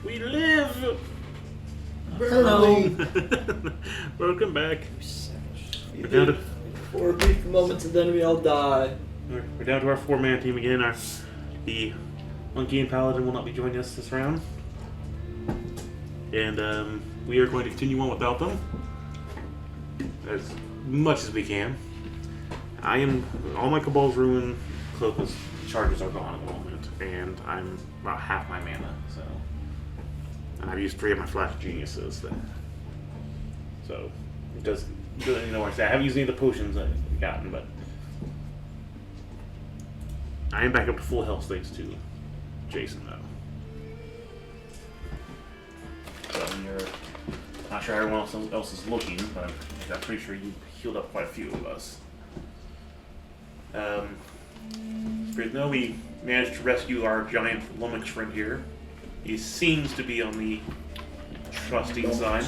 We live! Hello. Welcome back. You We're down did. to, For a brief moment and then we all die. we're down to our 4-man team again. The Monkey and Paladin will not be joining us this round. And we are going to continue on without them. As much as we can. All my Cabal's Ruin Cloak's charges are gone at the moment. And I'm about half my mana, so. And I've used 3 of my Flash Geniuses. So, it doesn't work. I haven't used any of the potions I've gotten, but I am back up to full health thanks to Jason, though. So, you're not sure how everyone else is looking, but I'm pretty sure you healed up quite a few of us. We managed to rescue our giant Lummox friend here. He seems to be on the trusting side.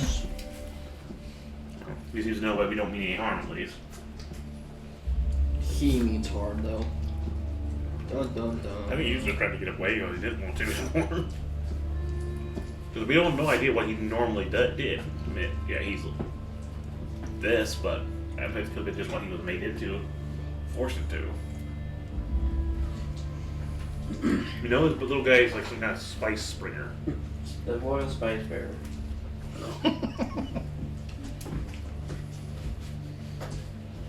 He seems to know that we don't mean any harm, at least. He means harm, though. Dun dun dun. I think he was just trying to get away because he didn't want to anymore. Because we don't have no idea what he normally did. I mean, yeah, he's this, but I think it could have been just what he was made into, forced into. You know, this little guy is like some kind of spice springer. The Royal Spice Bearer.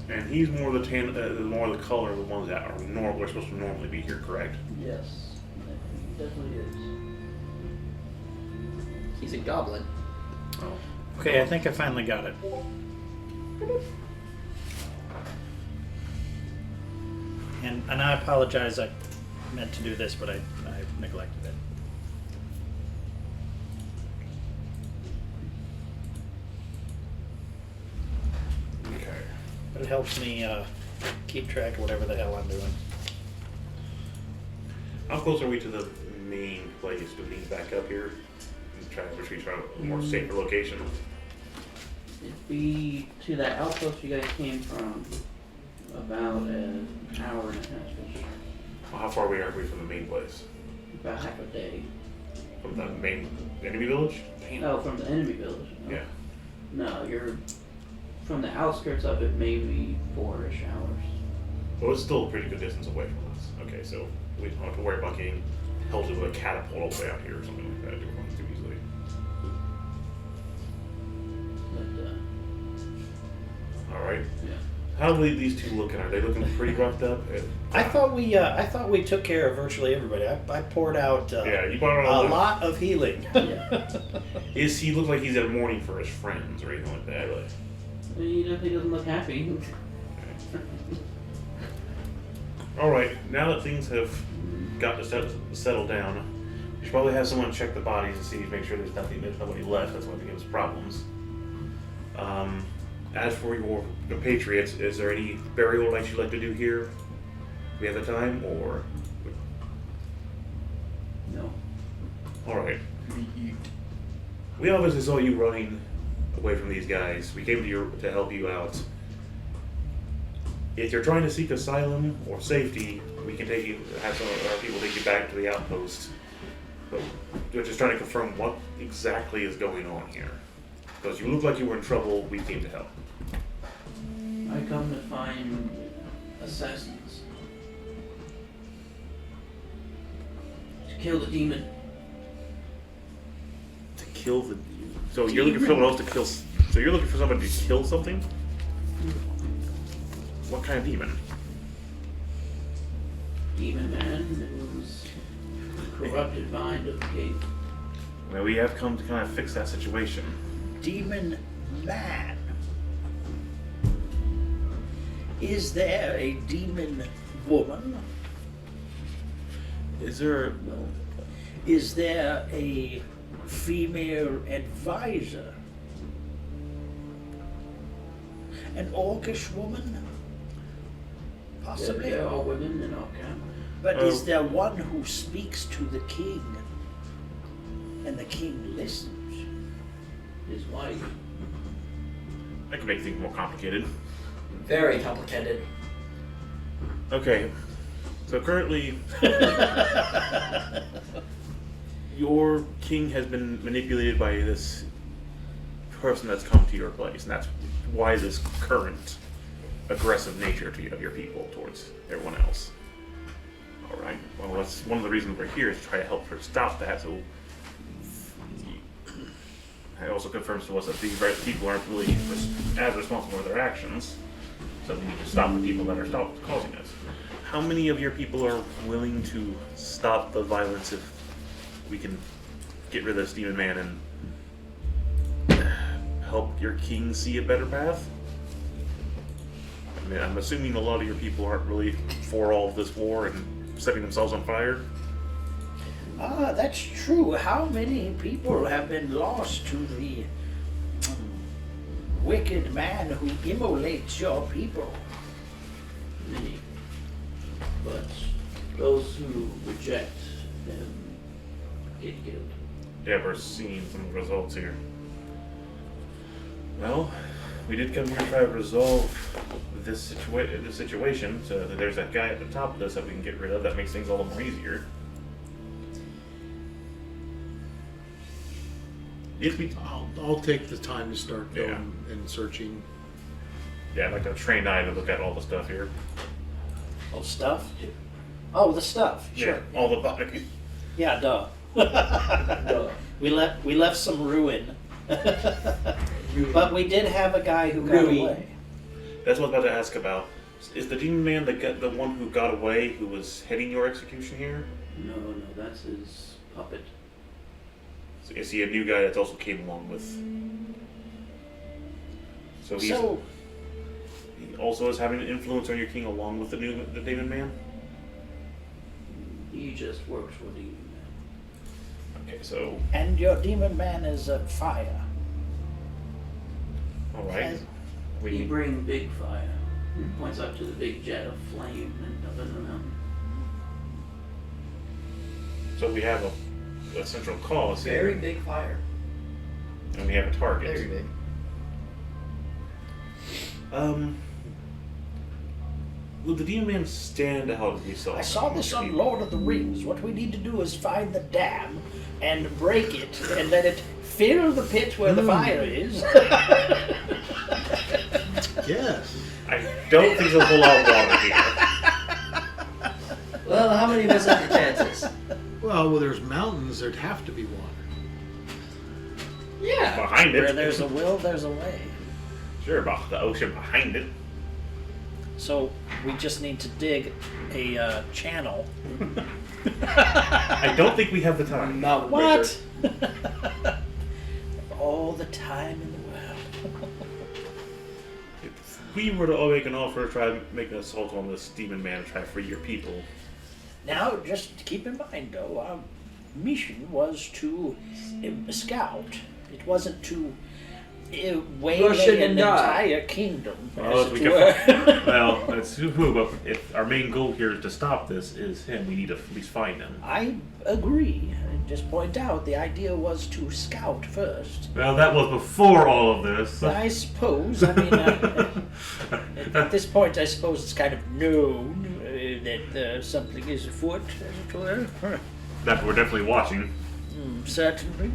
And he's more the more the color of the ones that are supposed to normally be here, correct? Yes, he definitely is. He's a goblin. Oh. Okay, I think I finally got it. And I apologize, I meant to do this, but I neglected it. Okay. But it helps me keep track of whatever the hell I'm doing. How close are we to the main place? Do we need to back up here and try to retreat to a more safer location? It'd be to that outpost you guys came from about an hour and a half-ish. Well, how far are we from the main place? About half a day. From the main enemy village? Oh, from the enemy village? No. Yeah. No, you're from the outskirts of it, maybe 4-ish hours. Well, it's still a pretty good distance away from us. Okay, so we don't have to worry about getting pelted with a catapult all the way out here or something like that. Do it too easily. But, All right. yeah. How do these two looking? Are they looking pretty roughed up? I thought we took care of virtually everybody. I poured out Yeah, you brought out a lot of healing. Yeah. Is he look like he's in mourning for his friends or anything like that? Like, He definitely doesn't look happy. all right, now that things have got to settle down, we should probably have someone check the bodies and see, make sure there's nobody left. That's what gives us problems. As for your compatriots, is there any burial rites you'd like to do here? Do we have the time, or? No. All right. We obviously saw you running away from these guys. We came to help you out. If you're trying to seek asylum or safety, we can have some of our people take you back to the outpost. But we're just trying to confirm what exactly is going on here. Because you look like you were in trouble, we came to help. I come to find assassins. To kill the demon. To kill the... So you're looking for someone else to kill... So you're looking for somebody to kill something? What kind of demon? Demon man who's the corrupted mind of the gate. Well, we have come to kind of fix that situation. Demon man. Is there a demon woman? Is there... No. Is there a female advisor? An orcish woman? Possibly. They're all women in all camp. But is there one who speaks to the king? And the king listens? His wife. That could make things more complicated. Very complicated. Okay. So currently... your king has been manipulated by this person that's come to your place, and that's why this current aggressive nature of your people towards everyone else. All right. Well, that's one of the reasons we're here is to try to help her stop that. So it also confirms to us that these people aren't really as responsible for their actions. So we need to stop the people that are causing it. How many of your people are willing to stop the violence if we can get rid of this demon man and help your king see a better path? I mean, I'm assuming a lot of your people aren't really for all of this war and setting themselves on fire. That's true. How many people have been lost to the wicked man who immolates your people? Many. But those who reject them get killed. Yeah, we're seeing some results here. Well, we did come here to try to resolve this situation, so that there's that guy at the top of this that we can get rid of. That makes things all the more easier. If we, I'll take the time to start going Yeah. and searching. yeah, like a trained eye to look at all the stuff here. Oh, stuff? Oh, the stuff. Sure. Yeah, all the Yeah, duh. Duh. We left some ruin. But we did have a guy who got Ruin. away. That's what I was about to ask about. Is the demon man the one who got away, who was heading your execution here? No, that's his puppet. So is he a new guy that also came along with? So he also is having an influence on your king along with the demon man? He just works for the demon man. Okay, so And your demon man is fire. alright. He bring big fire. He points up to the big jet of flame and up in the mountain. So we have a central cause here. Very big fire. And we have a target. Very big. Will the demon man stand out of yourself? I saw this on Lord of the Rings. What we need to do is find the dam and break it and let it fill the pit where the fire is. Yes. I don't think there's a whole lot of water here. Well, how many of us have the chances? Well, where there's mountains, there'd have to be water. Yeah. Behind Where it. there's a will, there's a way. Sure, about the ocean behind it. So we just need to dig a channel. I don't think we have the time. Mountain What? All the time in the world. If we were to make an offer to try to make an assault on this demon man and try to free your people, Now, just keep in mind, though, our mission was to scout. It wasn't to waylay Rush in an and die. entire kingdom, well, as if it we were. can, well, that's who. But if our main goal here is to stop this, is him. We need to at least find him. I agree. Just point out the idea was to scout first. Well, that was before all of this. I suppose. I mean, at this point, I suppose it's kind of known that something is afoot, as it were. That we're definitely watching. Certainly.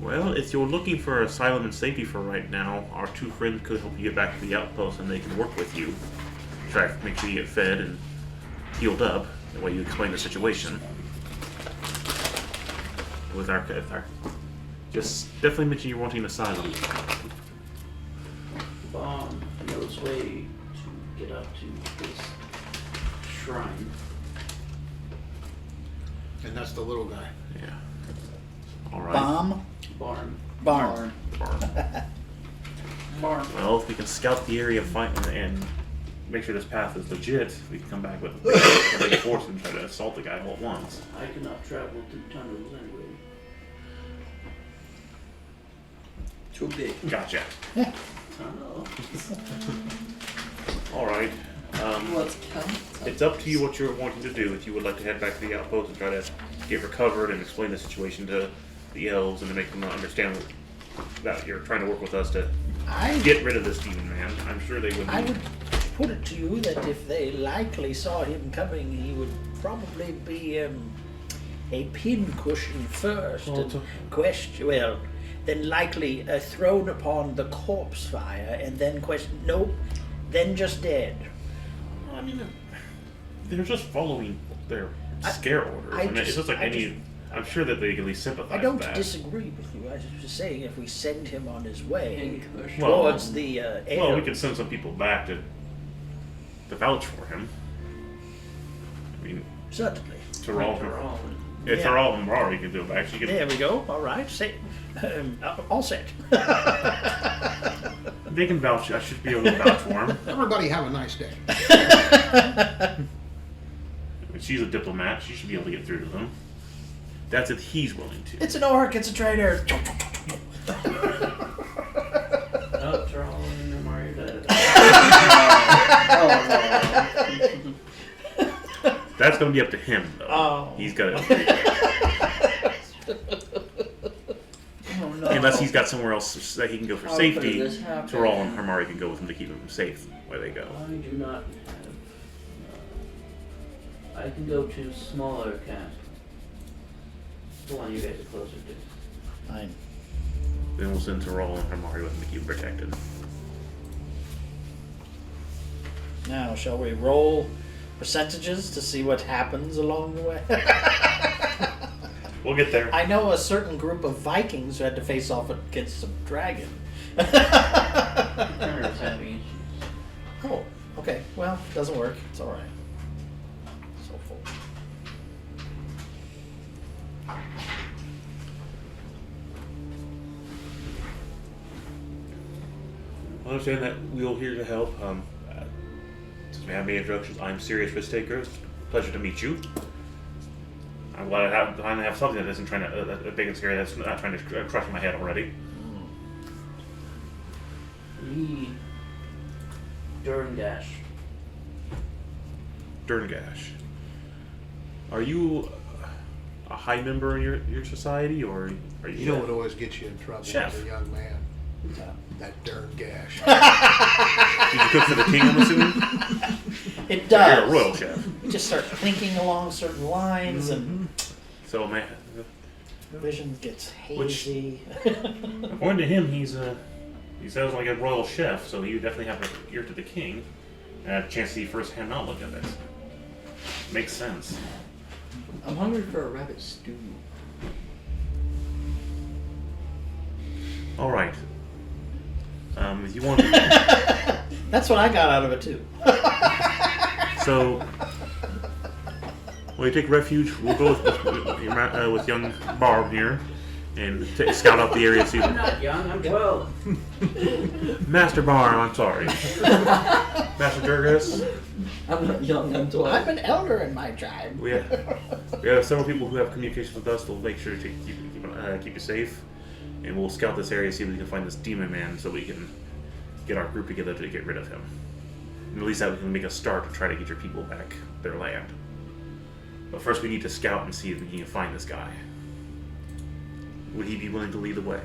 Well, if you're looking for asylum and safety for right now, our two friends could help you get back to the outpost, and they can work with you. Try to make sure you get fed and healed up. The way you explain the situation. With our just definitely mention you're wanting asylum. Bomb knows way to get up to this shrine. And that's the little guy. Yeah. All right. Bomb? Barn. Barn. Barn. Well, if we can scout the area, find and make sure this path is legit, we can come back with a big force and try to assault the guy all at once. I cannot travel through tunnels anyway. Too big. Gotcha. Tunnel. All right. Let's count. It's up to you what you're wanting to do. If you would like to head back to the outpost and try to get recovered and explain the situation to the elves and to make them understand that you're trying to work with us to get rid of this demon man. I'm sure they would. I would put it to you that if they likely saw him coming, he would probably be a pincushion first, and then likely thrown upon the corpse fire, and then then just dead. I mean, they're just following their scare orders. I mean, it's just like I'm sure that they can at least sympathize. I don't with that. disagree with you. I was just saying, if we send him on his way Pincushion. towards the air, Well, we could send some people back to vouch for him. I mean, certainly. Tyrell. Tyrell. Yeah, Yeah. Tyrell and Rory can do it. Actually, you There we go. All right. All set. they can vouch. I should be able to vouch for him. Everybody have a nice day. She's a diplomat. She should be able to get through to them. That's if he's willing to. It's an orc. It's a traitor. Oh, Tyrell and Mario dead. That's going to be up to him, though. Oh. He's got to. Oh no. Unless he's got somewhere else that he can go for How safety, could this happen? Tyrell and Harmari can go with him to keep him safe where they go. I do not have. I can go to smaller castle. The one you guys are closer to. Fine. Then we'll send Tyrell and Harmari with him to keep him protected. Now, shall we roll percentages to see what happens along the way? We'll get there. I know a certain group of Vikings who had to face off against some dragon. Turner's having issues. Oh, okay. Well, it doesn't work. It's all right. So full. I understand that we're here to help. Since we have many introductions, I'm Serious Risk Taker. It's a pleasure to meet you. I'm glad I finally have something that isn't trying to big and scary. That's not trying to crush my head already. Durngash. Durngash. Are you a high member in your society, or are you? You know what always gets you in trouble Chef. as a young man? That darn gash. Did you cook for the king? I'm assuming. It does. You're a royal chef. You just start thinking along certain lines, and So, man, vision gets hazy. according to him, he sounds like a royal chef. So you definitely have an ear to the king, and a chance to see firsthand knowledge of it. Makes sense. I'm hungry for a rabbit stew. All right. If you want, That's what I got out of it too. so when you take refuge, we'll go with young Barb here and scout out the area. See, I'm not young, I'm 12. Master Barb, I'm sorry, Master Durgas. I'm not young, I'm 12. I'm an elder in my tribe. We have several people who have communications with us. They'll make sure to keep you safe, and we'll scout this area, see if we can find this demon man, so we can get our group together to get rid of him. And at least that we can make a start to try to get your people back their land. But first, we need to scout and see if we can find this guy. Would he be willing to lead the way?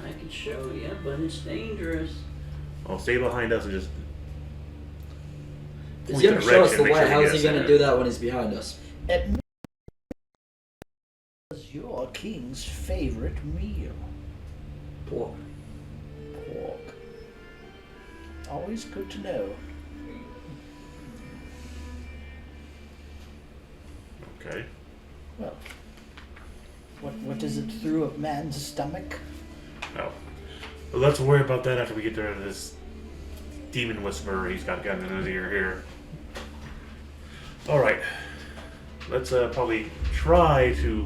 I can show you, but it's dangerous. I'll stay behind us and just. He's point gonna the show us direction, the make way. sure How he is he gets gonna there. do that when he's behind us? What's your king's favorite meal? Pork. Pork. Always good to know. Okay. Well, what is it through a man's stomach? No. But let's worry about that after we get rid of this demon whisperer he's got in his ear here. Alright. Let's probably try to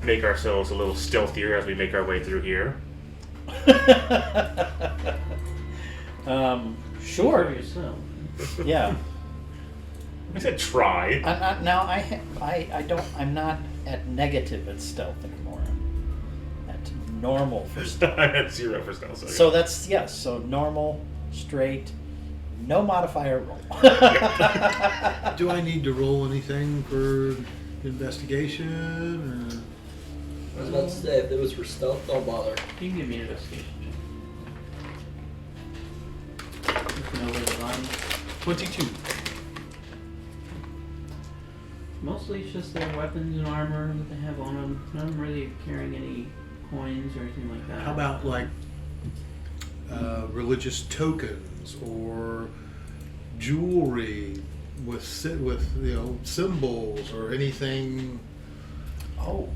make ourselves a little stealthier as we make our way through here. Sure. For yourself. Yeah. I said try. I'm not now. I'm not at negative at stealth anymore. I'm at normal for stealth. I had 0 for stealth. So that's yes. So normal, straight, no modifier roll. Do I need to roll anything for investigation? I was about to say, if it was for stealth, don't bother. You can give me an investigation check. know where the bodies. 22. Mostly it's just their weapons and armor that they have on them. None of them really carrying any coins or anything like that. How about like religious tokens or jewelry with symbols or anything? Oh,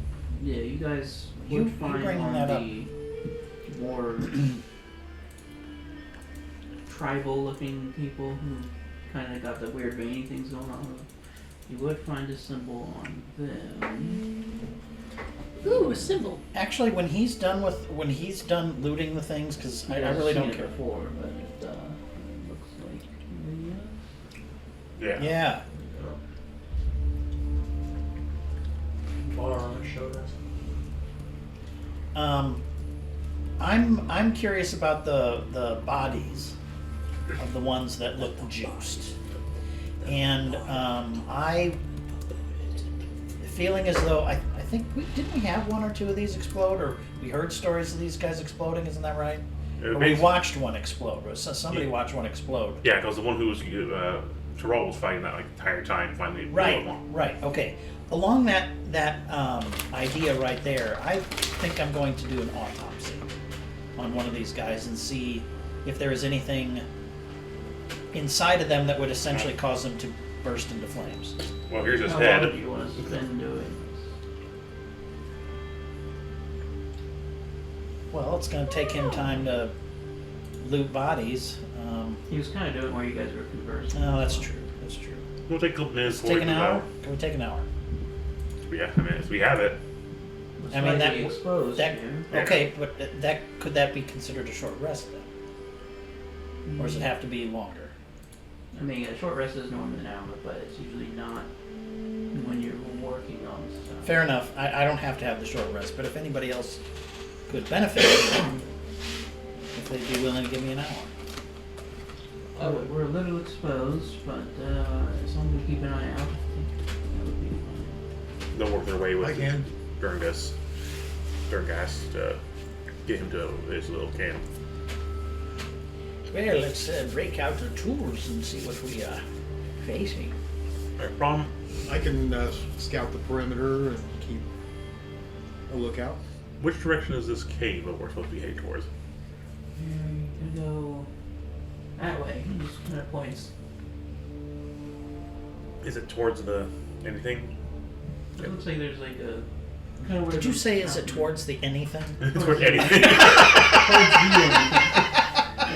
Yeah, you guys You would find bringing on that up. the more tribal-looking people who kind of got the weird veiny things going on. You would find a symbol on them. ooh, a symbol. Actually, when he's done looting the things, because I really I've don't seen it care. before, but it looks like Yeah. Yeah. Bar on the show us. I'm curious about the bodies of the ones that look juiced, and I feeling as though I think didn't we have one or two of these explode, or we heard stories of these guys exploding? Isn't that right? Or we watched one explode. Or somebody watched one explode. Yeah, because the one who was Terrell was fighting that like entire time finally. Right. Right. Okay. Along that idea right there, I think I'm going to do an autopsy on one of these guys and see if there is anything inside of them that would essentially cause them to burst into flames. Well, here's his How head. long do you want to spend doing Well, it's going to take him time to loot bodies. this? He was kind of doing where you guys were conversing. No, that's true. That's true. We'll take a couple minutes. Let's take an hour. Can we take an hour? Yeah, I mean, if we have it. It's I mean, that slightly exposed that here. okay, but could that be considered a short rest then, or does it have to be longer? I mean, a short rest is normally an hour, but it's usually not when you're working on stuff. Fair enough. I don't have to have the short rest, but if anybody else could benefit, if they'd be willing to give me an hour. We're a little exposed, but as long as we keep an eye out, I think that would be fine. They'll work their way with I can. Gurngas to get him to his little camp. Well, let's break out the tools and see what we are facing. Alright, problem. I can scout the perimeter and keep a lookout. Which direction is this cave that we're supposed to be heading towards? You can go that way. He just kind of points. Is it towards the anything? It looks like there's like a. Kind of Did you say is it towards the anything? Towards anything.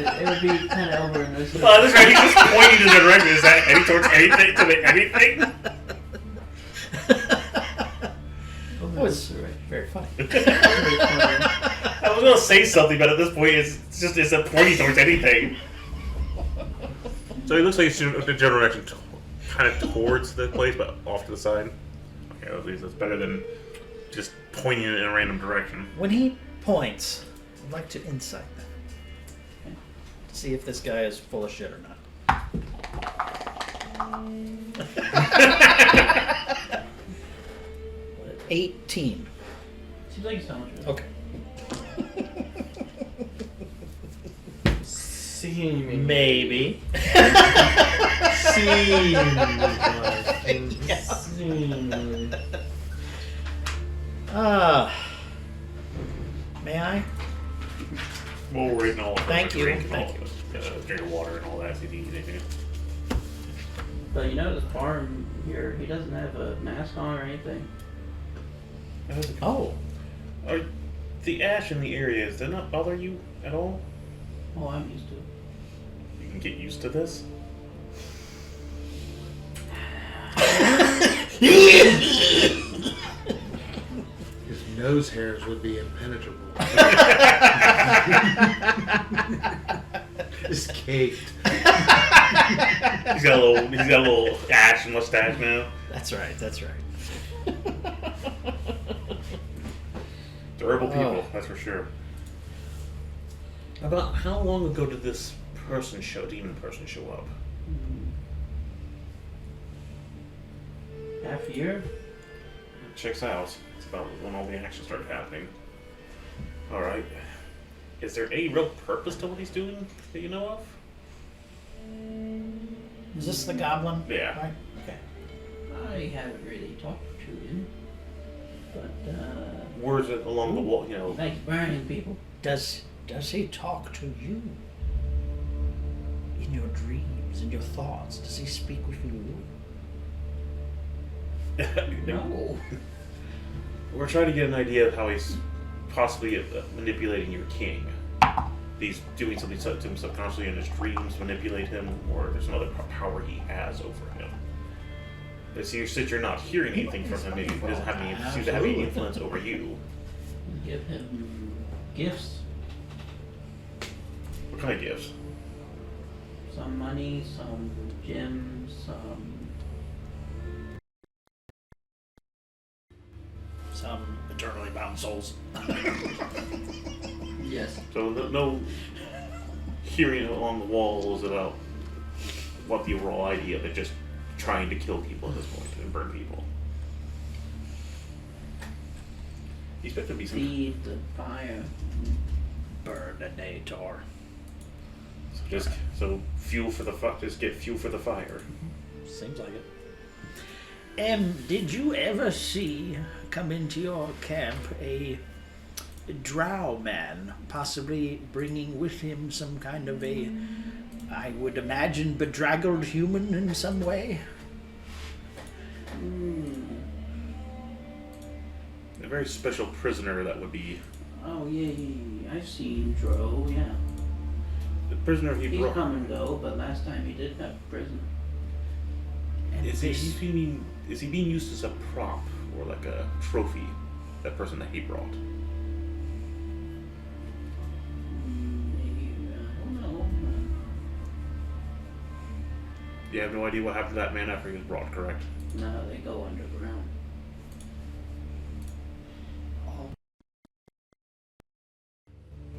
It would be kind of over in this. Oh, this guy, he's just pointing in the direction. Is that any towards anything to the anything? That was very funny. I was gonna say something, but at this point, it's a pointing towards anything. So it looks like it's the general direction, kind of towards the place, but off to the side. Okay, at least that's better than just pointing in a random direction. When he points, I'd like to insight that. To see if this guy is full of shit or not. 18. Seems like he's not much better. Okay. Seeming. Maybe. Seeming. May I? Well, we're eating all of Thank you, drink, thank all, drink of water and all that. If you need anything. But you notice Farm here, he doesn't have a mask on or anything. Oh. Are the ash in the area, does that not bother you at all? Oh, I'm used to it. You can get used to this. His nose hairs would be impenetrable. It's caked. He's got a little ash and mustache now. That's right, that's right. Durable people, Oh. that's for sure. About how long ago did this demon person show up? Half a year? Checks out. It's about when all the action started happening. Alright. Is there any real purpose to what he's doing that you know of? Is this the goblin? Yeah. Right? Okay. I haven't really talked to him, but Words along the wall, you know. he likes burning people. Does he talk to you? In your dreams, in your thoughts? Does he speak with you? No. We're trying to get an idea of how he's possibly manipulating your king. He's doing something to him subconsciously in his dreams to manipulate him, or there's some other power he has over him. But see, since you're not hearing anything from him, maybe he doesn't have any, seems to have any influence over you. Give him gifts. What kind of gifts? Some money, some gems, Some eternally bound souls. yes. So no hearing along the walls about what the overall idea, but just trying to kill people at this point and burn people. You expect there to be some... Feed the fire. Burninator. So fuel for the just get fuel for the fire. Seems like it. Did you ever see come into your camp a drow man, possibly bringing with him some kind of a, I would imagine, bedraggled human in some way? A very special prisoner that would be Oh yeah. I've seen Dro. Yeah. the prisoner he He's brought. come and go, but last time he did have prison. And Is this- he being used as a prop or like a trophy? That person that he brought. Maybe, I don't know. You have no idea what happened to that man after he was brought, correct? No, they go underground.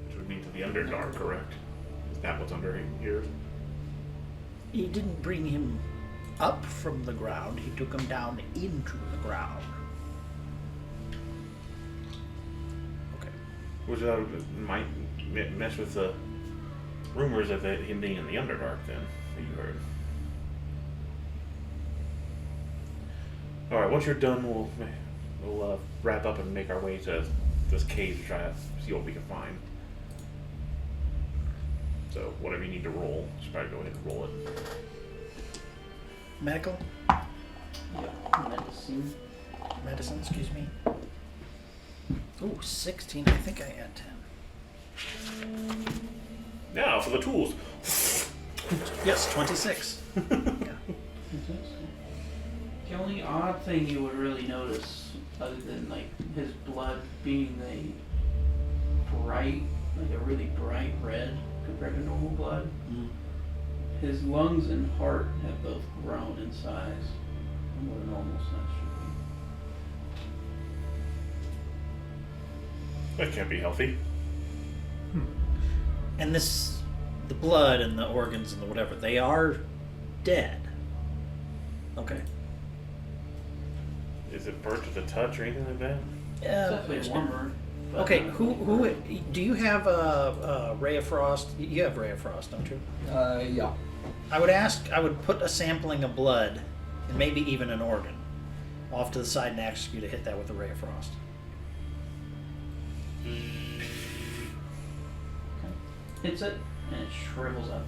Which would mean to the Underdark, correct? Is that what's under here? He didn't bring him up from the ground, he took him down into the ground. Okay. Which might mess with the rumors of him being in the Underdark then, that you heard. Alright, once you're done, we'll wrap up and make our way to this cave to try to see what we can find. So, whatever you need to roll, just probably go ahead and roll it. Medical? Yeah, medicine. Medicine, excuse me. Ooh, 16. I think I had 10. Now for the tools. Yes, 26. Yeah. The only odd thing you would really notice, other than like his blood being a really bright red compared to normal blood, his lungs and heart have both grown in size from what a normal size should be. That can't be healthy. And the blood and the organs and the whatever, they are dead. Okay. Is it burnt to the touch or anything like that? It's definitely warmer. but Okay, not who warmer. do you have a Ray of Frost? You have Ray of Frost, don't you? Yeah. I would put a sampling of blood and maybe even an organ off to the side and ask you to hit that with a Ray of Frost. Hits it and it shrivels up.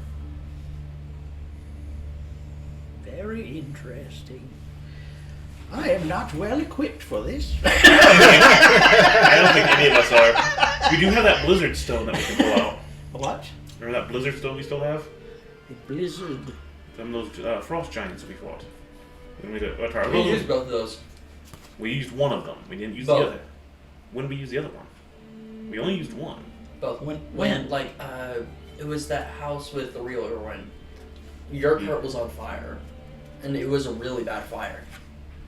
Very interesting. I am not well equipped for this. I don't think any of us are. We do have that blizzard stone that we can pull out. What? Remember that blizzard stone we still have? A blizzard. Some of those frost giants that we fought. When we We used both of those. We used one of them. We didn't use Both. the other. When did we use the other one? We only used one. Both. When? Like, it was that house with the reeler when your cart was on fire. And it was a really bad fire.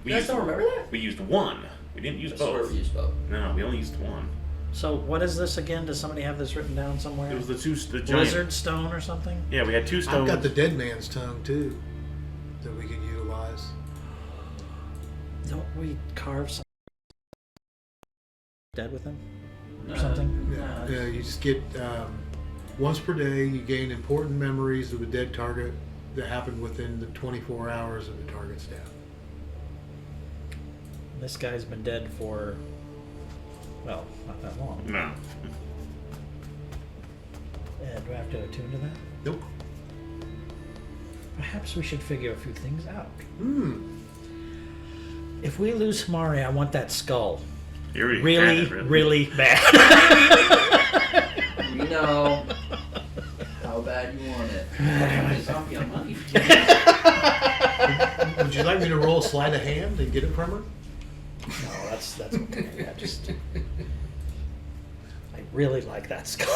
We You guys used, don't remember that? We used one. We didn't use I swear both. we used both. No, we only used one. So what is this again? Does somebody have this written down somewhere? It was the giant. Blizzard stone or something? Yeah, we had two I've stones. got the dead man's tongue too that we could utilize. Don't we carve some dead with him? No, something? Yeah, no, you just get once per day. You gain important memories of a dead target. that happened within the 24 hours of the target's death. This guy's been dead for, well, not that long. No. Do I have to attune to that? Nope. Perhaps we should figure a few things out. Hmm. If we lose Hamari, I want that skull. You already Really, had it, really bad. You know how bad you want it. Zombie on monkey. Would you like me to roll sleight of hand and get it from her? No, that's okay. I really like that skull.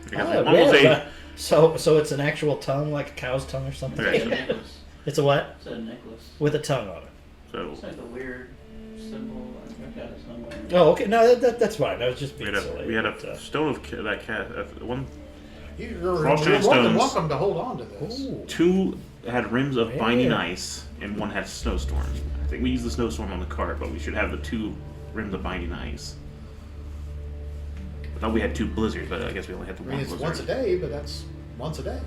Because Oh, one was really? a So it's an actual tongue, like a cow's tongue or something? Right. It's a necklace. It's a what? It's a necklace. With a tongue on it. so It's like a weird symbol. I've got it somewhere. Oh, okay. No, that's fine. I was just we being had silly. we had but, a stone of that cat. One, You're Frostgiant stones. welcome to hold on to this. Ooh. two had rims of binding Yeah. ice, and one had snowstorm. I think we used the snowstorm on the cart, but we should have the two rims of binding ice. I thought we had two blizzards, but I guess we only had the I one mean, it's blizzard. once a day, but that's once a day.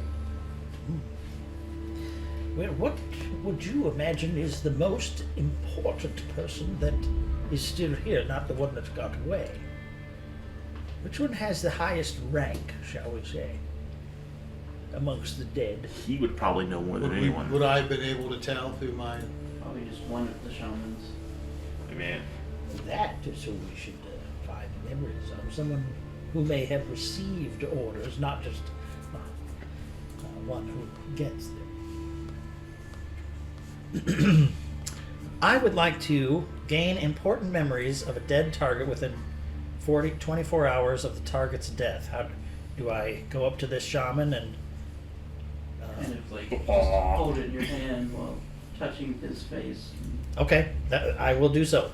Well, what would you imagine is the most important person that is still here, not the one that's got away? Which one has the highest rank, shall we say, amongst the dead? He would probably know more than anyone. Would I have been able to tell through my... Probably just one of the shamans. Man, That is who we should find memories of. Someone who may have received orders, not just one who gets them. I would like to gain important memories of a dead target within 24 hours of the target's death. How do I go up to this shaman and... Kind of like just hold it in your hand while touching his face. Okay, I will do so.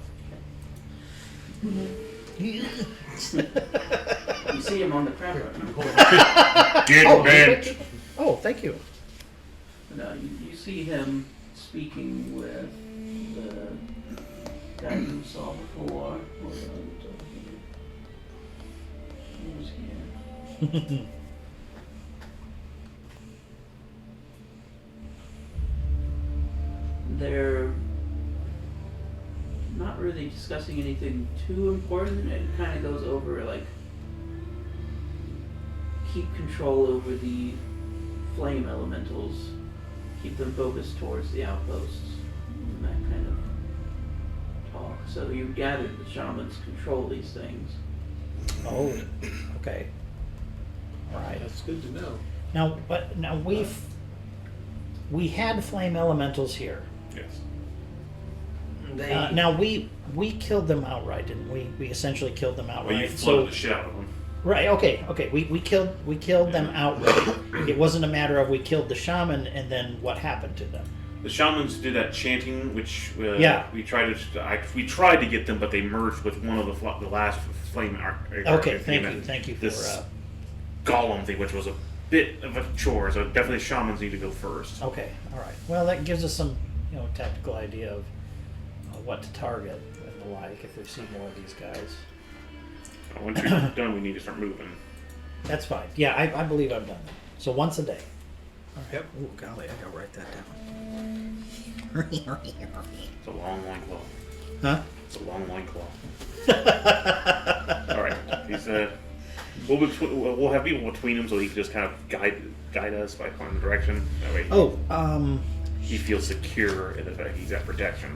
You see him on the crab run. get bent. Oh, thank you. You see him speaking with the guy you saw before. Hold on, who's here? They're not really discussing anything too important. It kind of goes over like keep control over the flame elementals, keep them focused towards the outposts, and that kind of talk. So you gathered the shamans control these things. Oh, okay. All right. That's good to know. Now we had flame elementals here. Yes. Now we killed them outright, didn't we? We essentially killed them outright. Well, you flooded the shit out of them. Right. Okay. We killed them outright. It wasn't a matter of we killed the shaman and then what happened to them. The shamans did that chanting, which Yeah. we tried to get them, but they merged with one of the last flame. Okay. Thank you for. this golem thing, which was a bit of a chore. So definitely shamans need to go first. Okay. All right. Well, that gives us some tactical idea of what to target and the like if we see more of these guys. Once you're done, we need to start moving. That's fine. Yeah, I believe I've done that. So once a day. Yep. Oh golly, I gotta write that down. It's a long loincloth. Huh? It's a long loincloth. All right. He said, we'll have people between them so he can just kind of guide us by pointing the direction. That way he feels secure in the fact he's got protection.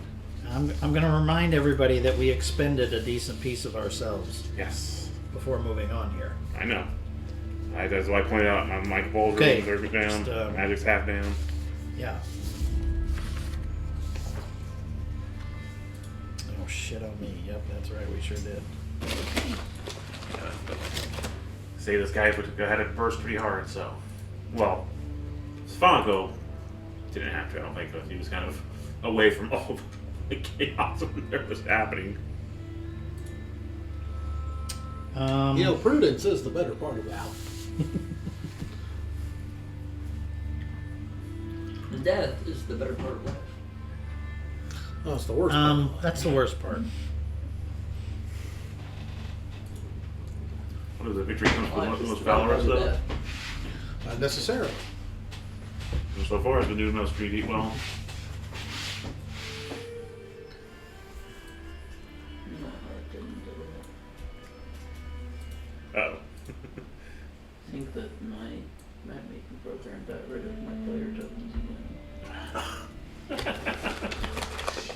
I'm going to remind everybody that we expended a decent piece of ourselves Yes. before moving on here. I know. That's why I pointed out my balls Okay. are down, Just, magic's half down. Yeah. Oh, shit on me. Yep, that's right. We sure did. Say this guy had it burst pretty hard, so. Well, Svanko didn't have to, I don't think, because he was kind of away from all of the chaos that was happening. Prudence is the better part of valor. The death is the better part of life. Oh, it's the worst part of life. That's the worst part. What is it? Victory comes from Life the is most the better part valorous, of though? death. Not necessarily. So far, I've been doing most street eat well. No, I didn't do it. Oh. I think that my map-making program got rid of my player tokens again.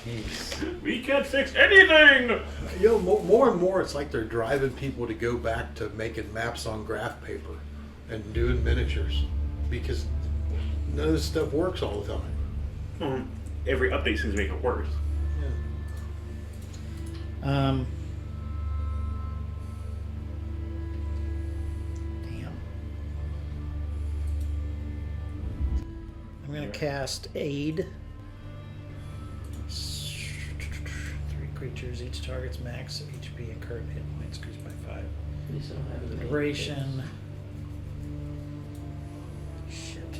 Jeez. We can't fix anything! You know, more and more, it's like they're driving people to go back to making maps on graph paper and doing miniatures because none of this stuff works all the time. Every update seems to make it worse. Yeah. Damn. I'm gonna cast Aid. 3 creatures, each target's max HP and current hit points increased by 5. At least I don't have the Liberation. Shit.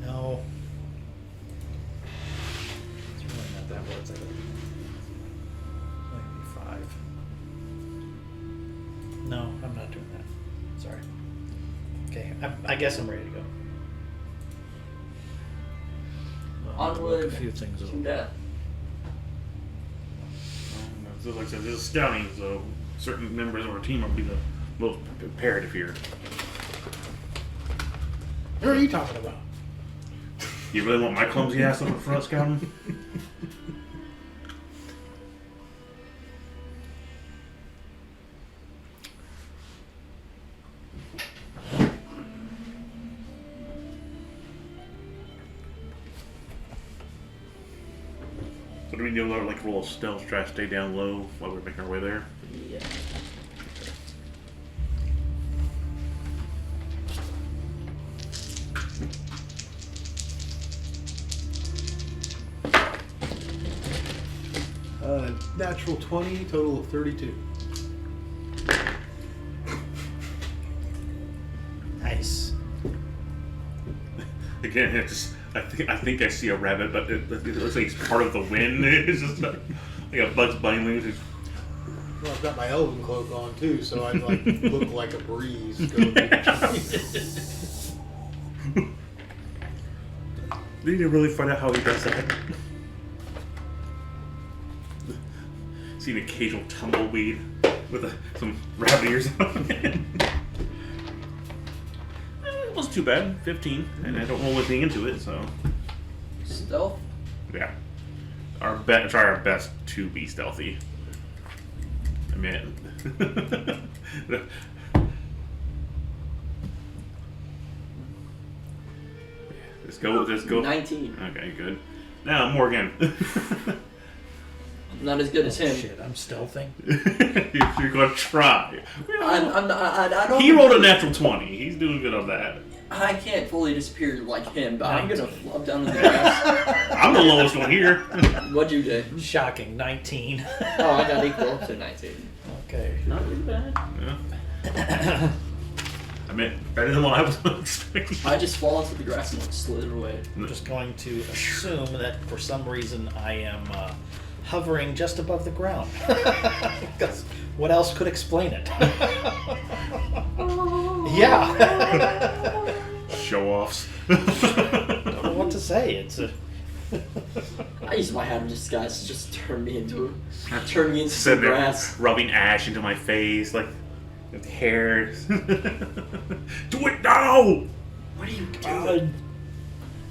No. It's really not that well. It's like maybe 5. No, I'm not doing that. Sorry. Okay, I guess I'm ready to go. Onward Look a few things to over. death. Like I said, this is scouting, so certain members of our team will be the most imperative here. What are you talking about? You really want my clumsy ass up front scouting? So do we do like a little stealth, try to stay down low while we're making our way there? Yeah. Natural 20, total of 32. Nice. Again, I think I see a rabbit, but it looks like it's part of the wind. It's just like a Bugs Bunny wings. Well, I've got my elven cloak on too, so I like look like a breeze. Going Did you really find out how he does that? See an occasional tumbleweed with some rabbit ears on it. It wasn't too bad, 15, and I don't roll anything into it, so Stealth? yeah. Try our best to be stealthy. I mean, Let's go. 19. Okay, good. Now Morgan. Not as good as him. Shit, I'm stealthing. You're gonna try. I'm not, I don't. He rolled a natural 20. He's doing good on that. I can't fully disappear like him, but I'm gonna flop down to the grass. I'm the lowest one here. What'd you do? Shocking, 19. Oh, I got equal to 19. Okay. Not too bad. Yeah. I mean, better than what I was expecting. I just fall into the grass and like slither away. I'm just going to assume that for some reason I am hovering just above the ground. Because what else could explain it? Yeah. Show offs. Don't know what to say. It's a. I used my hat in disguise to just turn me into the Sitting there, grass. rubbing ash into my face, like with hair. Do it now! What are you doing?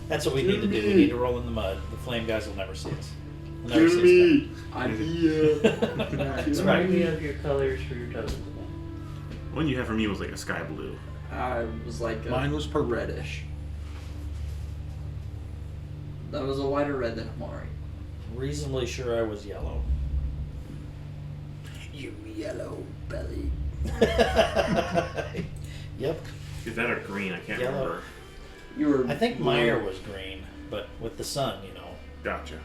That's what we need to do. We need to roll in the mud. The flame guys will never see us. They'll never see us. I'm That's right. Remind me of your colors for your tokens again. One you have for me was like a sky blue. I was like Mine was purple. reddish. That was a lighter red than Amari. Reasonably sure I was yellow. You yellow belly. Yep. Is that or green? I can't Yellow. remember. You were. I think Meyer was green, but with the sun, you know. Gotcha.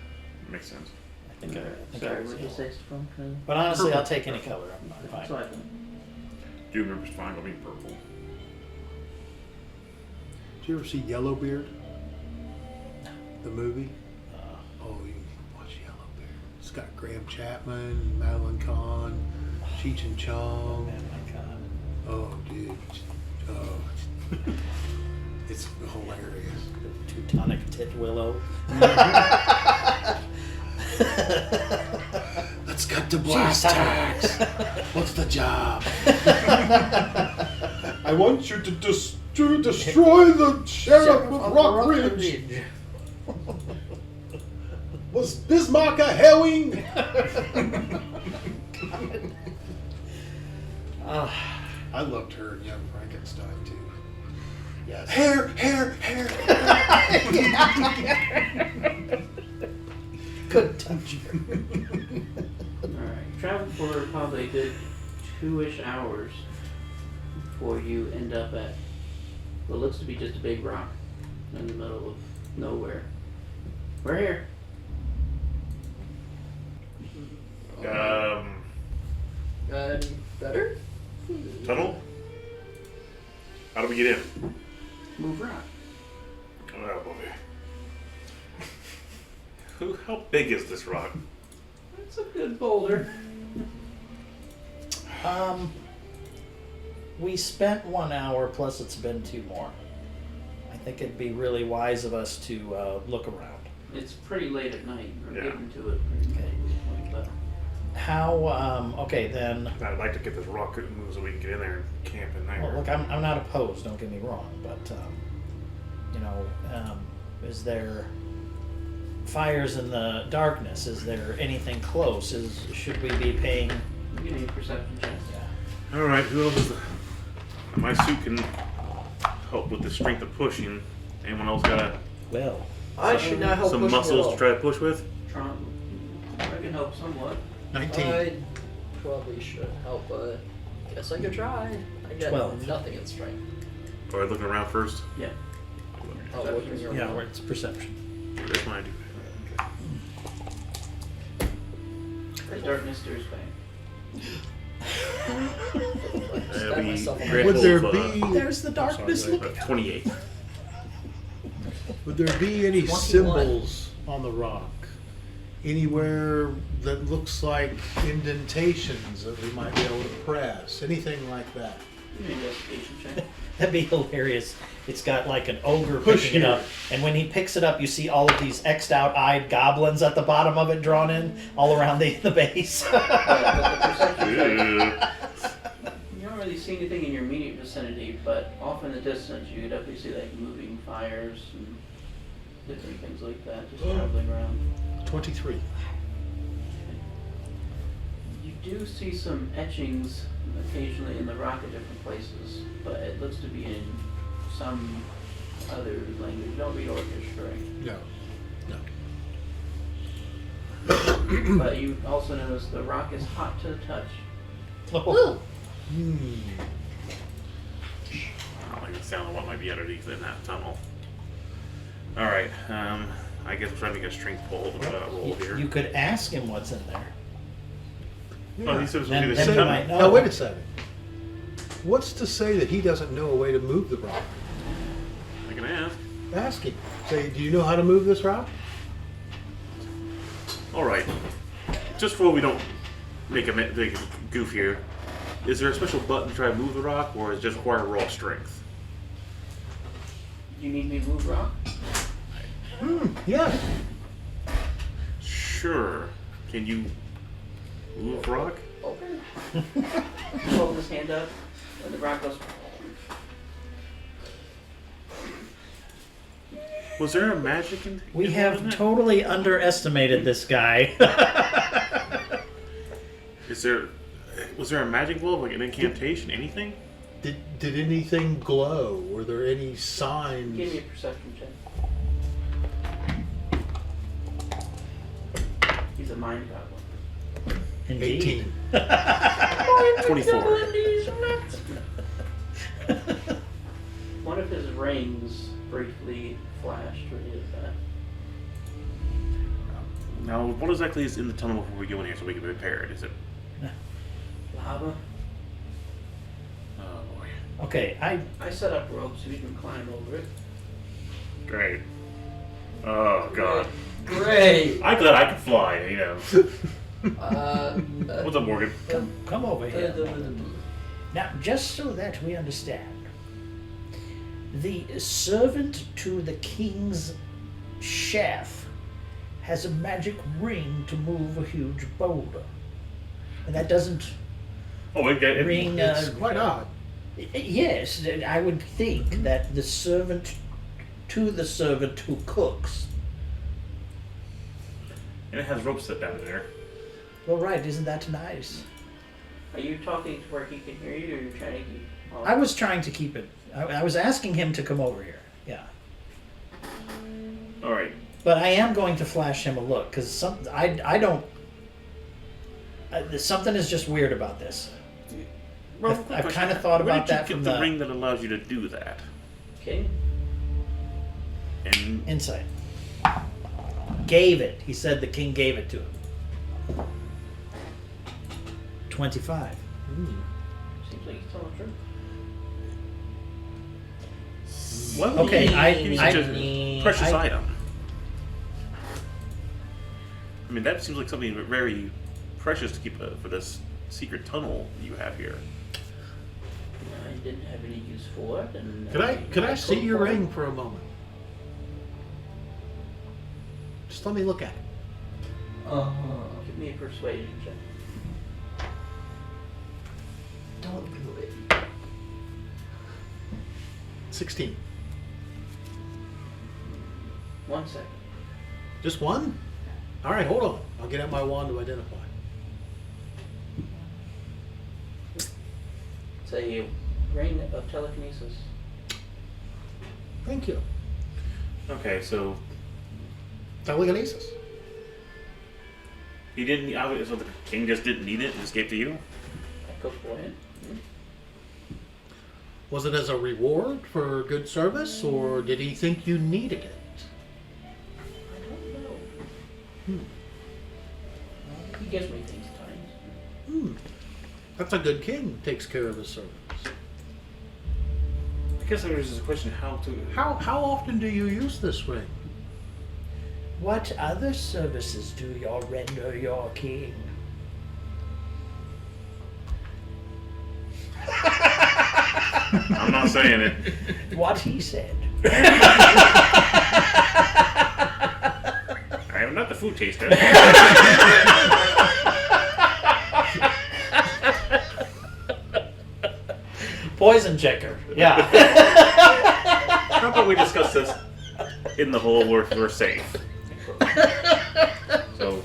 Makes sense. I think I Sorry, was what did you yellow. say, Stefan? But honestly, I'll take any color. I'm That's what I fine. think. Do you remember Triangle being purple? Did you ever see Yellowbeard? The movie? Uh, Oh, you watch Yellowbeard. It's got Graham Chapman, Madeline Kahn, Cheech and Chong. man, my God. Oh, dude. Oh, It's hilarious. Teutonic tit willow. Let's cut to blast tacks. What's the job? I want you to destroy the sheriff of Rock Ridge. Was Bismarck a herring? I loved her in Young Frankenstein too. Yes. Hair. Good touch. Alright, travel for probably a good 2-ish hours before you end up at what looks to be just a big rock in the middle of nowhere. We're here. Better? Tunnel? How do we get in? Move rock. Oh boy. How big is this rock? It's a good boulder. We spent 1 hour, plus it's been 2 more. I think it'd be really wise of us to look around. It's pretty late at night. We're Yeah. getting to it. Okay. But How, okay then, I'd like to get this rock moved so we can get in there and camp in there. well, look, I'm not opposed, don't get me wrong, but, is there fires in the darkness? Is there anything close? Should we be paying? give me a perception check. All right, who else is my suit can help with the strength of pushing. Anyone else got Well, I should not help some push muscles at to try to push with? Tron, I can help somewhat. 19. I probably should help, but guess I could try. I got 12. nothing in strength. Or looking around first? Yeah. Oh, looking around. yeah, it's perception. That's what I do. The darkness stares back. That'll Stab be myself on the great Would hope, there be 28. any 21. symbols on the rock? Anywhere that looks like indentations that we might be able to press? Anything like that? Give me an investigation check. That'd be hilarious. It's got like an ogre Push picking it here. up, and when he picks it up, you see all of these X'd out eyed goblins at the bottom of it drawn in all around the base. But the perception check, Uh, you don't really see anything in your immediate vicinity, but off in the distance you could definitely see like moving fires and different things like that just traveling around. 23. You do see some etchings occasionally in the rock at different places, but it looks to be in some other language. Don't read Orcish, right? No. But you also notice the rock is hot to the touch. Oh, I like the sound of what might be underneath in that tunnel. Alright, I guess we're trying to get a strength pull roll here. you could ask him what's in there. Oh, he said it was Then- gonna be then the we tunnel. might know. Now wait a second. What's to say that he doesn't know a way to move the rock? I can ask. Ask him. Say, do you know how to move this rock? Alright. Just for we don't make a goof here, is there a special button to try to move the rock, or is it just require raw strength? You need me to move rock? Yeah. Sure. Can you move rock? Okay. Hold his hand up, and the rock goes. Was there a magic in We involved have in that? totally underestimated this guy. Was there a magic glove, like an incantation, anything? Did anything glow? Were there any signs? Give me a perception check. He's a mind goblin. Indeed. 18. 24. One of his rings briefly flashed. What is that? Now, what exactly is in the tunnel before we go in here so we can prepare it? Is it... Lava. Oh, boy. Okay, I set up ropes so you can climb over it. Great. Oh, God. Great. I'm glad I can fly, you know. What's up, Morgan? come over here. Now, just so that we understand, The servant to the king's chef has a magic ring to move a huge boulder. And that doesn't Oh, it ring... It's quite odd. Yes, I would think that the servant to the servant who cooks. And it has ropes set down there. Well, right, isn't that nice? Are you talking to where he can hear you, or you're trying to keep? I was trying to keep it. I was asking him to come over here. Yeah. All right. But I am going to flash him a look because I don't. Something is just weird about this. I've kind of thought about that from from the the ring that allows you to do that. Okay. And insight. Gave it. He said the king gave it to him. 25. Seems like he's telling the truth. well, Okay, he's I- such a precious I- item. I mean, that seems like something very precious to keep for this secret tunnel you have here. I didn't have any use for it, and Could I see cooked your for it. ring for a moment? Just let me look at it. Give me a persuasion check. Don't do it. 16. 1 second. Just one? All right, hold on. I'll get out my wand to identify. It's a ring of telekinesis. Thank you. Okay, so Telekinesis. he didn't. So the king just didn't need it and just gave it to you. I cooked for him. Was it as a reward for good service, or did he think you needed it? I don't know. Hmm. He gives me things at times. Hmm. That's a good king. Takes care of his servants. I guess there's just a question How often do you use this ring? What other services do you render your king? I'm not saying it. What he said. I am not the food taster. Poison checker. Yeah. How about we discuss this in the hole where we're safe? So,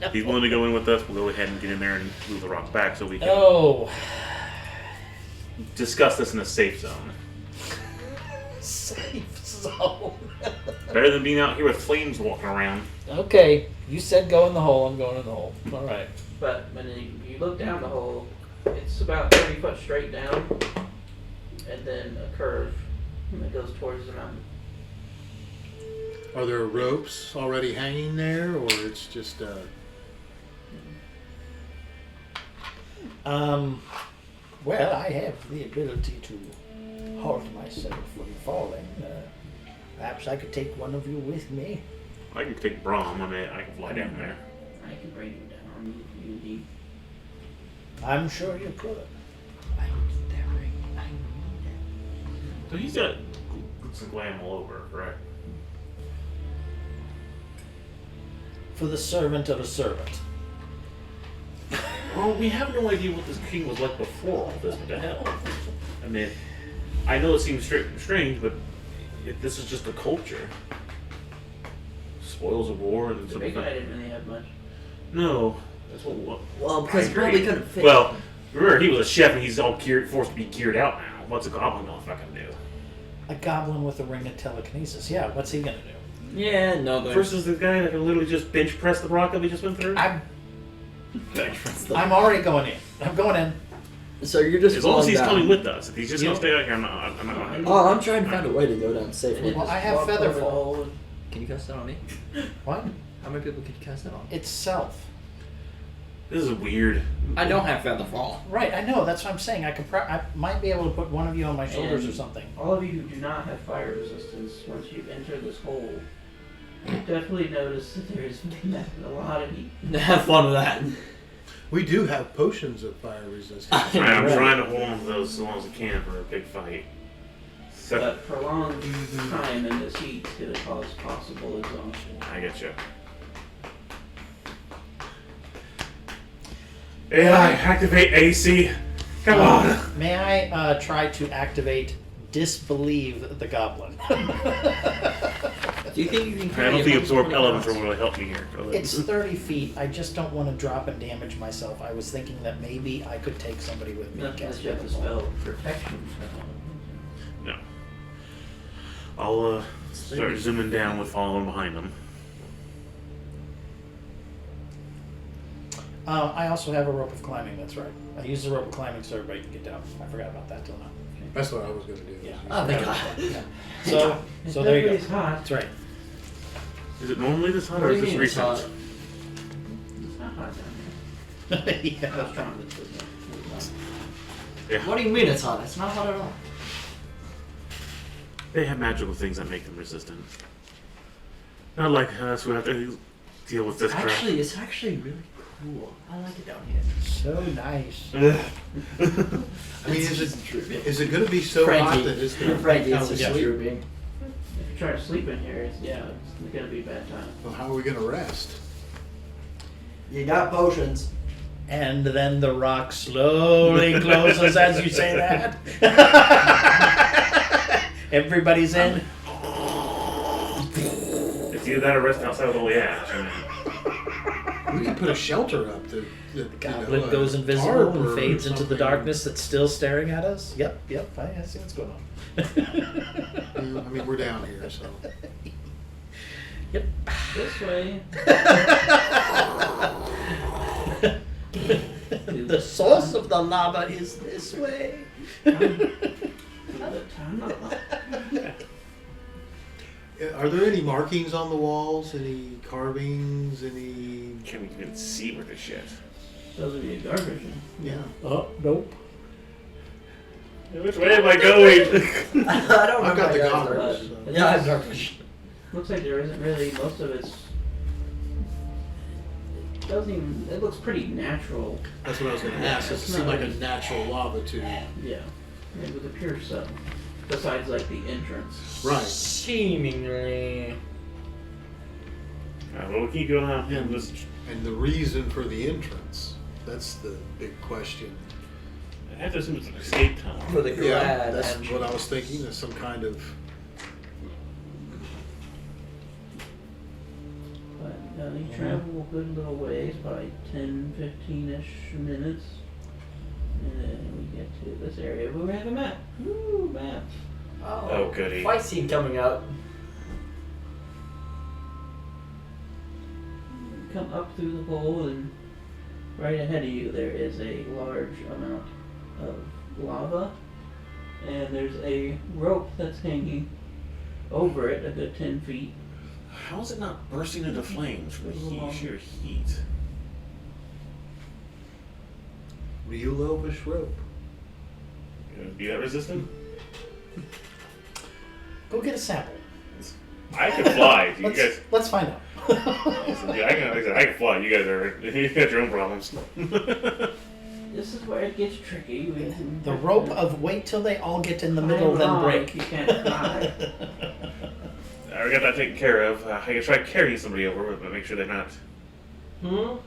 if he's willing to go in with us, we'll go ahead and get in there and move the rock back so we can Oh. discuss this in a safe zone. Safe zone. Better than being out here with flames walking around. Okay. You said go in the hole. I'm going in the hole. All right. But when you look down the hole, it's about 30 foot straight down, and then a curve that goes towards the mountain. Are there ropes already hanging there, or it's just Well, I have the ability to halt myself from falling. Perhaps I could take one of you with me. I can take Brahm. I mean, I can fly down there. I can bring him down if you need. I'm sure you could. I need that ring. I need it. So he's got glitz and glam all over, correct? For the servant of a servant. Well, we have no idea what this king was like before all this. What the hell? I mean, I know it seems strange, but if this is just a culture, spoils of war and The stuff big like guy that. didn't really have much. No, that's what. Well, because I he probably agree. couldn't fit. Well, remember he was a chef and he's all forced to be cured out now. What's a goblin gonna fucking do? A goblin with a ring of telekinesis. Yeah, what's he gonna do? Yeah, no. Versus the guy that can literally just bench press the rock that we just went through. I'm already going in. I'm going in. So you're just As long as falling he's down. coming with us. If he's just You gonna stay out here, I'm not gonna. Oh, I'm trying to find a way to go down And safely. it Well, just I have walked over the Featherfall. hole and- Can you cast that on me? What? How many people can you cast that on? It's self. This is weird. I don't have Featherfall. Right, I know. That's what I'm saying. I might be able to put one of you on my shoulders And or something. all of you who do not have fire resistance, once you enter this hole, you definitely notice that there is a lot of heat. Have fun with that. we do have potions of fire resistance. I'm Right. trying to hold on to those as long as I can for a big fight. So, But prolonged time in this heat is going to cause possible exhaustion. I get you. AI, activate AC. Come on. May I try to activate disbelieve the goblin? Do you think you can I carry don't think a absorb 120 elements pounds? will really help me here. It's 30 feet. I just don't want to drop and damage myself. I was thinking that maybe I could take somebody with me. Not and unless cast you have to fireball. spell protection. No. I'll start zooming down with following behind them. I also have a rope of climbing. That's right. I use the rope of climbing so everybody can get down. I forgot about that till now. That's what I was going to do. Yeah. Oh, thank God. Yeah. So there you go. It's hot. That's right. Is it normally this hot What or do is you this mean recent? it's hot? It's not hot down here. I Yeah. was trying to put that. Yeah. What do you mean it's hot? It's not hot at all. They have magical things that make them resistant. Not like us who have to deal with this crap. Actually, it's actually really cool. I like it down here. So nice. I mean, is it going to be so hot that it's going to Frankie, break it's down just sleep? drooping. If you try to sleep in here, it's going to be a bad time. Well, how are we going to rest? You got potions. And then the rock slowly closes as you say that. Everybody's in. It's either that or rest outside with all the ash. I mean, We could put a shelter up to. The goblin goes invisible and fades into the darkness that's still staring at us. Yep. I see what's going on. I mean, we're down here, so. Yep. This way. The source of the lava is this way. Are there any markings on the walls? Any carvings? Any? can't even see where this shit. Those would be a garbage. Yeah. Oh, nope. Which way am I going? I don't know. I've got the guys goggles. are- so- Yeah, I have dark vision. Looks like there isn't really, most of it's. It doesn't even, it looks pretty natural. That's what I was going to ask. Does it It's seem not like a really- natural lava tube? Yeah. It would appear so. Besides, like, the entrance. Right. Seemingly. Well, we'll keep going on. Yeah. Just, And the reason for the entrance. That's the big question. I have to assume it's an escape tunnel. For the Yeah, grad. that's what I was thinking. There's some kind of. But you travel a good little ways, probably 10, 15-ish minutes. And then we get to this area where we have a map. Woo, map. Oh, goody. Fight scene coming up. Come up through the hole, and right ahead of you there is a large amount of lava. And there's a rope that's hanging over it, a good 10 feet. How is it not bursting into flames from the sheer heat? Real elvish rope. You gonna be that resistant? Go get a sample. I can fly. You guys. Let's find out. Yeah, I can fly. You guys are. You got your own problems. This is where it gets tricky. The rope of wait till they all get in the middle, then break. You can't fly. I already got that taken care of. I can try carrying somebody over, but make sure they're not. Now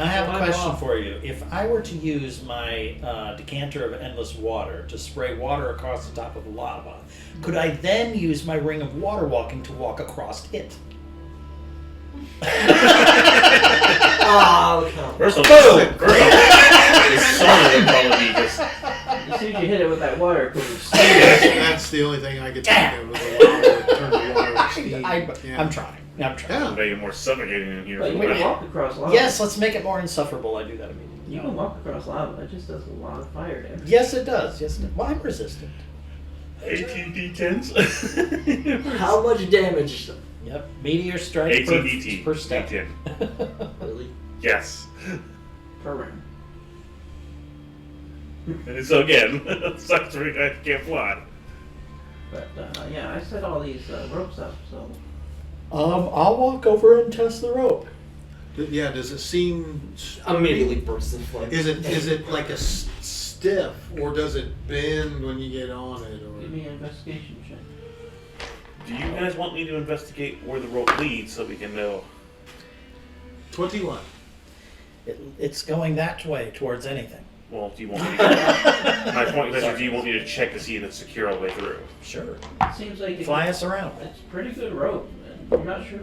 I have a Climb question off. for you. If I were to use my decanter of endless water to spray water across the top of lava, could I then use my ring of water walking to walk across it? Oh, come on. First of all, the sun would probably be just. As soon as you hit it with that water, it goes. That's the only thing I could think of. Was a lava would turn the water to steam. I'm trying. Yeah. Make it more suffocating in here. But you can walk across lava. Yes, let's make it more insufferable. I do that immediately. You can walk across lava. It just does a lot of fire damage. Yes, it does. Yes, it does. Well, I'm resistant. 18 D10s. How much damage? Yep. Meteor strike 18 DT. per step. D10. Really? Yes. Per round. And so again, sucks for I can't fly. But yeah, I set all these ropes up, so I'll walk over and test the rope. Yeah. Does it seem? Immediately bursts in flames. Is it like a stiff, or does it bend when you get on it? Or Give me an investigation check. Do you guys want me to investigate where the rope leads so we can know? 21. It's going that way towards anything. Well, do you want me to... My point is, do you want me to check to see if it's secure all the way through? Sure. It seems like Fly us around. it's pretty good rope. And I'm not sure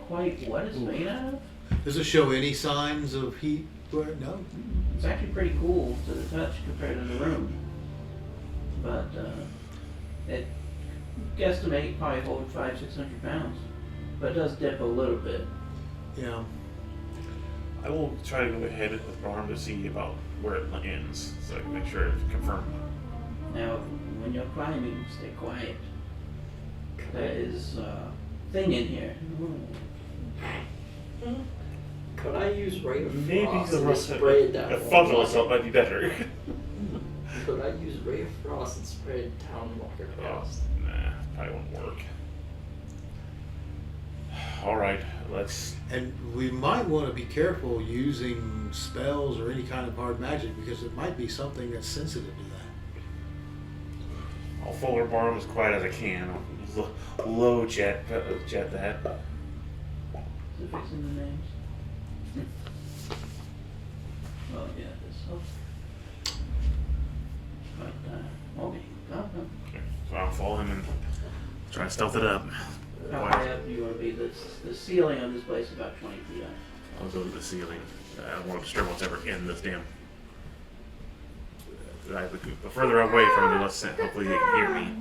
quite what it's made out of. Does it show any signs of heat? No. It's actually pretty cool to the touch compared to the room. But it guesstimate probably hold 500-600 pounds. But it does dip a little bit. Yeah. I will try to go ahead with Barm to see about where it ends, so I can make sure it's confirmed. Now, when you're climbing, stay quiet. There is a thing in here. Could I use Ray of Maybe Frost the and rest of spray it down? a funnel or something might be better. Could I use Ray of Frost and spray it down and walk across? Nah, probably won't work. Alright, let's... And we might want to be careful using spells or any kind of hard magic because it might be something that's sensitive to that. I'll follow Barm as quiet as I can. I'll low jet that. Is it fixing the names? Oh yeah, this. Oh. But okay. Go. So I'll follow him and try to stealth it up. How high up do you want to be? The ceiling of this place is about 20 feet up. I'll go to the ceiling. I don't want to disturb what's ever in this damn... The further away from the less hopefully they can hear me.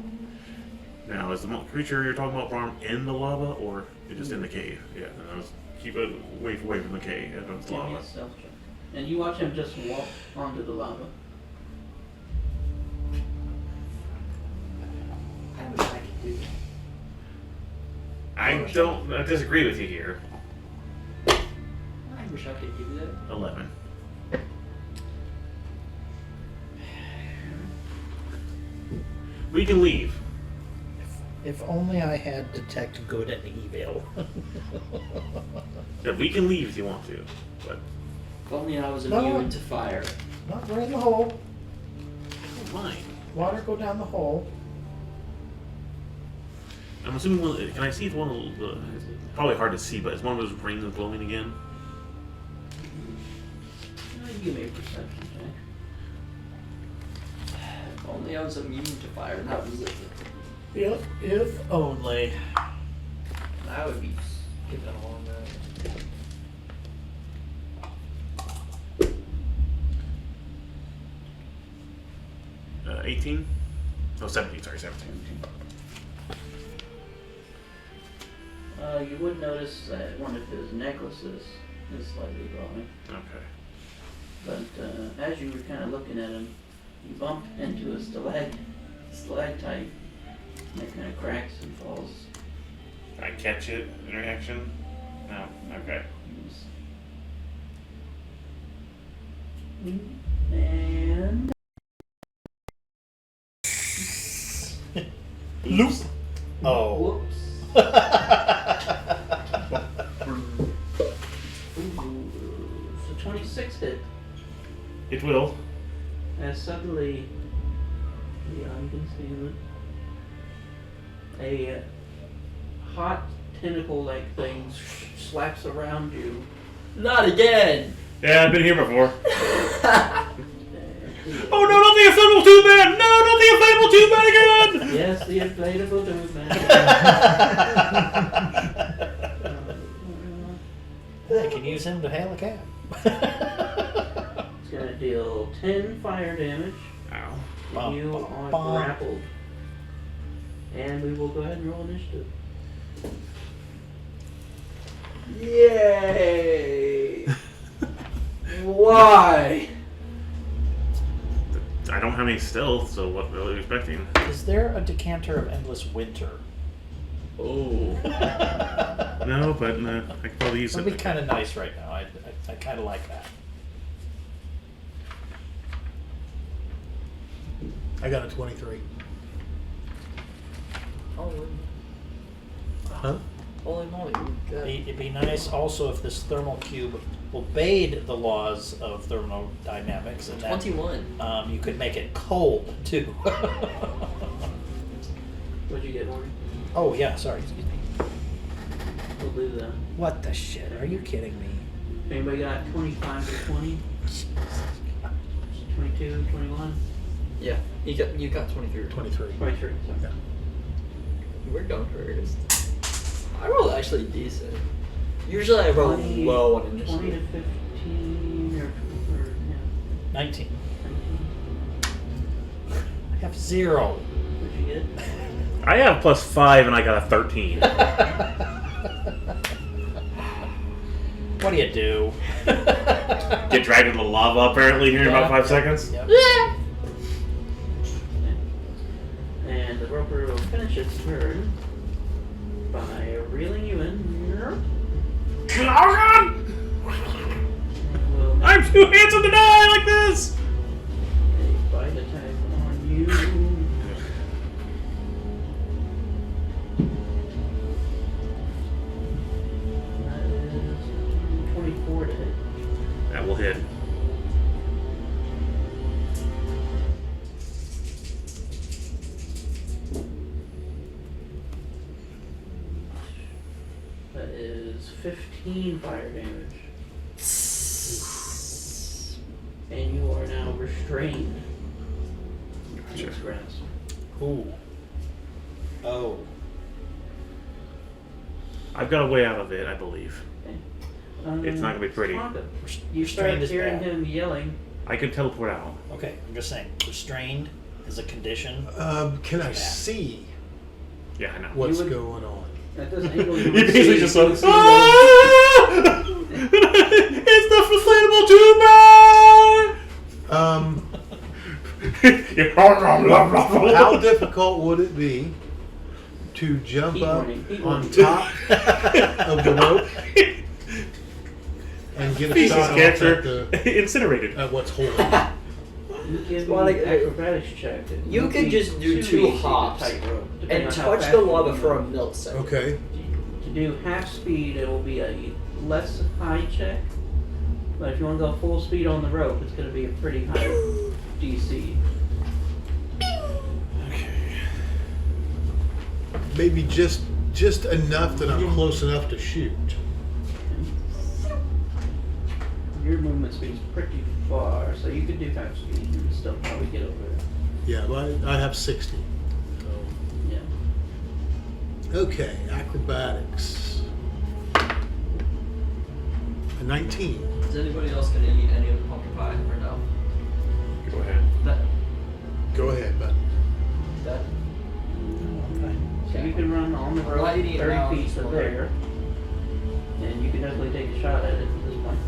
Now, is the creature you're talking about, Barm, in the lava or just in the cave? Yeah, then I'll just keep it away from the cave if it's Give me lava. a stealth check. And you watch him just walk onto the lava. I wish I could do that. I disagree with you here. I wish I could do that. 11. We can leave. If only I had detect good and evil. Yeah, we can leave if you want to, but If only I was No. immune to fire. Not right in the hole. I don't mind. Water go down the hole. I'm assuming can I see if one of the... It's probably hard to see, but is one of those rings glowing again? Give me a perception check. If only I was immune to fire, and that was it. If only. I would be skipping along that. 18? Oh, 17, sorry, 17. You would notice that one of his necklaces is slightly glowing. Okay. But as you were kind of looking at him, you bump into a stalactite, and it kind of cracks and falls. Can I catch it in reaction? No? Okay. And Loop. Oh. whoops. So 26 hit. It will. As suddenly, yeah, you can see it. A hot tentacle-like thing slaps around you. Not again! Yeah, I've been here before. Oh no, not the inflatable tube man! No, not the inflatable tube man again! Yes, the inflatable dude, man. I can use him to hail a cab. It's gonna deal 10 fire damage. Ow. You are grappled. And we will go ahead and roll initiative. Yay! Why? I don't have any stealth, so what are you expecting? Is there a decanter of endless winter? Oh. No, but I can probably use That'd be something. kind of nice right now. I kind of like that. I got a 23. Holy Huh? moly, we got It'd be nice also if this thermal cube obeyed the laws of thermodynamics, and that 21. you could make it cold too. What'd you get, Morgan? Oh yeah, sorry, excuse me. We'll do that. What the shit? Are you kidding me? Anybody got 25 or 20? 22, 21? Yeah, you got 23. 23. 23. Sorry. Yeah. We're going first. I rolled actually decent. Usually I roll 20 low on 20 to initiative. 15 or yeah, 19. 19. I have 0. What'd you get? I have +5 and I got a 13. What do you do? Get dragged into the lava apparently here in about 5 seconds. Yep. And the roper will finish its turn by reeling you in. Oh god! Will make I'm too handsome to die like this! a bite attack on you. That is 24 to hit. That will hit. That is 15 fire damage. And you are now restrained in its grasp. Ooh. Oh. I've got a way out of it, I believe. Okay. It's not gonna be pretty. Tonka, you start Restrained is hearing bad. him yelling. I can teleport out. Okay, I'm just saying. Restrained is a condition. Can I Yeah. see Yeah, I know. what's would- going on? At this angle, you You would basically see, just you like, would see those- "Ah! It's the inflatable tube man! How difficult would it be to jump Keep up running, keep on running. top of the rope and get a Pieces shot off character at incinerated. what's holding? You give Well, me like, acrobatics check. You Would could be just do too 2 easy to hops tightrope, depending and on how touch fast the you lava can for a move. millisecond. Okay. To do half speed, it will be a less high check. But if you want to go full speed on the rope, it's going to be a pretty high DC. Maybe just enough that I'm close enough to shoot. Your movement speed is pretty far, so you could do half speed and still probably get over it. Yeah, well, I have 60. So. Yeah. Okay, acrobatics. A 19. Is anybody else going to eat any of the pumpkin pie or no? Go ahead. That. Go ahead, bud. That. So you can run on the rope Why do you 30 now? feet to there. And you can definitely take a shot at it at this point.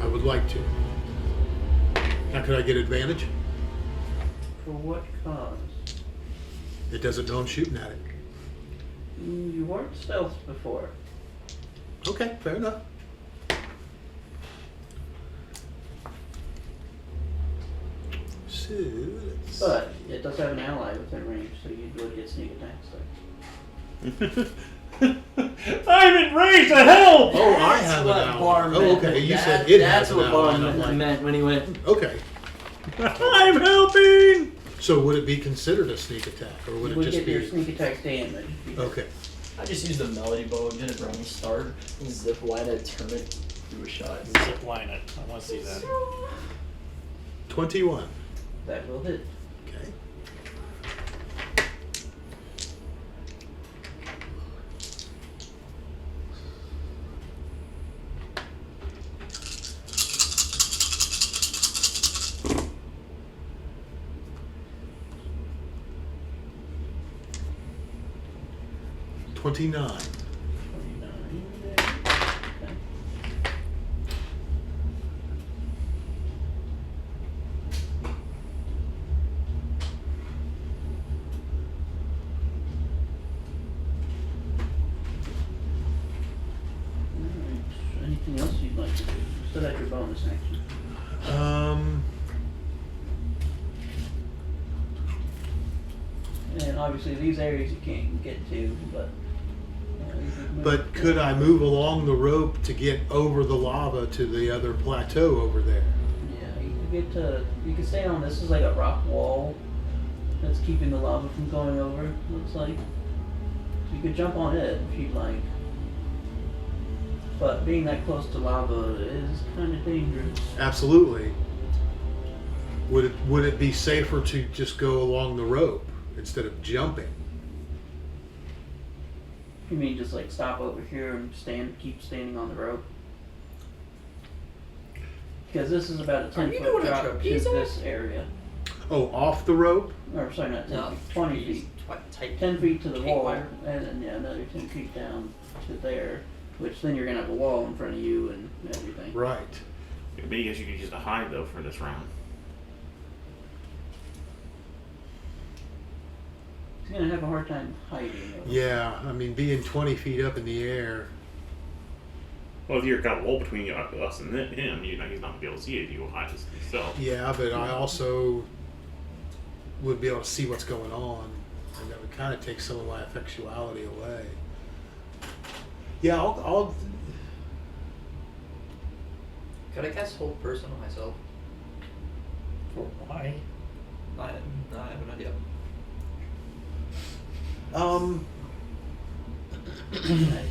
I would like to. Now, could I get advantage? For what cause? It doesn't know I'm shooting at it. You weren't stealth before. Okay, fair enough. So, let's... But it does have an ally within range, so you would get sneak attack stuff. I'm in range to hell! Oh, I have an ally. Oh, okay, you said it has That's an what ally. and Barn I'm like, meant when he went. okay. I'm helping! So would it be considered a sneak attack, or would You it would just get your be... sneak attack damage. Okay. I just used the melody bow and did a running start and zip line and turn it through a shot. Zip line it. I want to see that. 21. That will hit. Okay. $29. 29. Okay. Alright. Anything else you'd like to do? Still have your bonus action. And obviously these areas you can't get to, but you can But could I move along the rope to get over the lava to the other plateau over there? Yeah, you could stay on. This is like a rock wall that's keeping the lava from going over. Looks like. So you could jump on it if you'd like. But being that close to lava is kind of dangerous. Absolutely. Would it be safer to just go along the rope instead of jumping? You mean just like stop over here and keep standing on the rope? Because this is about a 10-foot drop to this area. Oh, off the rope? Or sorry, not 10 No, feet, 20 feet. 10 feet to the wall, and then another 10 feet down to there, which then you're going to have a wall in front of you and everything. Right. Maybe I guess you could use the hide though for this round. He's going to have a hard time hiding. Yeah, I mean, being 20 feet up in the air. Well, if you've got a wall between us and him, he's not gonna be able to see it. You will hide himself. Yeah, but I also would be able to see what's going on, and that would kind of take some of my effectuality away. Yeah, I'll Could I cast hold person on myself? For why? I have an idea. I guess.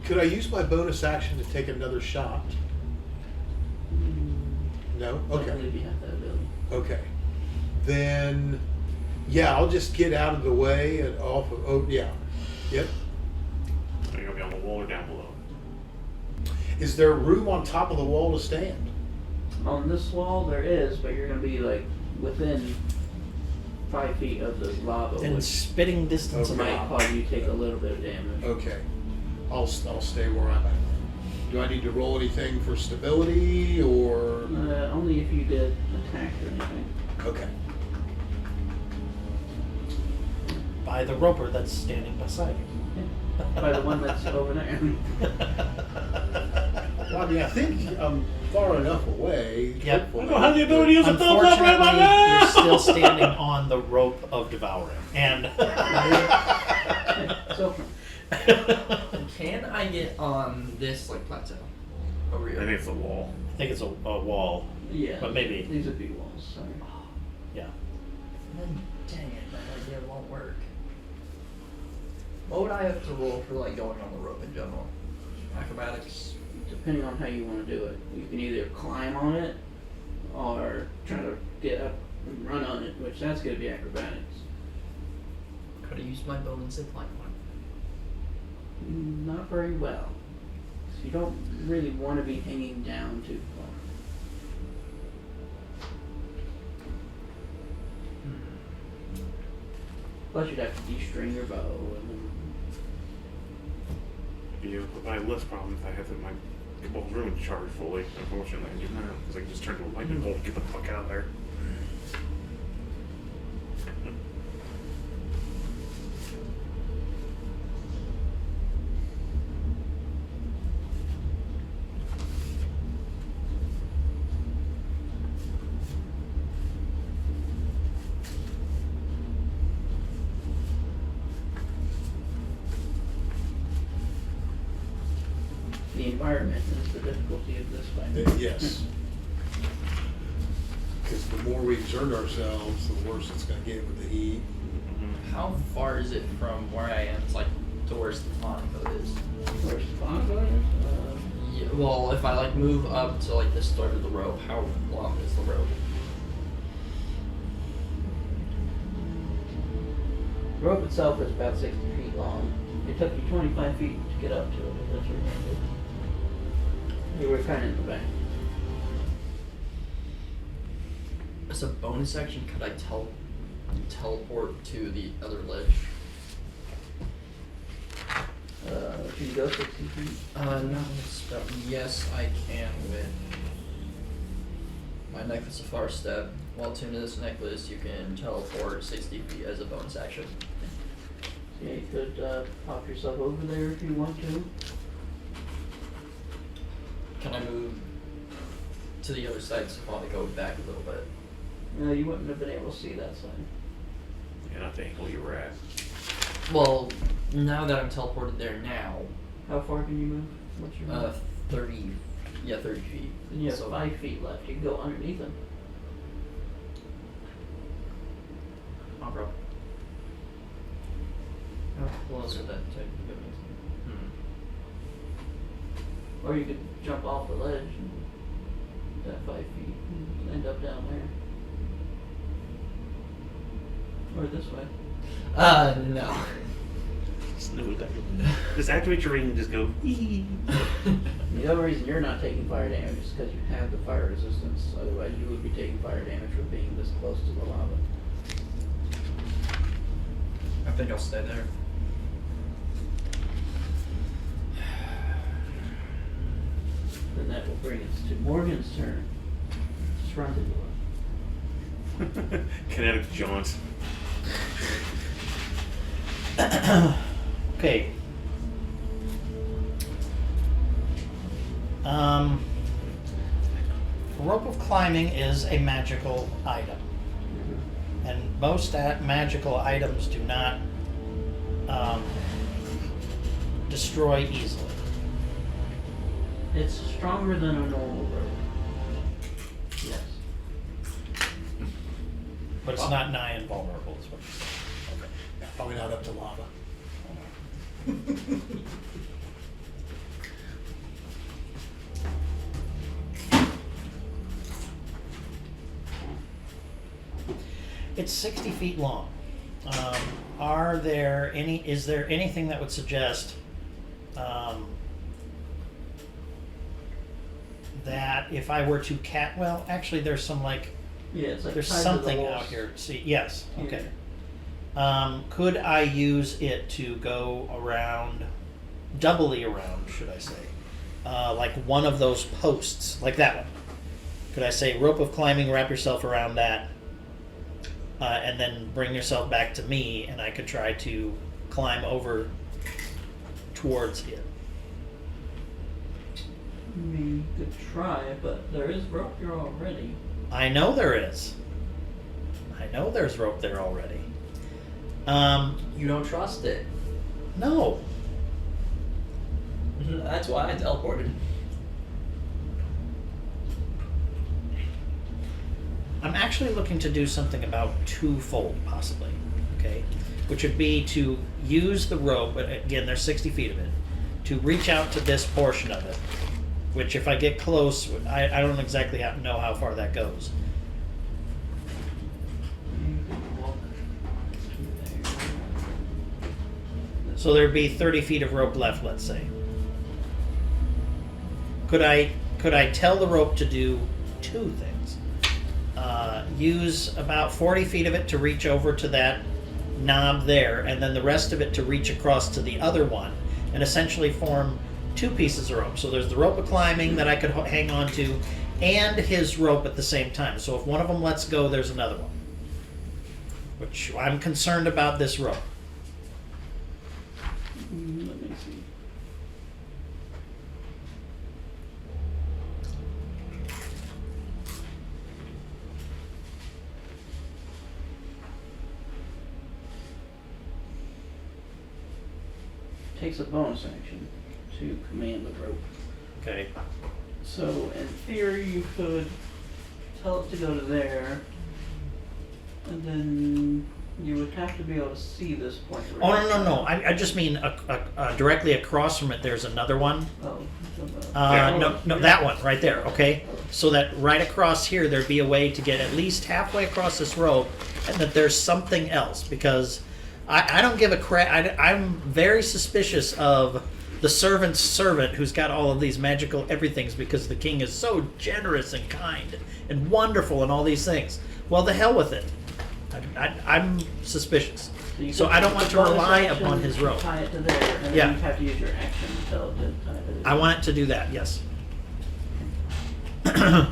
Could I use my bonus action to take another shot? No? I Okay. believe you have that ability. Okay. Then, yeah, I'll just get out of the way and off of, oh, yeah. Yep. Are you gonna be on the wall or down below? Is there room on top of the wall to stand? On this wall, there is, but you're going to be like within 5 feet of the lava, In which spitting distance of might lava. cause you to take a little bit of damage. Okay. I'll stay where I'm at. Do I need to roll anything for stability or? Only if you did attack or anything. Okay. By the roper that's standing beside you. By the one that's over there. Well, I mean, I think I'm far enough away. Yep. hopefully. I don't have the ability to use a thumbs up right about Unfortunately, now. you're still standing on the rope of devouring. And So, Can I get on this like plateau over I think here? it's a wall. I think it's a wall. yeah. But maybe. These would be walls, sorry. Yeah. Dang it, that idea won't work. What would I have to roll for like going on the rope in general? Acrobatics. Depending on how you want to do it. You can either climb on it or try to get up and run on it, which that's going to be acrobatics. Could I use my bow and zip line one? Not very well. So you don't really want to be hanging down too far. Plus you'd have to de-string your bow and then You would have less problem if I had my cabal's ruin charged fully. Unfortunately, I do not because I can just turn to a lightning bolt and get the fuck out of there. the environment is the difficulty of this fight. Yes. Because the more we exert ourselves, the worse it's going to get with the heat. How far is it from where I am, like, to where the pond is? Where's the bongo is? Yeah, well, if I like move up to like the start of the rope, how long is the rope? The rope itself is about 60 feet long. It took you 25 feet to get up to it, if that's what you wanted. You were kind of in the back. As a bonus action, could I teleport to the other ledge? Can you go 60 feet? Not with spell. Yes, I can with my necklace of far step. While tuned to this necklace, you can teleport 60 feet as a bonus action. Yeah, you could pop yourself over there if you want to. Can I move to the other side so if I want to go back a little bit? No, you wouldn't have been able to see that side. and I think where you were at. Well, now that I'm teleported there now, How far can you move? What's your 30, 30 feet. Then you have So 5 feet left. You can go underneath them. Oh, bro. How close would that take to get me? Or you could jump off the ledge and that 5 feet and end up down there. Or this way. No. Just activate your ring and just go. The other reason you're not taking fire damage is because you have the fire resistance. Otherwise, you would be taking fire damage for being this close to the lava. I think I'll stay there. Then that will bring us to Morgan's turn. Just run to the left. Kinetic jaunt. Okay. Rope of climbing is a magical item, and most magical items do not destroy easily. It's stronger than a normal rope. Yes. But it's not nigh invulnerable, is what you say. Yeah, probably not up to lava. It's 60 feet long. Is there anything that would suggest that if I were to well, actually there's some Yeah, it's like there's tied to the something walls. out here. See, yes, Here. okay. Could I use it to go around, doubly around, should I say, like one of those posts, like that one? Could I say rope of climbing, wrap yourself around that, and then bring yourself back to me, and I could try to climb over towards it? I mean, you could try, but there is rope here already. I know there is. I know there's rope there already. You don't trust it. No. That's why I teleported. I'm actually looking to do something about twofold, possibly, okay? Which would be to use the rope, but again, there's 60 feet of it, to reach out to this portion of it, which if I get close, I don't exactly know how far that goes. You could walk through there. So there'd be 30 feet of rope left, let's say. Could I tell the rope to do two things? Use about 40 feet of it to reach over to that knob there, and then the rest of it to reach across to the other one, and essentially form two pieces of rope. So there's the rope of climbing that I could hang on to, and his rope at the same time. So if one of them lets go, there's another one. Which I'm concerned about this rope. Let me see. Takes a bonus action to command the rope. Okay. So in theory, you could tell it to go to there, and then you would have to be able to see this point. Oh, no. I just mean directly across from it, there's another one. Oh, No, that one right there, okay? So that right across here, there'd be a way to get at least halfway across this rope, and that there's something else, because I don't give a crap. I'm very suspicious of the servant's servant who's got all of these magical everythings, because the king is so generous and kind and wonderful and all these things. Well, the hell with it. I'm suspicious. So I don't want to rely upon his rope. Tie it to there, and Yeah. then you have to use your action to tell it to tie it to there. I want it to do that, yes. I'm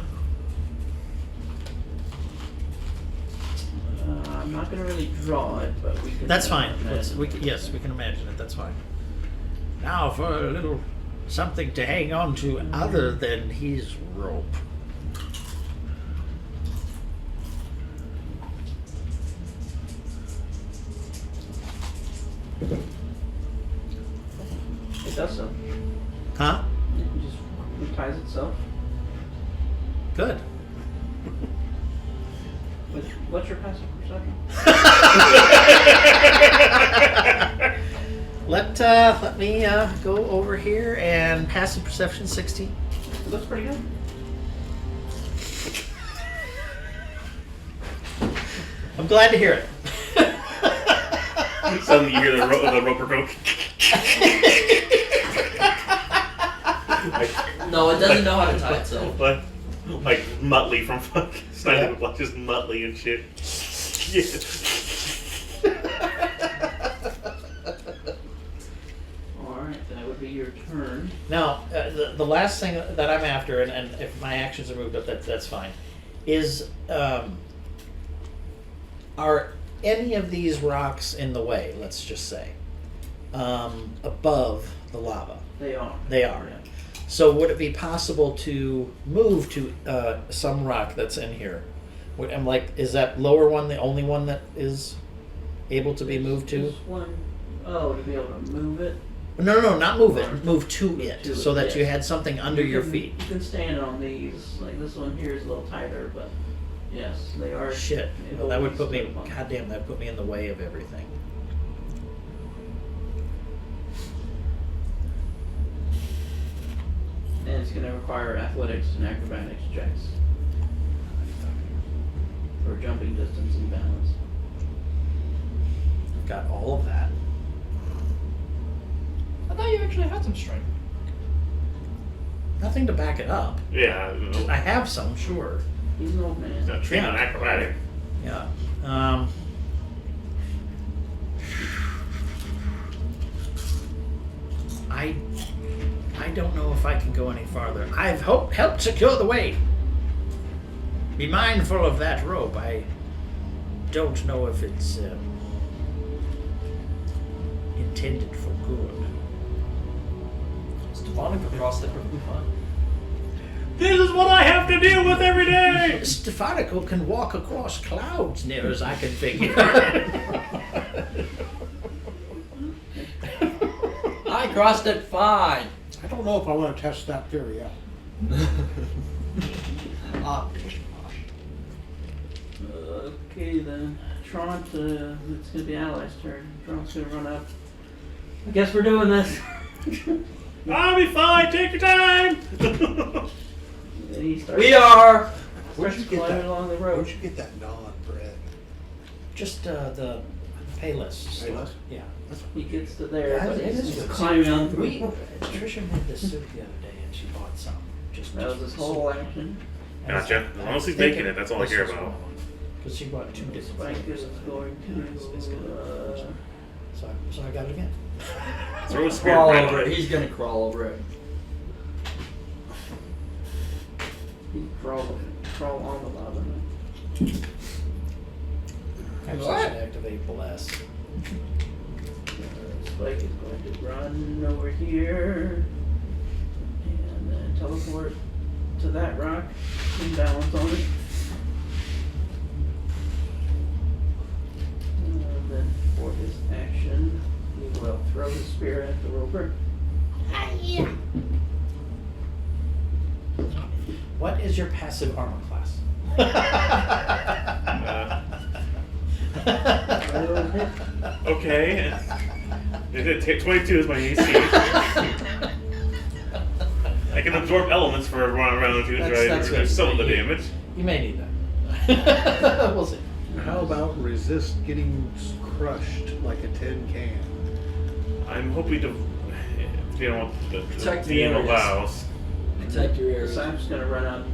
not going to really draw it, but we can. That's fine. imagine. We can imagine it. That's fine. Now for a little something to hang on to other than his rope. It does so. Huh? It just reties itself. Good. What's your passive perception? Let me go over here and passive perception 16. It looks pretty good. I'm glad to hear it. Suddenly you hear the roper go. No, it doesn't know how to tie itself. Like Muttley from fucking Snyder Black, just Muttley and shit. Alright, that would be your turn. Now, the last thing that I'm after, and if my actions are moved up, that's fine, is are any of these rocks in the way, let's just say, above the lava? They are. They are. Yeah. So would it be possible to move to some rock that's in here? I'm like, is that lower one the only one that is able to be moved to? This one, to be able to move it. No, not move it. Move to it, To so it, that yes. you had something under your feet. You can stand on these. Like this one here is a little tighter, but yes, they are. Shit. able Well, that to would be put me. stood upon. Goddamn, that would put me in the way of everything. And it's going to require athletics and acrobatics checks for jumping distance and balance. I've got all of that. I thought you actually had some strength. Nothing to back it up. Yeah. I have some, sure. He's an old man. Not trained on acrobatic. Yeah. I don't know if I can go any farther. I've helped secure the way. Be mindful of that rope. I don't know if it's intended for good. Stefanik across it would be fun. This is what I have to deal with every day. Stefanico can walk across clouds, near as I can figure. I crossed it fine. I don't know if I want to test that theory out. Okay then. Tron, it's going to be Ally's turn. Tron's going to run up. I guess we're doing this. I'll be fine. Take your time. And he starts, We are. Where'd you get climbing that? along the road. Where'd you get that non bread? Just the Payless. Payless? Yeah. He gets to there, Yeah, but it is he's good. climbing on through. Trisha made this soup the other day, and she bought some. That was his whole action. Gotcha. As long as he's making it, that's all I care about. Because she bought 2 different Spike flavors. is going It's good. to. So I got it again. Throw a spirit Crawl right over on it. it. He's gonna crawl over it. He crawl on the lava. I'm What? supposed to activate Bless. Spike is going to run over here and then teleport to that rock and balance on it. And then for his action, he will throw his spear at the roper. What is your passive armor class? Okay. 22 is my AC. I can absorb elements for around 2 to That's reduce some of the good. damage. You may need that. We'll see. How about resist getting crushed like a tin can? I'm hoping to, you know, the Protect the team areas. allows. Protect your The ears. sap's gonna run up. Do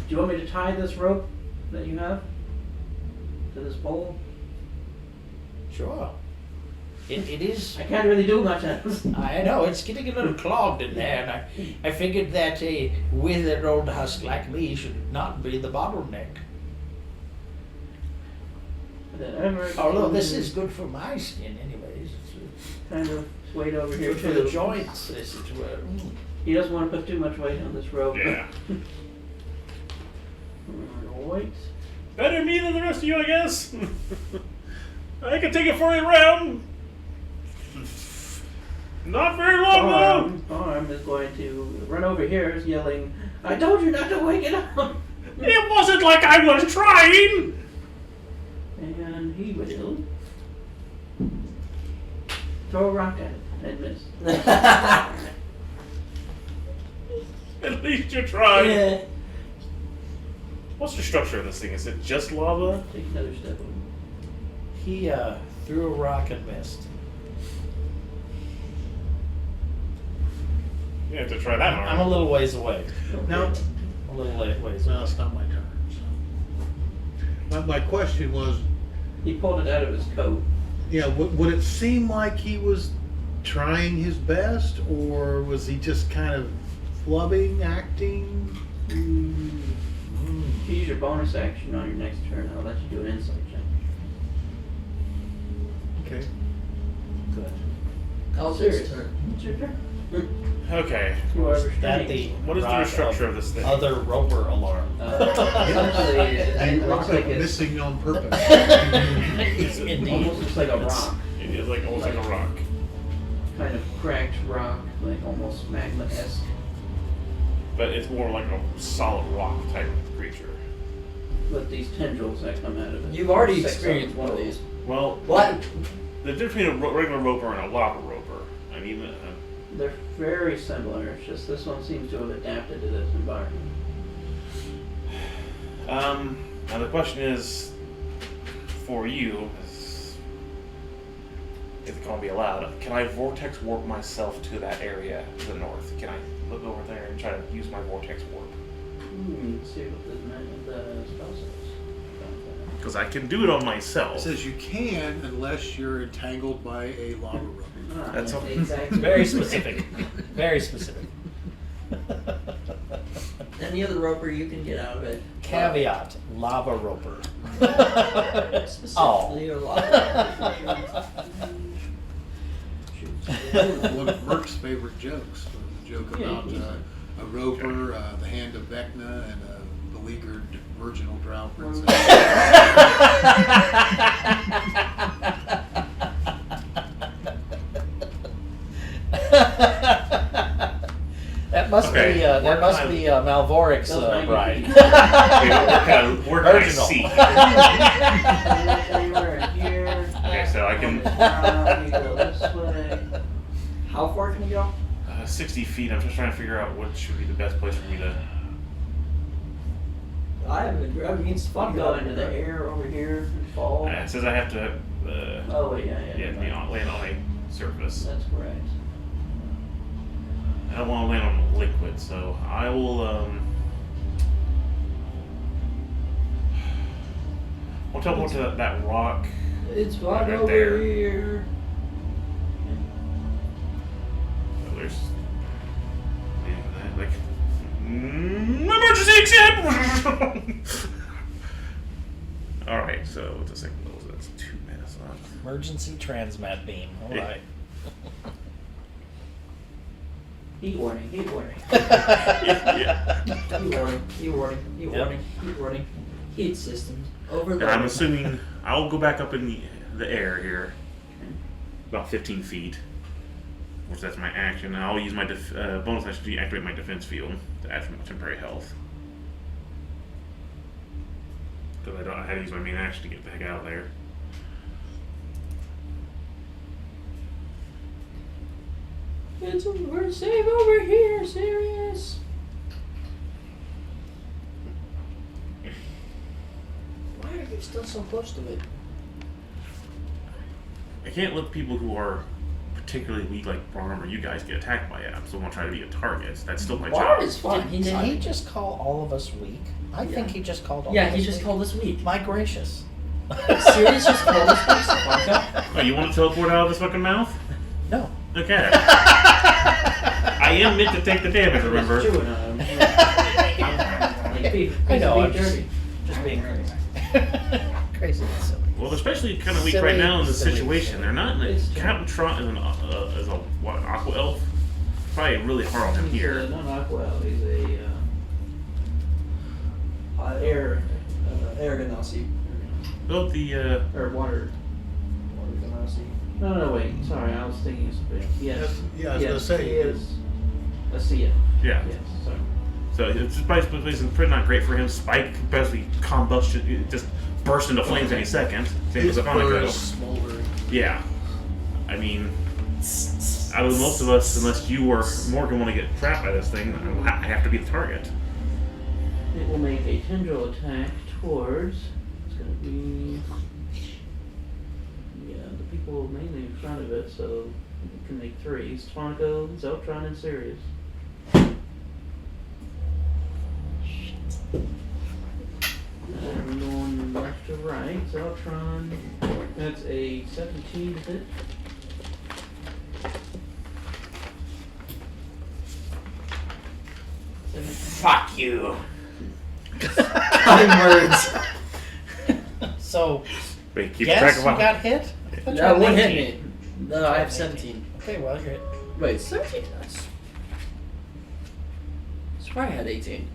you want me to tie this rope that you have to this pole? Sure. It is. I can't really do much else. I know, it's getting a little clogged in there, and I figured that a withered old husk like me should not be the bottleneck. Although this is good for my skin anyways. It's Kind of weight over here good for the too. joints as it were. He doesn't want to put too much weight on this rope. Yeah. Right. Better me than the rest of you, I guess. I can take it for a round. Not very long though. Arm is going to run over here, yelling, "I told you not to wake it up!" It wasn't like I was trying. And he will throw a rock at it and miss. At least you tried. Yeah. What's the structure of this thing? Is it just lava? Take another step over. He threw a rock and missed. You have to try that I'm a little ways away. Now, A little ways no, away. it's not my turn. So. My question was, He pulled it out of his coat. yeah, would it seem like he was trying his best, or was he just kind of flubbing, acting? If you use your bonus action on your next turn, I'll let you do an insight check. Okay. Good. Altair's turn. It's your turn. Okay. Whoever That strange. What is the rock structure of this thing? Other roper alarm. Essentially, it You looks rock like it it's missing on purpose. Indeed. almost looks like a rock. It is like almost like a rock. Kind of cracked rock, like almost magma-esque. But it's more like a solid rock type of creature. With these tendrils that come out of it. You've already Six experienced them. one of these. Well, What? the difference between a regular roper and a lava roper, I mean, They're very similar, it's just this one seems to have adapted to this environment. now the question is, for you, if it can't be allowed, can I vortex warp myself to that area to the north? Can I look over there and try to use my vortex warp? Let's see what the spell says. Because I can do it on It myself. says you can unless you're entangled by a lava rope. That's all- exactly. Very specific. Very specific. Any other roper you can get out of it. Caveat: lava roper. Specifically or lava. One of Merc's favorite jokes, the joke Yeah, about he's- a roper, the hand of Vecna, and a beleaguered virginal drow princess. That must Okay, be that where must can I- be Malvoric's Those might be bride. feet. Where can I Virginal. see? Anywhere in here. Okay, so I can- You go this way. How far can you go? 60 feet. I'm just trying to figure out what should be the best place for me to. I mean, it's You fun. go into the air over here and fall. It says I have to. Oh, yeah. Land on a surface. That's correct. I don't want to land on liquid, so I will. I'll teleport to that rock. It's right Right over there. here. Oh, there's. Like. Emergency exit! Alright, so what's the second level? That's 2 minutes left. Emergency transmat beam. All Yeah. right. Heat warning, heat warning. Yeah. Heat warning. Heat systems. Overload. And I'm assuming I'll go back up in the air here. About 15 feet. Which that's my action. I'll use my bonus action to activate my defense field to add some temporary health. Because I had to use my main action to get the heck out of there. We're safe over here, serious. Why are you still so close to it? I can't let people who are particularly weak, like Brom or you guys, get attacked by it. I'm still gonna try to be a target. That's still my Bard job. is fun. Did he just call all of us weak? I think he just called all Yeah, of us he just weak. called us weak. My gracious. Serious just called us weak, Safanka. Oh, you want to teleport out of this fucking mouth? No. Okay. I am meant to take the damage, remember? It's chewing on him. Like beef. I know, I'm Beef jerky. just being crazy. Crazy and silly. Well, they're especially kind of weak Silly, right now in this silly, situation. silly. They're not in It's a Captain Trot is an aqua elf. Probably really hard on him He's here. not an aqua, he's a air Air Ganassi. Built the or water ganassi. No, wait. Sorry, I was thinking of something else. Yes. Yeah, I was gonna yes, say, he is a CF. Yeah. Yes, sorry. So it's just basically pretty not great for him. Spike basically combustion, it just burst into flames any second. Same as a Monaco. Smoldering. Yeah. I mean, out of most of us, unless you or Morgan want to get trapped by this thing, I have to be the target. It will make a tendril attack towards. It's gonna be. Yeah, the people mainly in front of it, so it can make 3. Stonko, Zeltron, and Sirius. And we're going left to right. Zeltron. That's a 17 to hit. Fuck you. Kind words. So, Wait, keep yes, track you of what. got hit? I thought you That had one hit 19. me. No, I have 17. Okay, well, you're hit. Wait, 17? That's. I swear I had 18.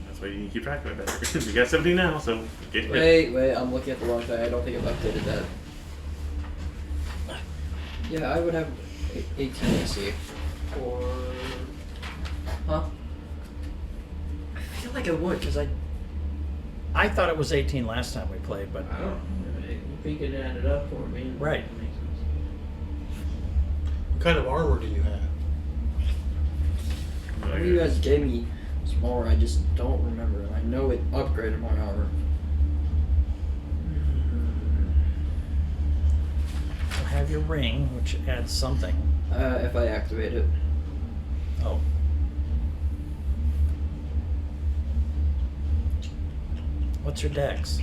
That's why you need to keep track of it better. You got 17 now, so get hit. Wait, I'm looking at the wrong thing. I don't think I've updated that. Yeah, I would have 18 AC. Or. Huh? I feel like I would, because I thought it was 18 last time we played, but I don't know. If he could add it up for me. Right. That makes sense. What kind of armor do you have? Maybe you guys gave me some more, I just don't remember. I know it upgraded my armor. you'll have your ring, which adds something. If I activate it. Oh. What's your dex?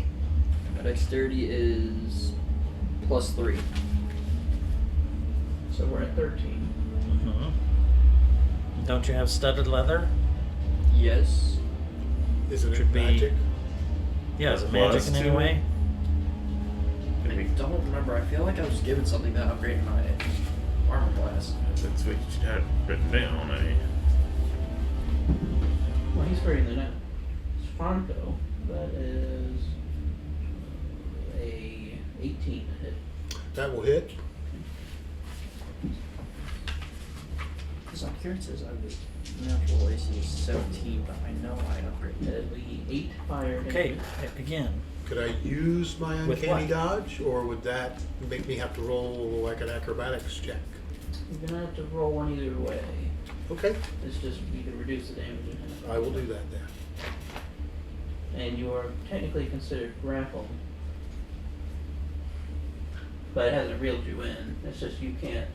My dexterity is +3. So we're at 13. Mm-hmm. Don't you have studded leather? Yes. Isn't it Should be- magic? Yeah, is it Plus magic in any two. way? I don't remember. I feel like I was given something that upgraded my armor class. That's what you should have written down. Well, he's buried in the net. Sfonko, that is a 18 to hit. That will hit. Because on here it says I was natural AC is 17, but I know I upgraded it. That'd be 8 fire Okay, damage. again. Could I use my With uncanny what? dodge, or would that make me have to roll like an acrobatics check? You're gonna have to roll one either way. Okay, It's just you can reduce the damage in half. I will do that then. And you are technically considered grappled. But it hasn't reeled you in. It's just you can't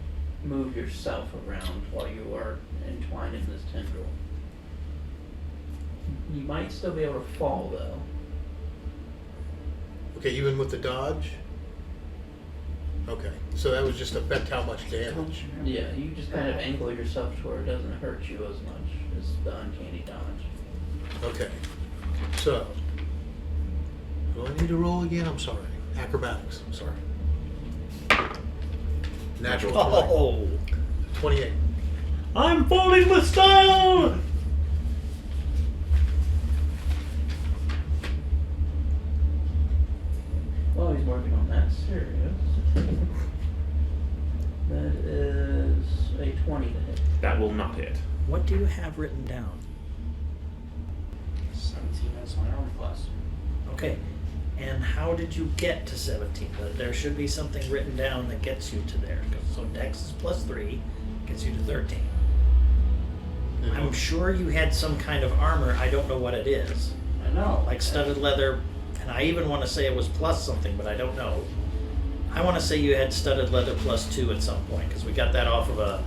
move yourself around while you are entwined in this tendril. You might still be able to fall though. Okay, even with the dodge? Okay, so that was just affect how much damage. Yeah, you just kind of angle yourself to where it doesn't hurt you as much as the uncanny dodge. Okay, so, do I need to roll again? I'm sorry. Acrobatics, I'm sorry. Natural 20. Oh! 28. I'm falling with style! While he's working on that serious, that is a 20 to hit. That will not hit. What do you have written down? 17 is my armor class. Okay, and how did you get to 17? There should be something written down that gets you to there. So dex is +3, gets you to 13. I'm sure you had some kind of armor, I don't know what it is. I know. Like studded leather, and I even want to say it was plus something, but I don't know. I want to say you had studded leather +2 at some point, because we got that off of a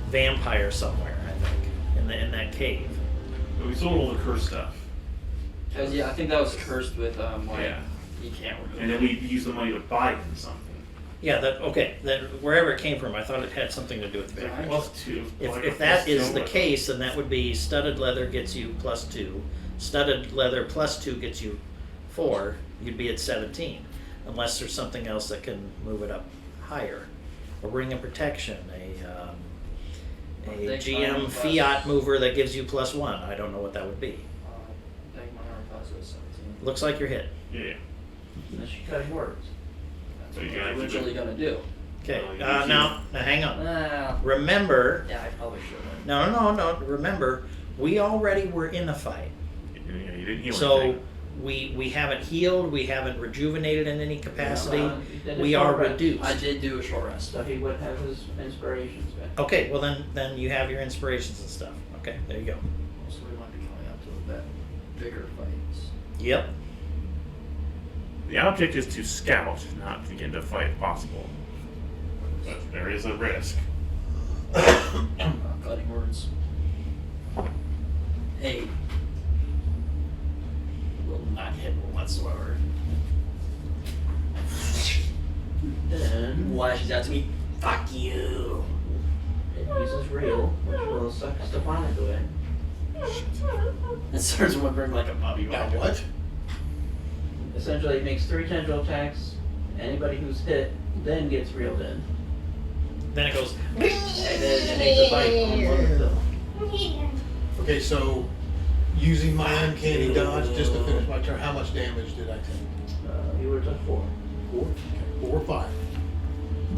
vampire somewhere, I think, in that cave. But we sold all the cursed stuff. Cause yeah, I think that was cursed with like Yeah. you can't remove And it. then we used the money to buy them something. Yeah, that wherever it came from, I thought it had something to do with Yeah, vampires. +2. If that is the case, then that would be studded leather gets you +2. Studded leather +2 gets you 4. You'd be at 17, unless there's something else that can move it up higher. A ring of protection, a I think my GM armor class- Fiat mover that gives you +1. I don't know what that would be. I think my armor class was 17. Looks like you're hit. Yeah. Unless you cut words. That's So what you I'm gotta originally gonna do. Okay. Oh, you Now hang on. Ah, Remember. yeah, I probably shouldn't. No. Remember, we already were in a fight. Yeah, you didn't heal So anything. we haven't healed. We haven't rejuvenated in any capacity. You did a We short are rest, reduced. I did do a short rest. So he would have his inspirations back. Okay. Well then you have your inspirations and stuff. Okay. There you go. So we might be coming up to a bit bigger fights. Yep. The object is to scout, not to get into a fight if possible. But there is a risk. Cutting words. Hey. Will not hit whatsoever. Then Lashes out to me. Fuck you. it uses real, which will suck Stefanic away. It starts whimpering like a puppy. Now what? Essentially, it makes 3 tendril attacks. Anybody who's hit then gets reeled in. Then it goes. And then it makes a bite on one of them. Okay, so using my uncanny dodge just to finish my turn, how much damage did I take? You would have took 4. 4? Okay, 4 or 5.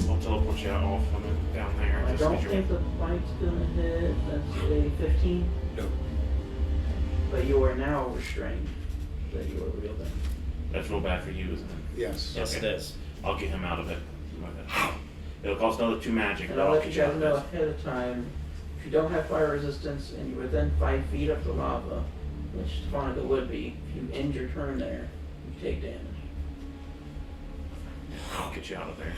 I'll teleport you off when I'm down there. I just don't 'cause you're- think the bite's gonna hit. That's a 15. No. But you are now restrained. That you are reeled in. That's real bad for you, isn't it? Yes. Yes, Okay. it is. I'll get him out of it. It'll cost another 2 magic, And but I'll I'll let get you you out guys of know this. ahead of time, if you don't have fire resistance and you're within 5 feet of the lava, which Stefanica would be, if you end your turn there, you take damage. I'll get you out of there.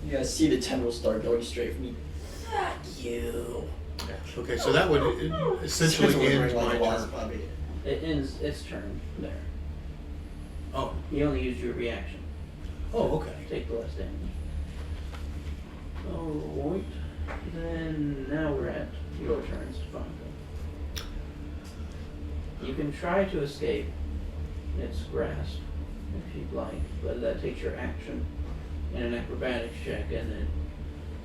You guys see the tendrils start going straight for me. Fuck you. Okay, so that would essentially end my turn. Puppy. It ends its turn there. Oh. You only used your reaction. Oh, okay. Take the less damage. Alright. Then now we're at your turn, Stefanica. You can try to escape its grasp if you'd like, but that takes your action and an acrobatics check, and then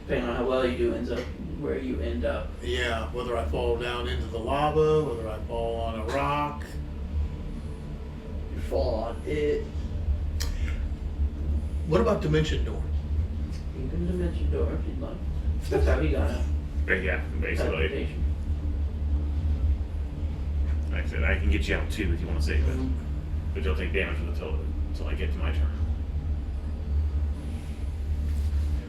depending on how well you do ends up where you end up. Yeah, whether I fall down into the lava, whether I fall on a rock. You fall on it. What about Dimension Door? You can dimension door if you'd like. That's how he got it. But yeah, basically. Teleportation. Like I said, I can get you out too if you want to save it. But you'll take damage until I get to my turn.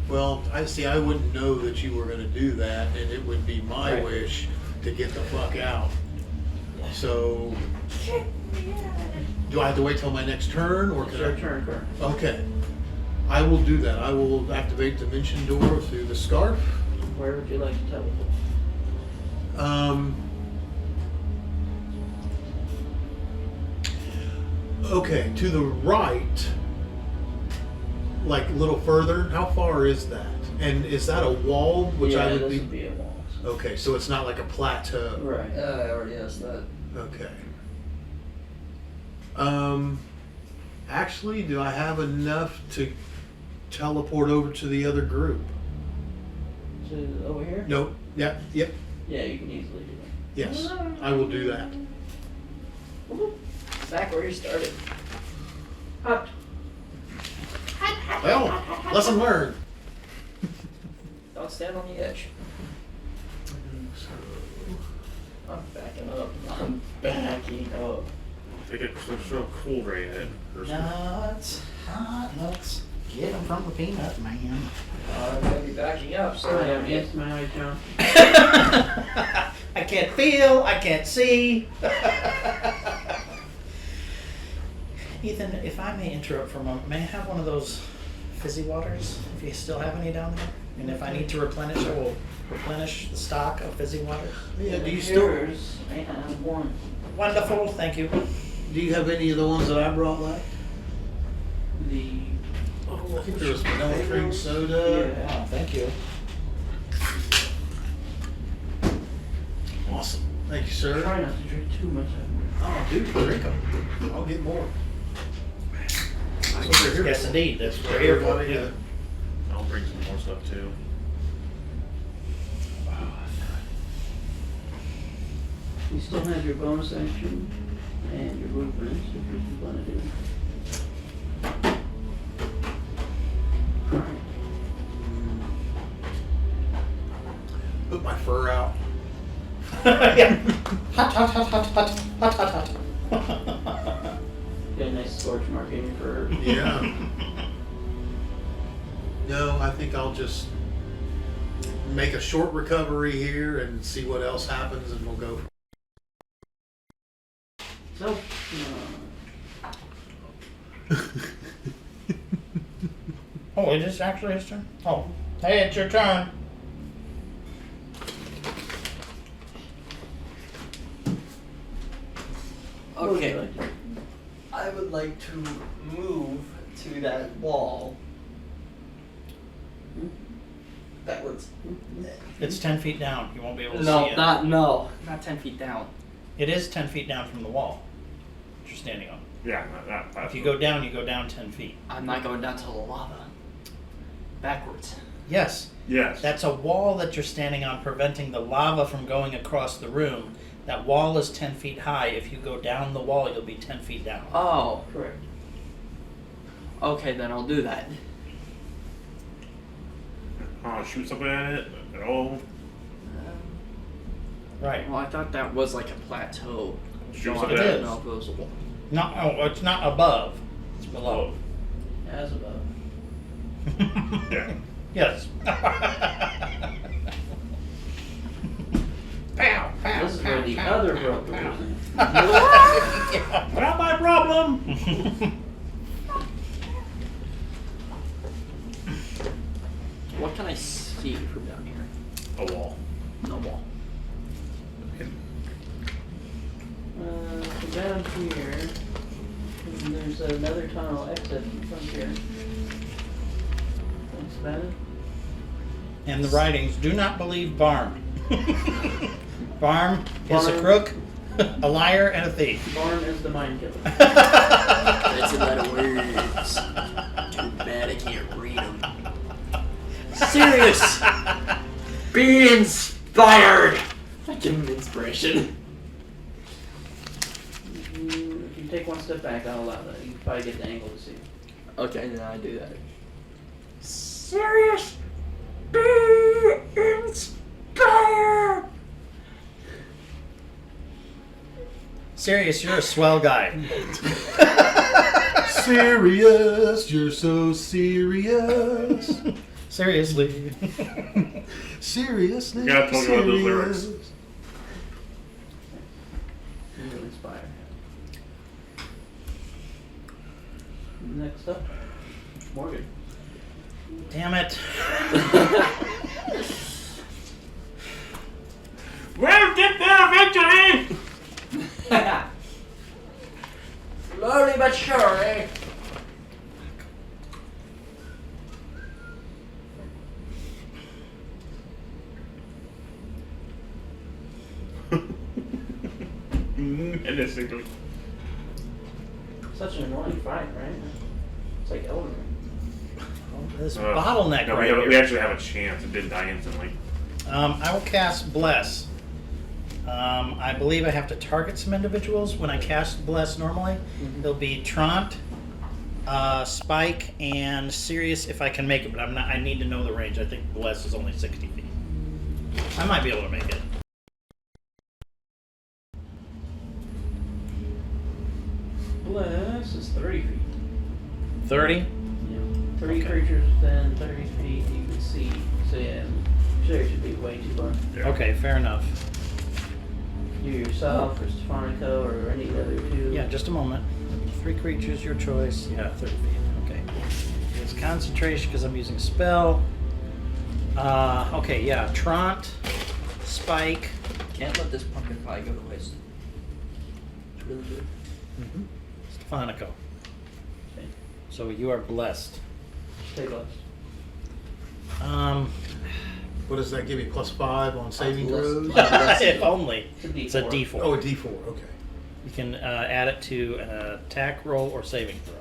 Well, I wouldn't know that you were going to do that, and it would be my Right. wish to get the fuck out. So, do I have to wait till my next turn, or It's can your I? turn, Kurt. Okay, I will do that. I will activate Dimension Door through the scarf. Where would you like to teleport? Okay, to the right, like a little further. How far is that? And is that a wall? Which yeah, I would this be. would be a wall. Okay, so it's not like a plateau. Right. I already asked that. Okay. Actually, do I have enough to teleport over to the other group? To over here? Nope. Yep. Yep. Yeah, you can easily do that. Yes, I will do that. Back where you started. Up. Well, lesson learned. Don't stand on the edge. I'm backing up. I'm backing up. Take it so cool right ahead. Nuts, hot nuts. Get them from the peanut man. I'm gonna be backing up, so I I am don't against my eye, John. I can't feel, I can't see. Ethan, if I may interrupt for a moment, may I have one of those fizzy waters, if you still have any down there? And if I need to replenish, I will replenish the stock of fizzy water. Yeah. Do you still? Yours, I have one. Wonderful, thank you. Do you have any of the ones that I brought left? The I think there was vanilla cream soda. Yeah. Oh, thank you. Awesome. Thank you, sir. Try not to drink too much of it. Oh, dude, drink them. I'll get more. That's what they're here Yes, for. indeed, that's what we're here for. Everybody, I'll bring some more stuff too. You still have your bonus action. circumference if you want to do. Put my fur out. Yeah. Hot, hot, hot, hot, hot, hot, hot, hot. Get a nice scorch mark in your fur. Yeah. No, I think I'll just make a short recovery here and see what else happens, and we'll go. So, Oh, it is actually his turn? Oh. Hey, it's your turn. what would you Okay. like to do? I would like to move to that wall. Backwards. It's 10 feet down. You won't be able to see No, it. not 10 feet down. It is 10 feet down from the wall that you're standing on. Yeah, that If you go down 10 feet. I'm not going down to the lava. Backwards. Yes, Yes. that's a wall that you're standing on, preventing the lava from going across the room. That wall is 10 feet high. If you go down the wall, you'll be 10 feet down. Oh, Correct. okay, then I'll do that. Shoot something at it at all. Right. Well, I thought that was like a plateau. Shoot So I something It at don't is. know if it was a wall. No, oh, it's not above. It's below. As above. Yeah. Yes. Pow, pow, This is where the pow, other pow, broker pow. comes in. Yeah. Not my problem. What can I see from down here? A wall. No wall. So down here, and there's another tunnel exit from here. That's about it. And the writings, do not believe Barm. Barm is a Barm. crook, a liar, and a thief. Barn is the mind killer. That's a lot of words. Too bad I can't read them. Serious! Be inspired! I give him inspiration. If you take one step back, I'll allow that. You can probably get the angle to see. Okay, then I do that. Serious! Be inspired! Sirius, you're a swell guy. Serious, you're so serious. Seriously. Seriously. You gotta tell me one of those lyrics. serious. You will inspire. Next up, Morgan. Damn it. We'll get there eventually. Slowly but surely. Menacingly. Such an annoying fight, right? It's like Elden Ring. This bottleneck No, right we here. actually have a chance. It didn't die instantly. I will cast Bless. I believe I have to target some individuals when I cast Bless normally. It'll be Trant, Spike, and Sirius if I can make it, but I'm not. I need to know the range. I think Bless is only 60 feet. I might be able to make it. Bless is 30 feet. 30? Yeah. 30 Okay. creatures within 30 feet you can see. So yeah, I'm sure it should be way too far. Yeah. Okay, fair enough. You yourself or Stefanico or any other two. Yeah, just a moment. 3 creatures, your choice. Yeah, 30 feet. Okay. It's concentration because I'm using spell. Okay, yeah. Trant, Spike, Can't let this pumpkin pie go to waste. It's really good. Stefanico. Okay. So you are blessed. Stay blessed. What does that give you? +5 on saving Plus- throws? plus- If only. It's a D4. It's a D4. Oh, a D4. Okay. You can add it to an attack roll or saving throw.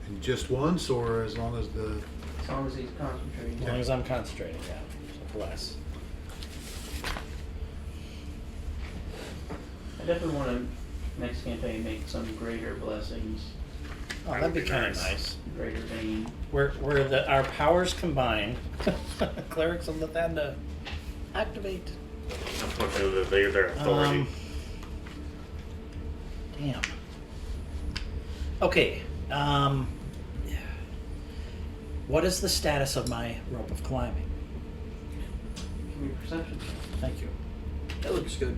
And just once, or as long as the. As long as he's concentrating. As long as I'm concentrating, yeah. So bless. I definitely want to next campaign make some greater blessings, Oh, That that'd would be be kind of nice. nice. greater bane. Where our powers combine, clerics of Lathanna activate. Unfortunately, they're their authority. Damn. Okay. What is the status of my rope of climbing? Give me a perception. Thank you. That looks good.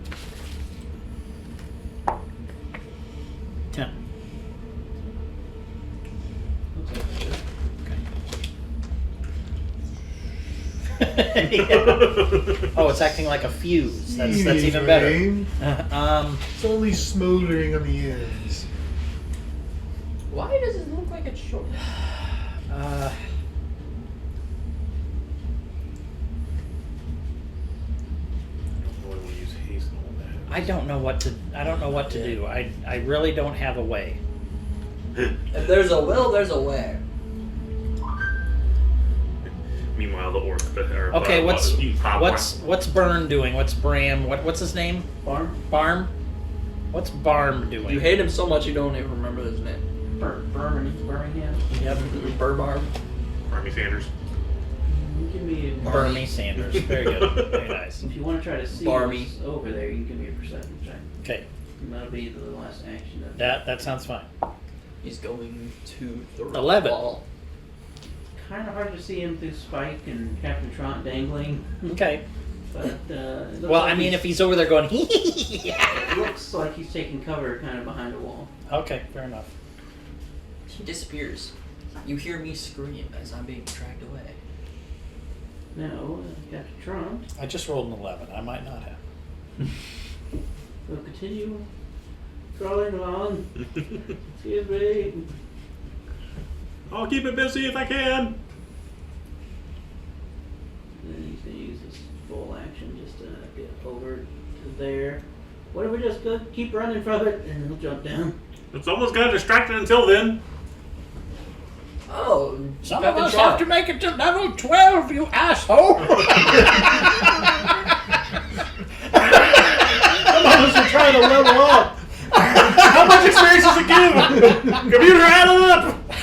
10. Looks like it's good. Yeah. Oh, it's acting like a fuse. That's even better. It's only smoldering on the ends. Why does it look like it's short? Boy, we use haste and all that. I don't know what to do. I really don't have a way. If there's a will, there's a way. Meanwhile, the orc. Okay, what's What's Byrne doing? What's Bram? What's his name? Barm? What's Barm doing? You hate him so much you don't even remember his name. Birmingham. Yep. Burbarm. Army Sanders? Give me a Bernie Sanders. Very good. Very nice. If you want to try to see Barmy. what's over there, you can give me a perception check. Okay, And that'll be the last action of that sounds fine. He's going to the 11. wall. Kind of hard to see him through Spike and Captain Trant dangling, Okay. but it looks Well, like I mean, if he's over there going, it looks like he's taking cover kind of behind a wall. okay, fair enough. He disappears. You hear me scream as I'm being dragged away. Now, Captain Trant I just rolled an 11. I might not have. will continue crawling along. Excuse me. I'll keep it busy if I can. And then he's going to use his full action just to get over to there. What if we just go keep running from it? And he'll jump down. It's almost got distracted until then. Oh, Some Captain of us Trot. have to make it to level 12, you asshole! Some of us are trying to level up. How much experience does it give? Computer, add it up!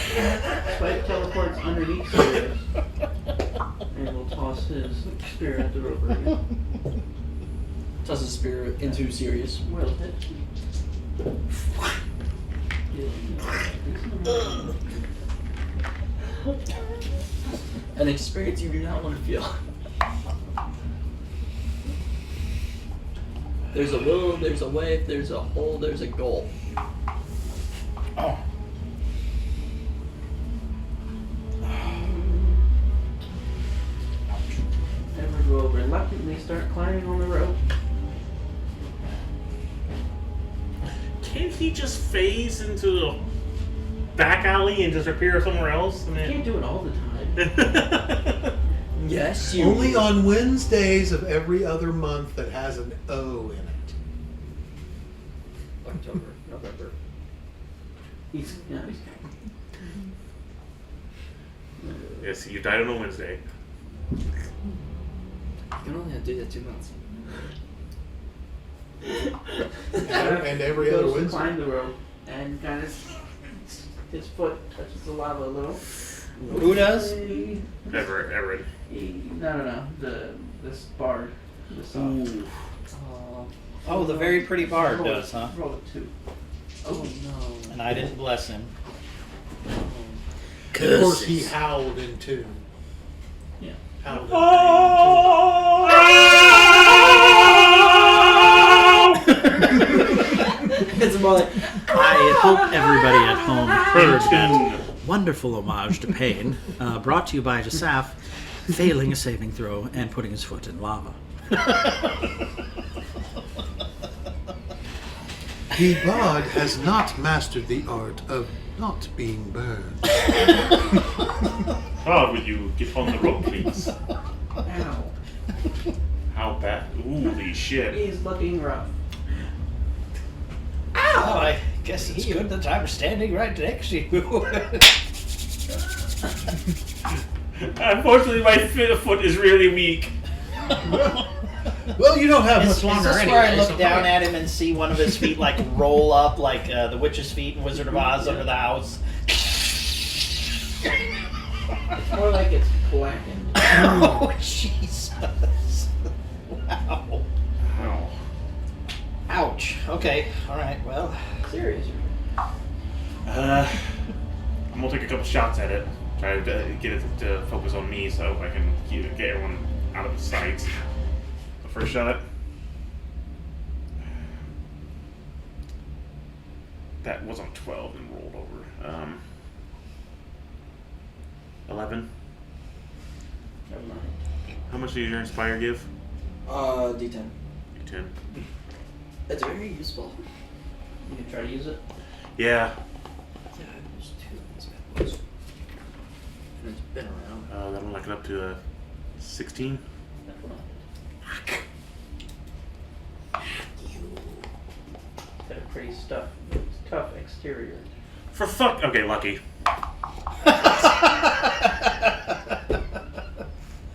Spike teleports underneath Sirius. And will toss his spear at the roper again. Toss his spirit into Sirius. Well hit. An experience you do not want to feel. There's a will, there's a way, there's a hole, there's a goal. Oh. Edward will reluctantly start climbing on the rope. Can't he just phase into the back alley and just appear somewhere else? You can't do it all the time. Yes, you. Only on Wednesdays of every other month that has an O in it. October, November. He's Yes, you died on a Wednesday. You can only do that 2 months. And every goes other to Wednesday. climb the rope and kind of his foot touches the lava a little. Who does? Everett. No. This bard. This Ooh. Oh, the very pretty bard roll does, huh? Roll a 2. Oh no. And I didn't bless him. Of course, he howled in tune. Yeah. Howled in It's more like. I hope everybody at home heard that Cartoon. wonderful homage to pain, brought to you by Jasaf, failing a saving throw and putting his foot in lava. The bard has not mastered the art of not being burned. How would you get on the rope, please? Ow. How bad? Holy shit. He's looking rough. Oh, I guess it's good that I'm standing right next to you. Unfortunately, my foot is really weak. Well, you don't have Is, much is longer this anyway. where I look so down fine. at him and see one of his feet like roll up like the witch's feet in Wizard of Oz under the house? It's more like it's blackened. Oh, Jesus. Wow. Ow. Ouch. Okay. All right. Well. Serious. I'm gonna take a couple shots at it. Try to get it to focus on me so I can get everyone out of sight. The first shot. That was on 12 and rolled over. 11. Never mind. How much did your Inspire give? D10. 10. It's very useful. You can try to use it. Yeah. Yeah, there's 2 of these. And it's been around. That'll knock it up to 16. That's what got a pretty tough exterior. For fuck. Okay, lucky.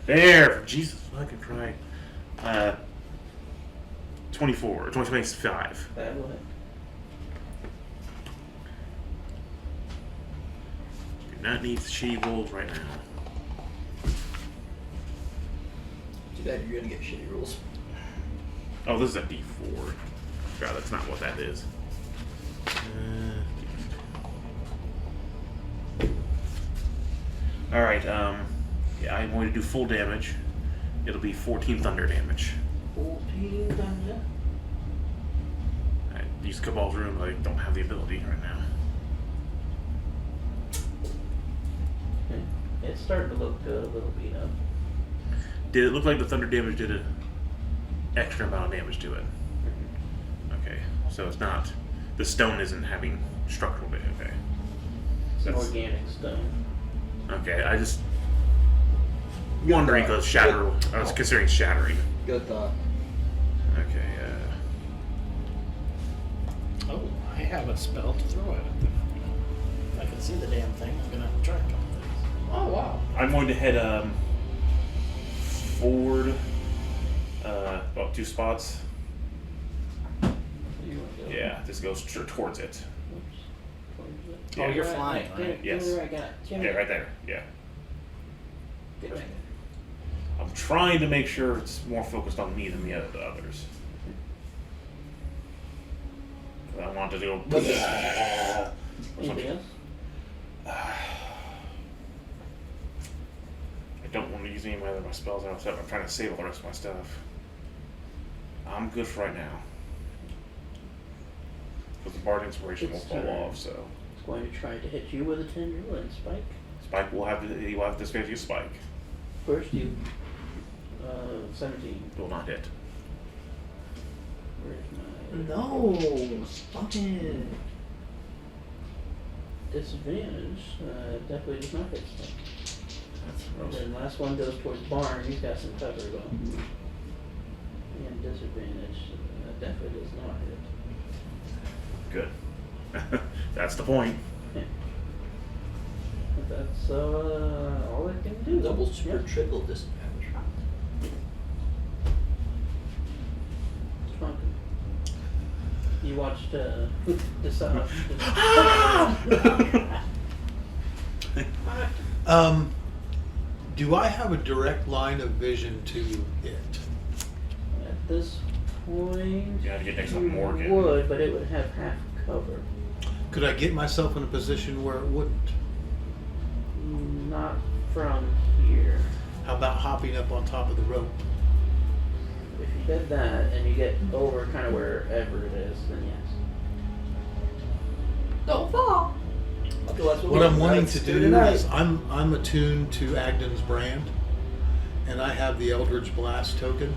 There. Jesus fucking Christ. 24. 25. That will hit. Do not need shitty rolls right now. Too bad you're gonna get shitty rules. Oh, this is a D4. God, that's not what that is. Alright, yeah, I'm going to do full damage. It'll be 14 thunder damage. 14 thunder. I use Cabal's Room, but I don't have the ability right now. Okay. It's starting to look a little beat up. Did it look like the thunder damage did an extra amount of damage to it? Okay, so it's not. The stone isn't having structural damage. Okay. It's an That's- organic stone. Okay, I just wondering because shatter. I was considering shattering. Good thought. Okay. Oh, I have a spell to throw at it. If I can see the damn thing, I'm gonna try a couple things. Oh, wow. I'm going to head forward about 2 spots. You want to go? Yeah, this goes towards it. Oops. Towards it. Yeah. Oh, you're Right, flying, right, right? Yes. I got it. Jimmy. Yeah, right there. Yeah. Get back. I'm trying to make sure it's more focused on me than the others. I want to do. Or Anything something. else? I don't want to use any of my spells. I'm trying to save all the rest of my stuff. I'm good for right now. Because the Bard Inspiration will It's fall turn. off, so. It's going to try to hit you with a tendril and spike. Spike will have to, he will have to disadvantage use Spike. First, you. 17. Will not hit. Where's my. No! Stop it! Disadvantage. Definitely does not hit spike. That's And gross. then last one goes towards Barn. He's got some cover though. And disadvantage. Definitely does not hit. Good. That's the point. But that's all it can do. Double, super, Yep. triple disadvantage. It's fun. You watched decide. Do I have a direct line of vision to it? At this point, You gotta get next to you Morgan. would, but it would have half cover. Could I get myself in a position where it wouldn't? Not from here. How about hopping up on top of the rope? If you did that and you get over kind of wherever it is, then yes. Don't fall! Okay, well, that's What I'm wanting let's to do do tonight. is I'm attuned to Agden's brand, and I have the Eldritch Blast token.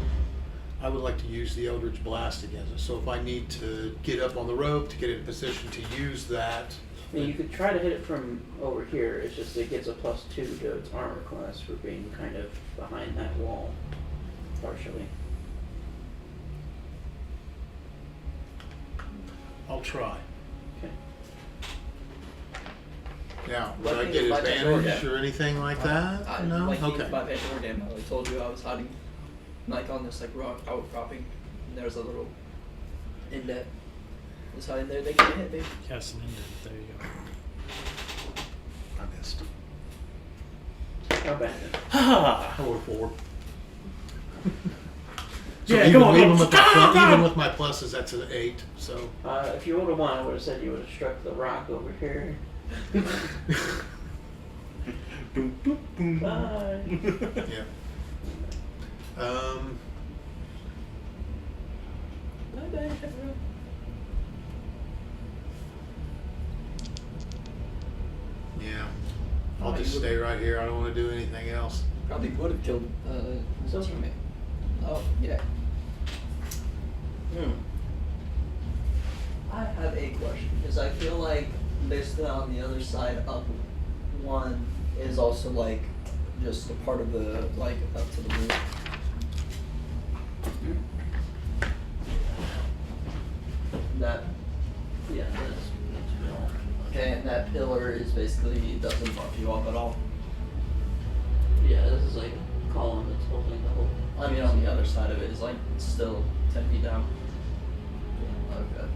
I would like to use the Eldritch Blast against it. So if I need to get up on the rope to get in a position to use that, I mean, you could try to hit it from over here. It's just it gets a +2 to its armor class for being kind of behind that wall, partially. I'll try. Okay. Now, would Let I me get get my advantage door or anything like that? I no? like Okay. my door damn. I told you I was hiding. like on this like rock outcropping, and there's a little indent. It's hiding there. They can hit me. Yes, an indent. There you go. I missed. How bad? I rolled 4. So Yeah, even, come on, even come with on. even with my pluses, that's an 8. So If you rolled a 1, I would have said you would have struck the rock over here. Boom, boom, boom. Bye. yeah. Bye-bye, everyone. Yeah. I'll just stay right here. I don't want to do anything else. Probably would have killed his teammate. Oh, yeah. I have a question, because I feel like basically on the other side up one is also like just a part of the, like, up to the roof. That, Yeah, that's real. okay, and that pillar is basically, doesn't buff you up at all. Yeah, this is like a column that's holding the whole. I mean, on the other side of it is like still 10 feet down. Okay.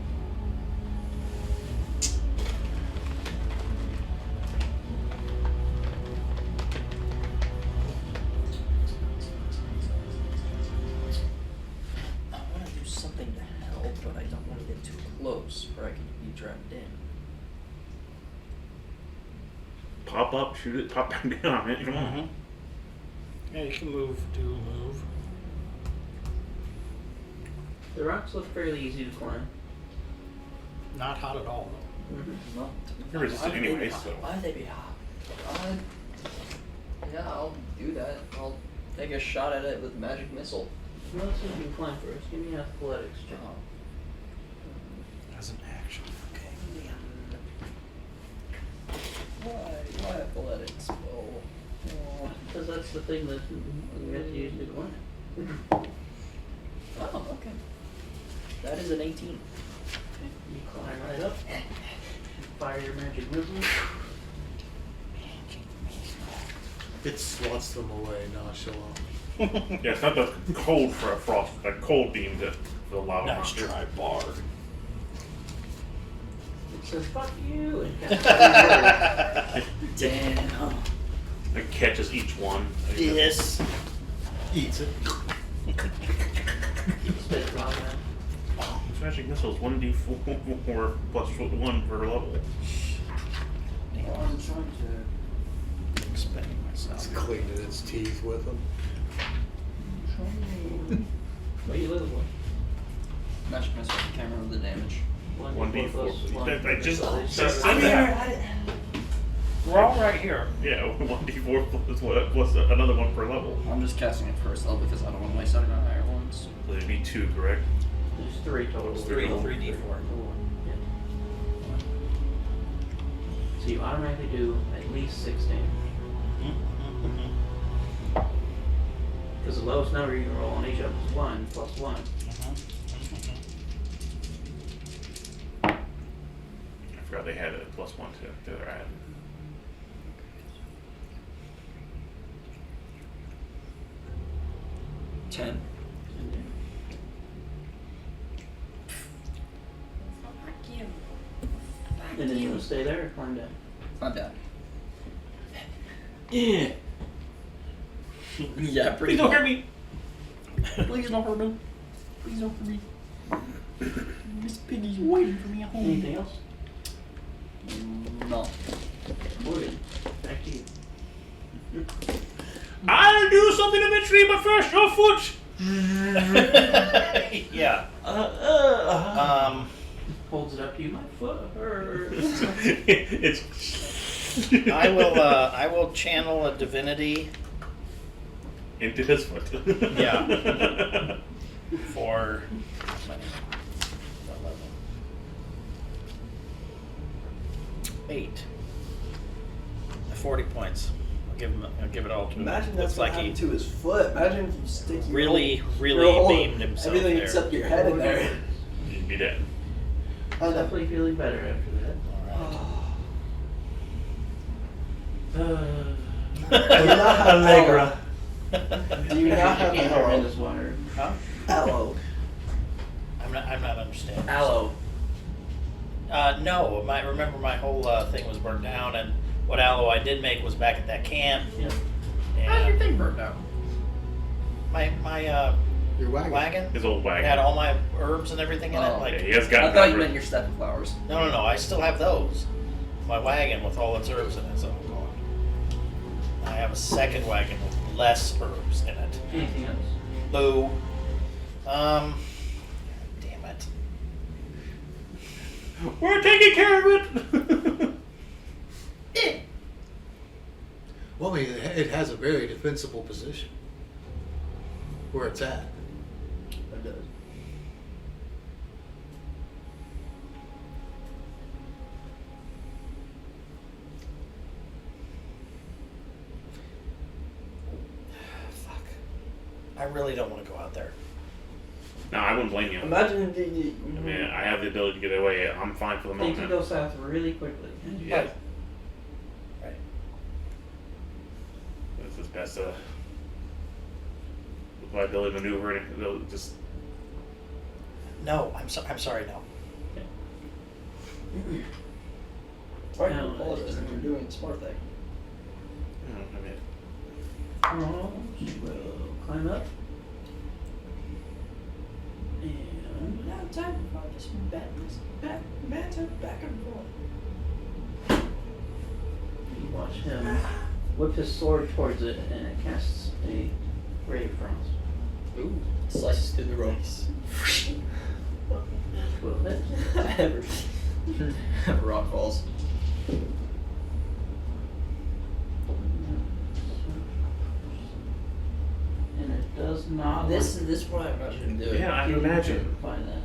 I want to do something to help, but I don't want to get too close where I can be dragged in. Pop up, shoot it, pop back down, man. Come on. Mhm. Yeah, you can move, do a move. The rocks look fairly easy to climb. Not hot at all. Mm-hmm. Well, You're resistant why would they anyway, be hot? so. Why would they be hot? Yeah, I'll do that. I'll take a shot at it with magic missile. Well, let's see if you can climb first. Give me an athletics check. As an action. Okay. Why athletics? Oh. Because that's the thing that you have to use to climb. Oh, okay. That is an 18. You climb right up. Fire your magic missile. It slots them away nonchalant. Yeah, it's not the cold for a frost, a cold beam to the lava. Nice try, bar. It says fuck you and casts Damn. It catches each one. Yes. Eats it. spit it out. This magic missile is 1d4 plus 1 per level. I'm trying to. Expending It's myself. cleaning its teeth with them. What are you living with? Magic missile. I can't remember the damage. 1d4. I just said I'm that. here. We're all right here. Yeah, 1d4 plus what? Plus another 1 per level. I'm just casting it first level because I don't want to waste any higher ones. So it'd be 2, correct? There's 3 total. There's three total. 3d4. Yeah. So you automatically do at least 6 damage. Because the lowest number you can roll on each of them is 1 plus 1. I forgot they had a plus 1 to the other ad. Ten. And then you want to stay there or climb down? I'm down. Yeah. Yeah, pretty. Please don't hurt me. Please don't hurt me. Please don't hurt me. Miss Piggy's waiting for me at home. Anything else? No. Morgan, back to you. I'll do something eventually, but first your foot! Yeah. Holds it up to you. My foot hurts. It's. I will channel a divinity Into his foot. Yeah. for how many? 11. 8. 40 points. I'll give it all to him. Imagine Looks that's what like he happened to his foot. Imagine if you stick your really, whole, really your whole, beamed himself everything there. except your head in there. You'd be dead. Definitely feeling better after that. Alright. Allegra. Do you not have Can't aloe? recommend this water. Huh? Aloe. I'm not understanding. Aloe. No, remember my whole thing was burned down, and what aloe I did make was back at that camp. Yeah. How's your And thing burnt out? my Your wagon. wagon His old wagon. had all my herbs and everything in it. Oh. Like, Yeah, he has I got thought you meant your stepping flowers. no, I still have those. My wagon with all its herbs in it, so I'm gone. I have a second wagon with less herbs in it. Anything else? Boo. Damn it. We're taking care of it. Well, I mean, it has a very defensible position where it's at. It does. Fuck. I really don't want to go out there. No, I wouldn't blame you. Imagine I mean, I have the ability to get away. I'm fine for the Things moment. can go south really quickly. Yeah. Right. This is best with my ability to maneuver and it'll just. No, I'm sorry, no. Right, No, you apologize. You're doing the smart thing. I mean, Oh, we'll climb up. And Now time for this banter back and forth. you watch him whip his sword towards it, and it casts a ray of frost. Ooh. Slices through the ropes. Will hit. Rock falls. And it does not. This is what I imagine him doing. yeah, I Get can him to imagine. Find that.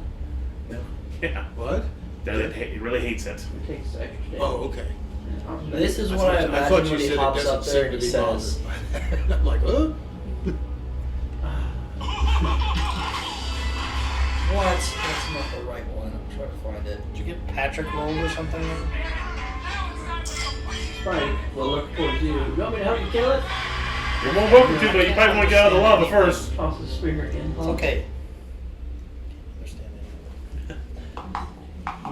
Yeah. What? He really hates it. It takes extra damage. Oh, okay. And This is I what I thought imagine you when he said it hops doesn't up there seem and to he be says, bothered by that. I'm like, huh? "What? That's not the right one. I'm trying to find it." Did you get Patrick rolled or something? Spike will look towards you. You want me to help you kill it? You're more welcome to, but you probably want to get out of the lava first. Toss the spear in. It's okay. Understand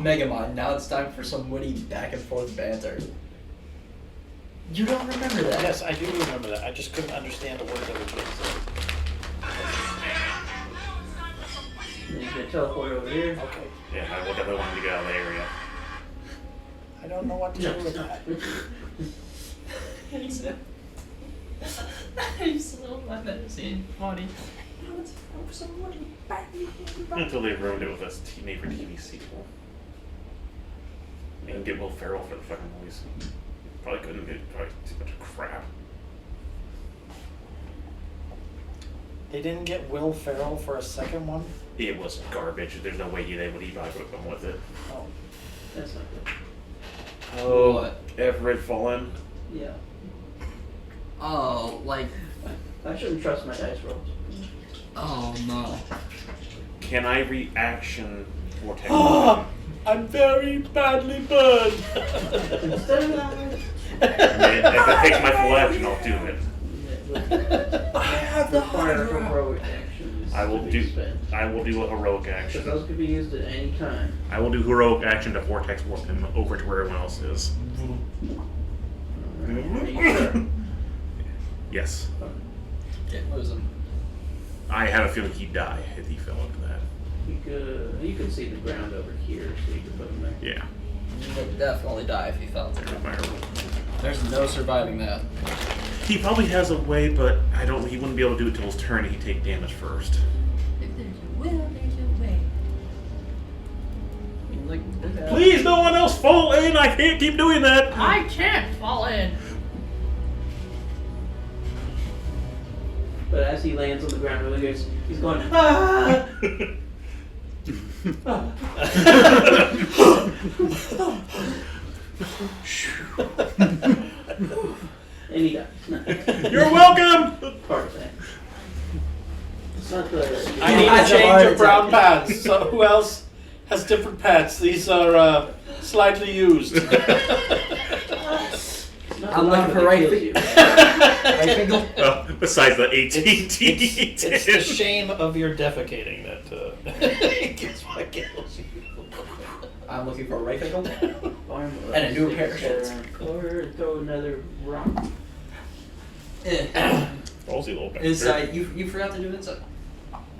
Megamind. Now it's time for some witty back and forth banter. You don't remember that? Yes, I do remember that. I just couldn't understand a word that was being said. And he's gonna teleport over here. Okay. Yeah, I will definitely want him to get out of the area. I don't know what to do with that. He's so embarrassing. Funny. Until they ruined it with this made for TV sequel. You can get Will Ferrell for the fucking movies. Probably couldn't get probably too much crap. They didn't get Will Ferrell for a second one? It was garbage. There's no way they would even would have gone with it. Oh. That's not good. Oh, What? Everett Fallen. Yeah. Oh, like, I shouldn't trust my dice rolls. oh no. Can I reaction vortex? Ah, I'm very badly burned. Instead of that, I mean, if it takes my full action, I'll do it. I have the require hard rock. heroic actions. I will to be do. spent. I will do a heroic Because action. those could be used at any time. I will do heroic action to vortex warp him over to where everyone else is. Alright, are you sure? Yes. Can't lose him. I have a feeling he'd die if he fell into that. You could see the ground over here, so you could put him there. Yeah. He would definitely die if he fell through. No matter what. There's no surviving that. He probably has a way, but I don't. He wouldn't be able to do it till his turn. He'd take damage first. If there's a will, there's a way. Like, Please, no one else fall in. I can't keep doing that. I can't fall in. But as he lands on the ground, he's going, ah! And he dies. You're welcome. Part of that. It's not the. I need Heart to change your brown attack. pants. So who else has different pants? These are slightly used. It's not I'm looking for right kills you. Right finger? Besides the AT&T. It's the shame of your defecating that gets what kills you. I'm looking for a right finger. Farm And a new take pair of shorts. Or throw another rock. Ballsy little bastard. Inside, you forgot to do inside.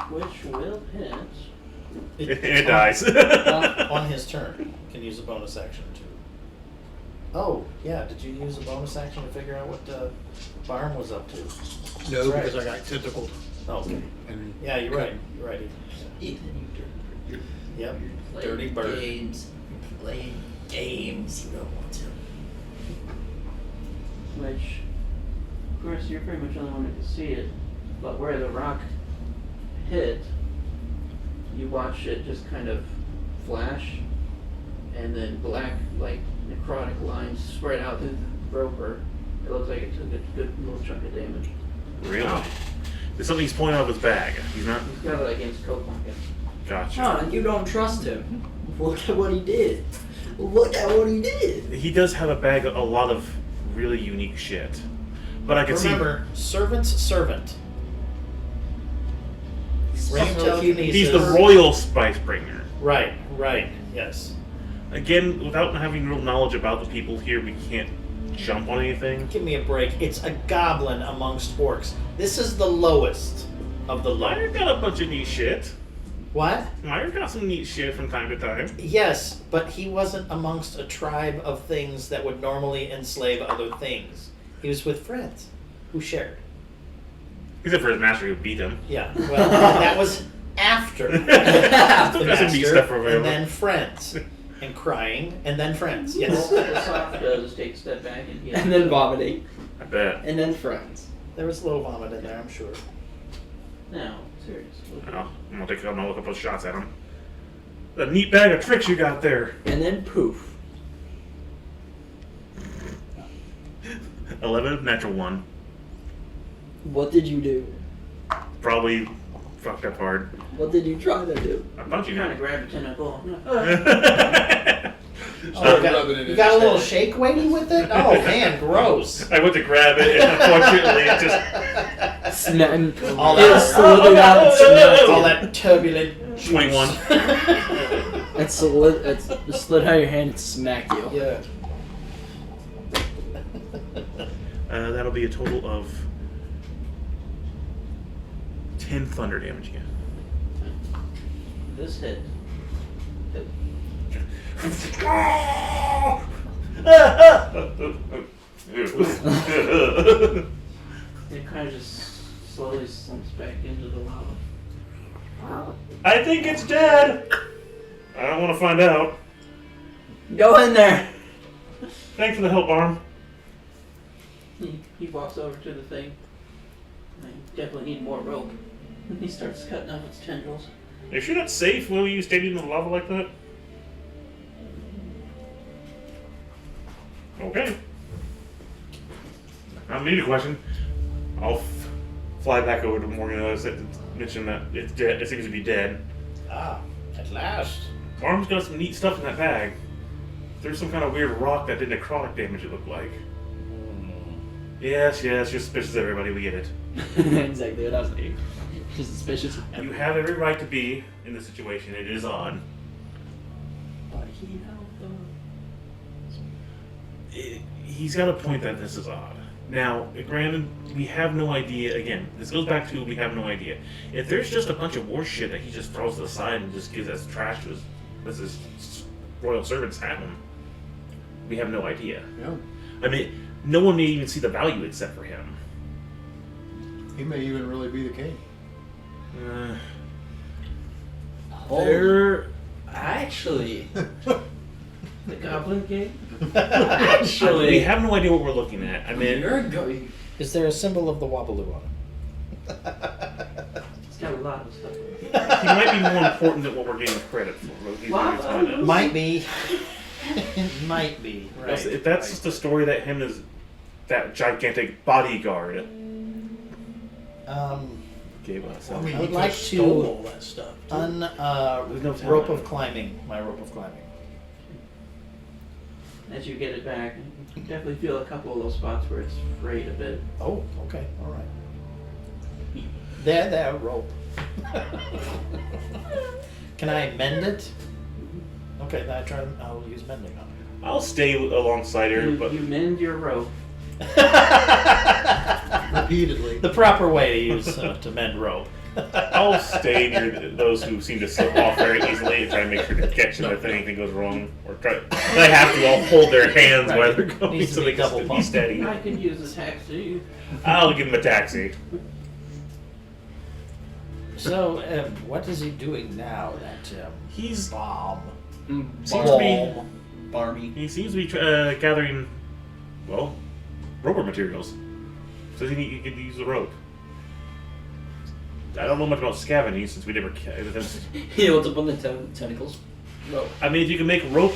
Which will hit. It dies. On his turn, can use a bonus action too. Oh, yeah, did you use a bonus action to figure out what Barm was up to? No, Right. because I got tentacled. Okay. And Yeah, you're right. You're right. Ethan, you Yep. dirty Dirty bird. Games. Playing games. You don't want to. Which, of course, you're pretty much the only one who can see it. But where the rock hit, you watch it just kind of flash, and then black, like necrotic lines spread out through the roper. It looks like it took a good little chunk of damage. Really? There's something he's pulling out of his bag. He's not. He's got it against coat pocket. Gotcha. Sean, you don't trust him. Look at what he did. Look at what he did. He does have a bag of a lot of really unique shit. But I can Remember, servant's servant. Ray of So telekinesis. see he's the royal spice bringer. Right, right, yes. Again, without having real knowledge about the people here, we can't jump on anything. Give me a break. It's a goblin amongst orcs. This is the lowest of the low. Meyer got a bunch of neat shit. What? Meyer got some neat shit from time to time. Yes, but he wasn't amongst a tribe of things that would normally enslave other things. He was with friends who shared. Except for his master who beat him. Yeah, well, that was after the Still got some neat master, stuff available. and then friends, and crying, and then friends. All Yes, the soft does is take a step back and heal. And then vomiting. I bet. And then friends. there was a little vomit in there, I'm sure. No, seriously. Oh, I'm gonna look up those shots at him. The neat bag of tricks you got there. And then poof. 11, natural 1. What did you do? Probably fucked up hard. What did you try to do? I punch you Trying now. to grab a tentacle. You got a little shake weighty with it? Oh man, gross. I went to grab it, and unfortunately, it just All It that, slithered out and smacked all you. that turbulent juice. 21. It slid out of your hand and smacked you. Yeah. That'll be a total of 10 thunder damage again. This hit. It kind of just slowly slips back into the lava. I think it's dead. I don't want to find out. Go in there. Thanks for the help, Arm. He walks over to the thing. I definitely need more rope. And he starts cutting off its tendrils. Are you sure that's safe when you standing in the lava like that? Okay. I don't need a question. I'll fly back over to Morgan and mention that it's dead. It seems to be dead. Ah, at last. Arm's got some neat stuff in that bag. There's some kind of weird rock that did necrotic damage, it looked like. Yes, you're suspicious of everybody, we get it. Exactly what I was thinking. Just suspicious of You everything. have every right to be in this situation. It is odd. But he held He's got a point that this is odd. Now, granted, we have no idea. Again, this goes back to we have no idea. If there's just a bunch of war shit that he just throws to the side and just gives as trash to his royal servants have him, we have no idea. yeah, I mean, no one may even see the value except for him. he may even really be the king. There, actually, The Goblin King? We actually, have no idea what we're looking at. I mean, you're going. Is there a symbol of the Wabaloo on it? It's got a lot of stuff. he might be more important than what we're getting credit for. He's Wow. really telling us. Might be. Might be. Right. If that's just a story that him is that gigantic bodyguard gave us. I mean, I he would like could've stole to all that stuff. too. There's no telling. rope of climbing. My rope of climbing. as you get it back, you can definitely feel a couple of those spots where it's frayed a bit. Oh, okay, all right. There, rope. Can I mend it? Okay, then I'll use mending on I'll stay alongside her, but You mend your rope. it. Repeatedly. The proper way to use to mend rope. I'll stay near those who seem to slip off very easily and try to make sure to catch it if anything goes wrong. Or try. If I have to, I'll hold their hands while they're going Needs to so be they double can be pumped. steady. I could use a taxi. I'll give him a taxi. So, what is he doing now? That He's bomb. seems to be Barmy. he seems to be gathering, well, rubber materials. So he could use the rope. I don't know much about scavenging since we never. He holds up on the tentacles. Rope. I mean, if you can make rope,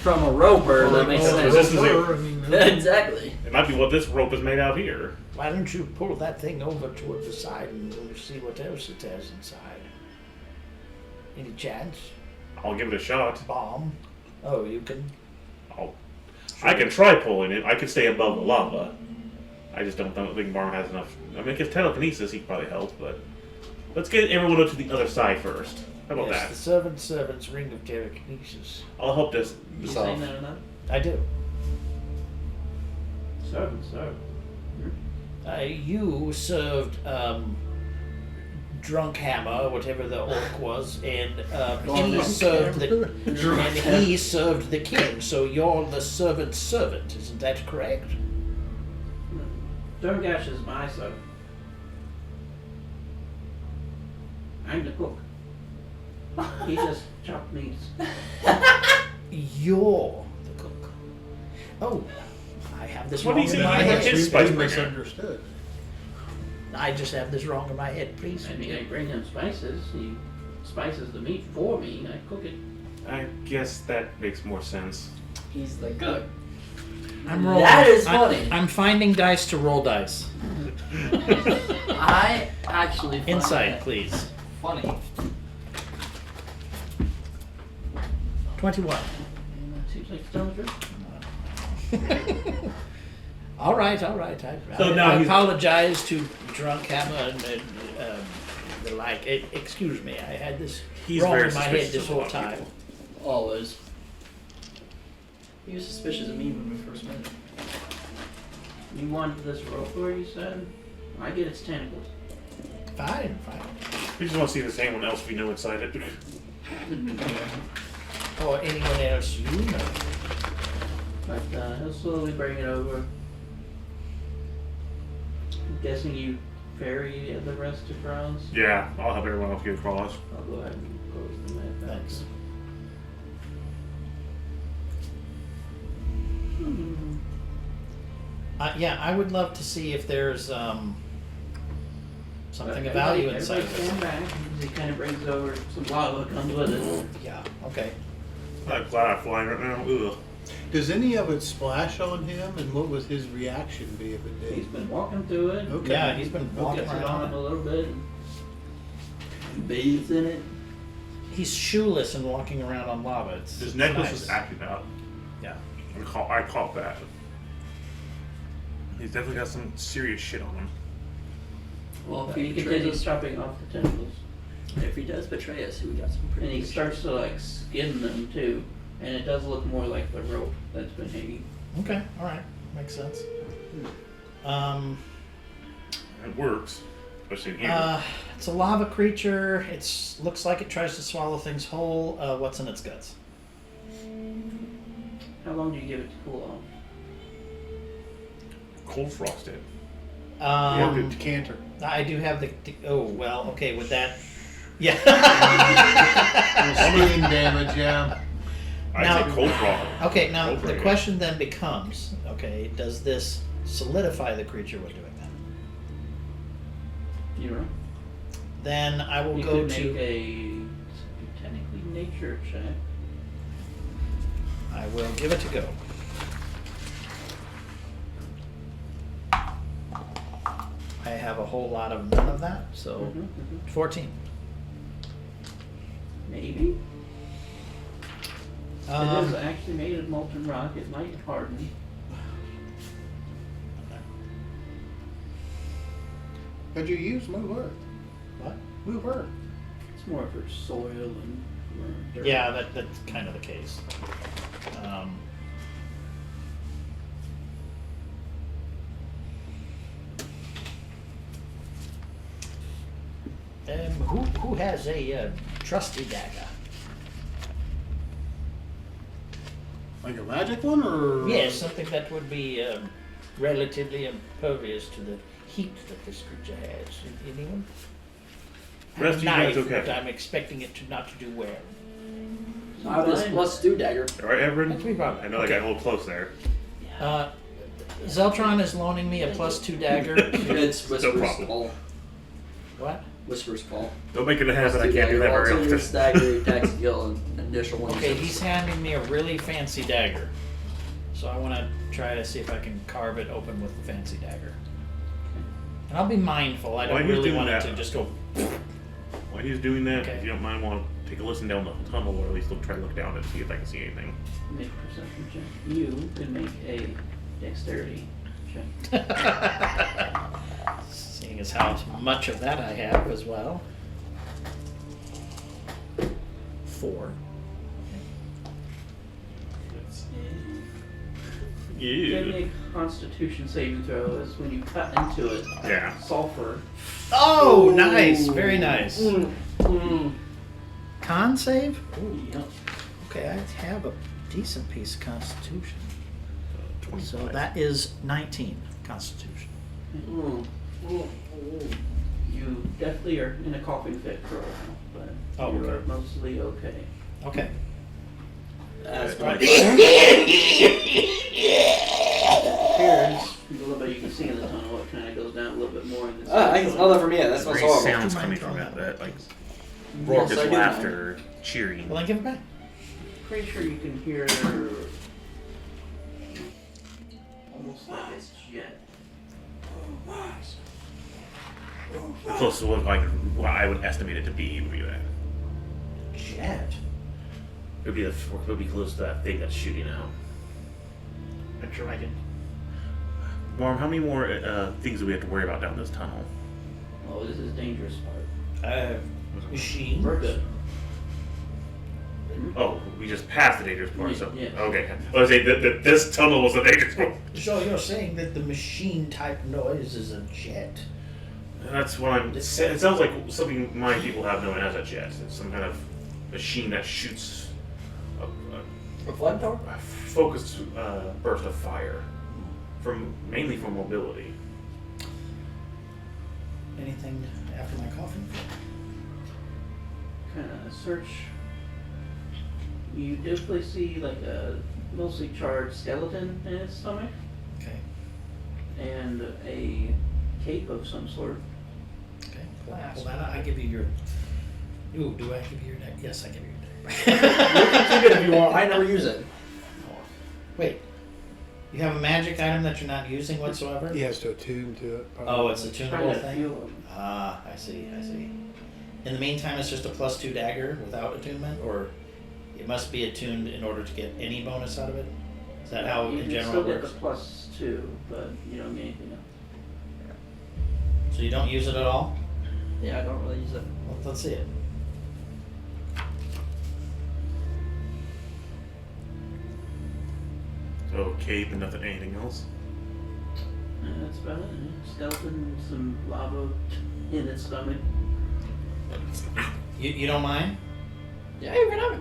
From a roper, that makes oh, sense. this is Roper, it. I mean, Exactly. It might be what this rope is made out here. Why don't you pull that thing over toward the side and we'll see what else it has inside? Any chance? I'll give it a shot. Bomb? Oh, you can. I can try pulling it. I can stay above the lava. I just don't think Barm has enough. I mean, if it's telekinesis, he could probably help, but let's get everyone up to the other side first. How about Yes, that? the servant's ring of telekinesis. I'll help this You off. saying that or not? I do. So. You served Drunk Hammer, whatever the orc was, and he served the king. So you're the servant's servant, isn't that correct? Durgash is my son. I'm the cook. He just chopped meats. You're the cook. Oh, I have this What wrong do you in say my you head. have? His We spice bringer. misunderstood. I just have this wrong in my head. Please. I mean, I bring him spices. He spices the meat for me. I cook it. I guess that makes more sense. He's the cook. I'm rolling. That is funny. I'm finding dice to roll dice. I actually find Insight, that please. funny. 21. Seems like Stone's All right. I So now he's- apologize to Drunk Hammer and the like. Excuse me, I had this He's wrong very in my head suspicious this of a whole lot of time. people. Always. He was suspicious of me when we first met. You wanted this roper, you said? I get its tentacles. Fine. We just want to see if there's anyone else we know inside it. Or anyone else you know. But he'll slowly bring it over. I'm guessing you ferry the rest across. Yeah, I'll help everyone else get across. I'll go ahead and close the map. Thanks. Yeah, I would love to see if there's something of value inside of Stand it. back. He kind of brings over some lava that comes with it. Yeah, okay. I'm glad I'm flying right now. Ugh. Does any of it splash on him, and what would his reaction be if it He's did? been walking through it. Okay. Yeah, he's been walking Gets it on around. him a little bit. Bathes in it. He's shoeless and walking around on lava. It's His necklace nice. is acting out. Yeah. I caught that. He's definitely got some serious shit on him. Well, if He he continues betrays, chopping off the tentacles. if he does betray us, we got some pretty. And he good starts shit. to like skin them too. And it does look more like the rope that's been hanging. Okay, all right, makes sense. It works, especially in here. It's a lava creature. Looks like it tries to swallow things whole. What's in its guts? How long do you give it to cool off? Cold frosted. Yeah, the decanter. I do have the. Oh well, okay. With that, yeah. Steam damage, yeah. I Now- say cold frost. Okay, now Go for the it. question then becomes: okay, does this solidify the creature when doing that? You know? Then I will You go could to. make a technically nature check. I will give it a go. I have a whole lot of none of that, so 14. Maybe. It is actually made of molten rock. It might harden. Could you use Move Earth? What? Move Earth. It's more for soil and dirt. Yeah, that's kind of the case. Who has a trusty dagger? Like a magic one, or? Yes, something that would be relatively impervious to the heat that this creature has. Anyone? Rest of you Knife, guys okay? but I'm expecting it to not to do well. I have this +2 dagger. All right, Everett. That's me, Bob. I know I got a little close there. Zeltron is loaning me a +2 dagger. It's No Whisper's problem. Call. What? Whisper's Call. Don't make it a habit. I +2 can't do that dagger. very Well, it's often. dagger, attacks, skill, and initial one. Okay, he's handing me a really fancy dagger. So I want to try to see if I can carve it open with the fancy dagger. And I'll be mindful. I While don't he's really doing want it that- to just go. While he's doing that, Okay. if you don't mind, want to take a listen down the tunnel, or at least try to look down it to see if I can see anything. Make a perception check. You can make a dexterity check. Seeing as how much of that I have as well. 4. Give me Yeah. a Constitution saving throw. Is when you cut into it. Yeah. Sulfur. Oh, nice. Very nice. Mm. Con save? Yep. Okay, I have a decent piece of Constitution. 25. So that is 19 Constitution. You definitely are in a coughing fit for a while, but Oh, you're okay. mostly okay. Okay. That's Right. my Appears a little bit you can see in the tunnel. It kind of goes down a little bit more. In this I can smell that from here. That smells Great horrible. sounds Do you coming mind from throwing it. that That like Yes, raucous I do. laughter, cheering. Well, then give it back. Pretty sure you can hear almost like it's jet. The closest to what I would estimate it to be would be that. Jet. It would be close to that thing that's shooting out. A dragon. Warm, how many more things do we have to worry about down this tunnel? Oh, this is dangerous part. Machine. We're good. Oh, we just passed the dangerous part, so Yeah. okay. I was saying that this tunnel was the dangerous part. So you're saying that the machine type noise is a jet? That's what I'm. It sounds like something my people have known as a jet. It's some kind of machine that shoots A flamethrower? a focused burst of fire, mainly from mobility. Anything after my coffin? Kind of search. You definitely see like a mostly charred skeleton in its stomach Okay. and a cape of some sort. Okay. Pull that out. I give you your. Ooh, do I give you your deck? Yes, I give you your deck. You can keep it if you want. I never use it. Wait. You have a magic item that you're not using whatsoever? He has to attune to it. Oh, it's a Trying tunable to thing? feel them. Ah, I see. In the meantime, it's just a +2 dagger without attunement, or it must be attuned in order to get any bonus out of it? Is that how You in can general still it get the works? +2, but you don't get anything else. So you don't use it at all? Yeah, I don't really use it. Well, let's see it. So cape and nothing, anything else. And that's about it. Skeleton, some lava in its stomach. You don't mind? Yeah, you can have it.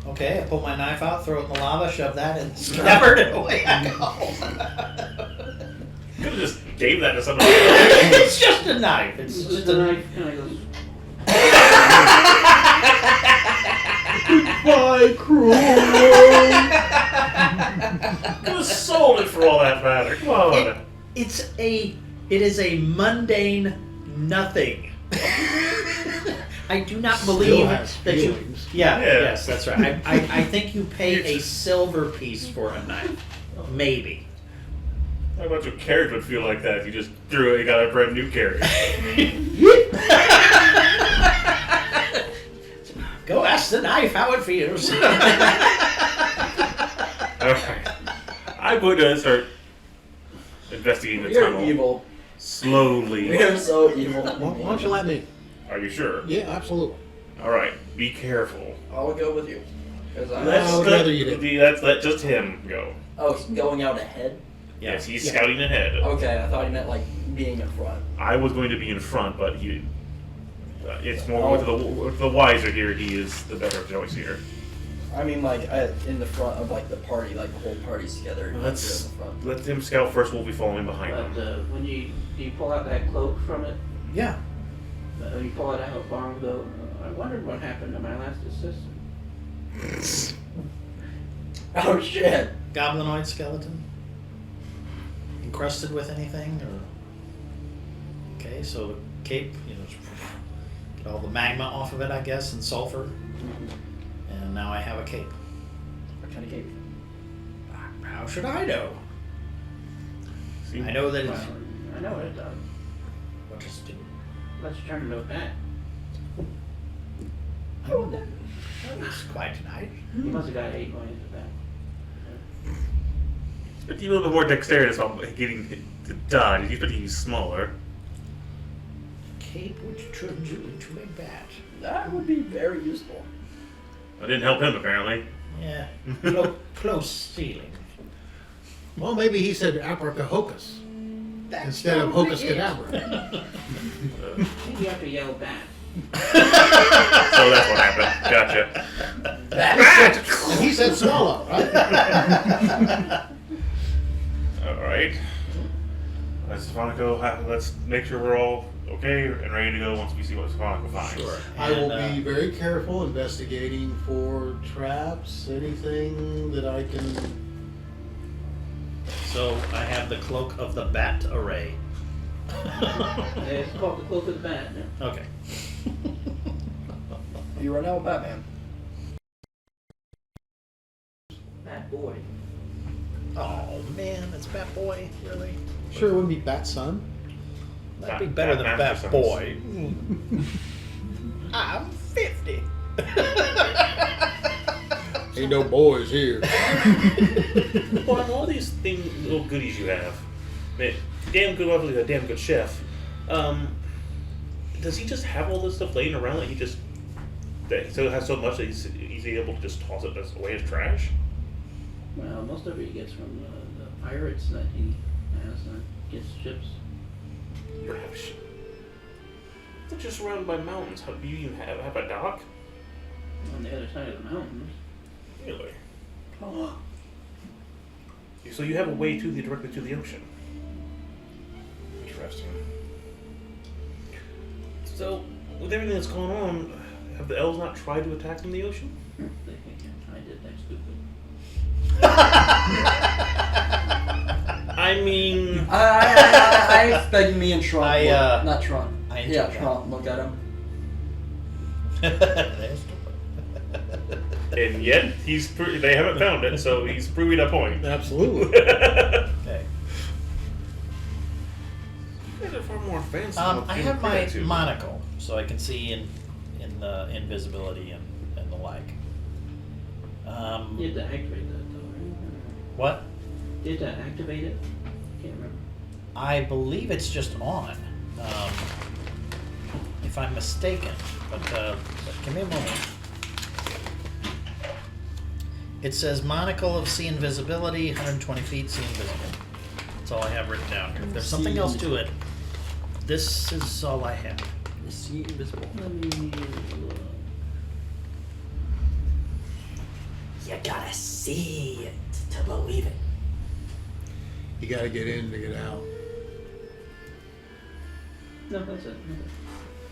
Okay, I pull my knife out, throw it in the lava, shove that in the scabbard, and away I go. Could have just gave that to somebody. It's just a knife. It's just The a knife kind of goes. Goodbye, cruel. Could have sold it for all that matter. Come on. It is a mundane nothing. I do not believe has that you. feelings. Yeah, Yeah. yes, that's right. I think you pay a silver piece for a knife, maybe. How about your carriage would feel like that if you just threw it? You got a brand new carriage. Go ask the knife how it feels. Alright. I'm going to start investigating the We are tunnel. evil. Slowly. We are so evil. Why don't you let me? Are you sure? Yeah, absolutely. Alright, be careful. I'll go with you. Because I would rather you didn't. Let's let just him go. Oh, he's going out ahead? Yes, he's Yeah. scouting ahead. Okay, I thought he meant like being in front. I was going to be in front, but it's more with the wiser here. He is the better choice here. I mean, like in the front of like the party, like the whole party's together. not Let's in the front. let him scout first. We'll be following behind But him. when you pull out that cloak from it, Yeah. when you pull it out long ago, I wondered what happened to my last assistant. Oh shit! Goblinoid skeleton? Encrusted with anything? Or okay, so the cape, get all the magma off of it, I guess, and sulfur. And now I have a cape. What kind of cape? How should I know? See? I know that it's... Well, I know what it does. What does it do? Let's turn into a bat. Oh, that was quite nice. He must have got 8 going into bat. But you a little bit more dexterous while getting to dodge. He's smaller. Cape which turns you into a bat. That would be very useful. I didn't help him apparently. Yeah, close stealing. Well, maybe he said apricahocus instead of hocus cadabra. You have to yell bat. So that's what happened. Gotcha. And he said swallow, right? All right. Let's make sure we're all okay and ready to go once we see what Stephanico finds. Sure. I will And, be very careful investigating for traps, anything that I can. So I have the cloak of the bat array. It's called the cloak of the bat. No? Okay. You run out with Batman. Bat boy. Oh man, it's Bat Boy, really? Sure, it wouldn't be Bat Sun. That'd be better than Bat Bat Master Boy. I'm 50. Ain't no boys here. Well, all these little goodies you have. Man, damn good, obviously a damn good chef. Does he just have all this stuff laying around that he has so much that he's able to just toss it away as trash? Well, most of it he gets from the pirates that he has. Gets ships. You have shit. They're just surrounded by mountains. How do you even have a dock? On the other side of the mountains. Really? So you have a way directly to the ocean. Interesting. So, with everything that's going on, have the elves not tried to attack from the ocean? They think I did that stupid. I mean, I expect me and Tron. I, not Tron. I enjoy Yeah, that. Tron. Look at him. and yet they haven't found it, so he's proving a point. Absolutely. Okay. You guys are far more advanced. I have my monocle, so I can see in the invisibility and the like. You had to activate that though, right? What? You had to activate it? Can't remember. I believe it's just on, if I'm mistaken. But give me a moment. It says monocle of sea invisibility, 120 feet, sea invisible. That's all I have written down here. If there's something else to it, this is all I have. See invisible. Let me look. You gotta see it to believe it. You got to get in to get out. No, that's it.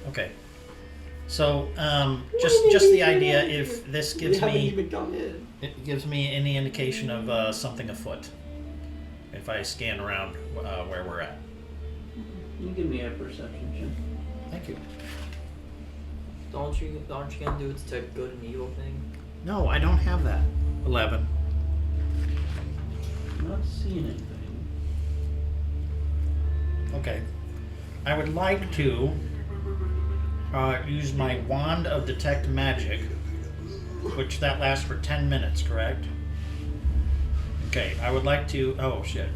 Okay. So, just the idea, if this gives me, it gives me any indication of something afoot. If I scan around where we're at. You give me a perception check. Thank you. Aren't you gonna do it to good and evil thing? No, I don't have that. 11. Not seeing anything. Okay. I would like to use my wand of detect magic, which that lasts for 10 minutes, correct? Okay, I would like to. Oh shit.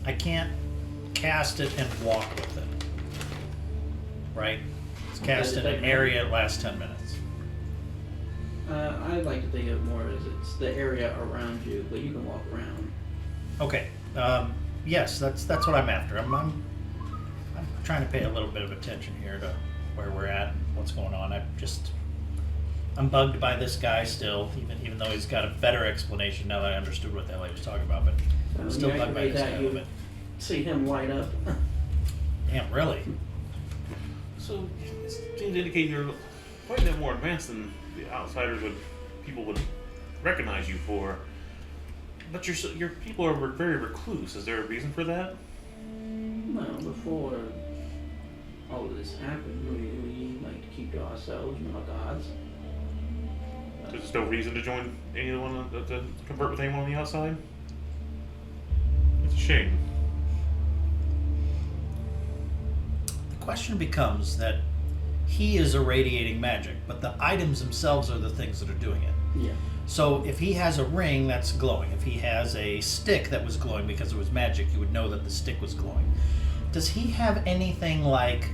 I can't cast it and walk with it. Right? It's cast in an area, it lasts 10 minutes. I'd like to think of it more as it's the area around you, but you can walk around. Okay. Yes, that's what I'm after. I'm trying to pay a little bit of attention here to where we're at and what's going on. I'm bugged by this guy still, even though he's got a better explanation now that I understood what the hell he was talking about, but I'm still bugged by this guy a little bit. See him light up. Damn, really? So, it seems to indicate you're quite a bit more advanced than the outsiders people would recognize you for. But your people are very recluse. Is there a reason for that? Well, before all of this happened, we like to keep to ourselves, not gods. There's no reason to join anyone, to convert with anyone on the outside? It's a shame. The question becomes that he is irradiating magic, but the items themselves are the things that are doing it. Yeah. So if he has a ring that's glowing, if he has a stick that was glowing because it was magic, you would know that the stick was glowing. Does he have anything like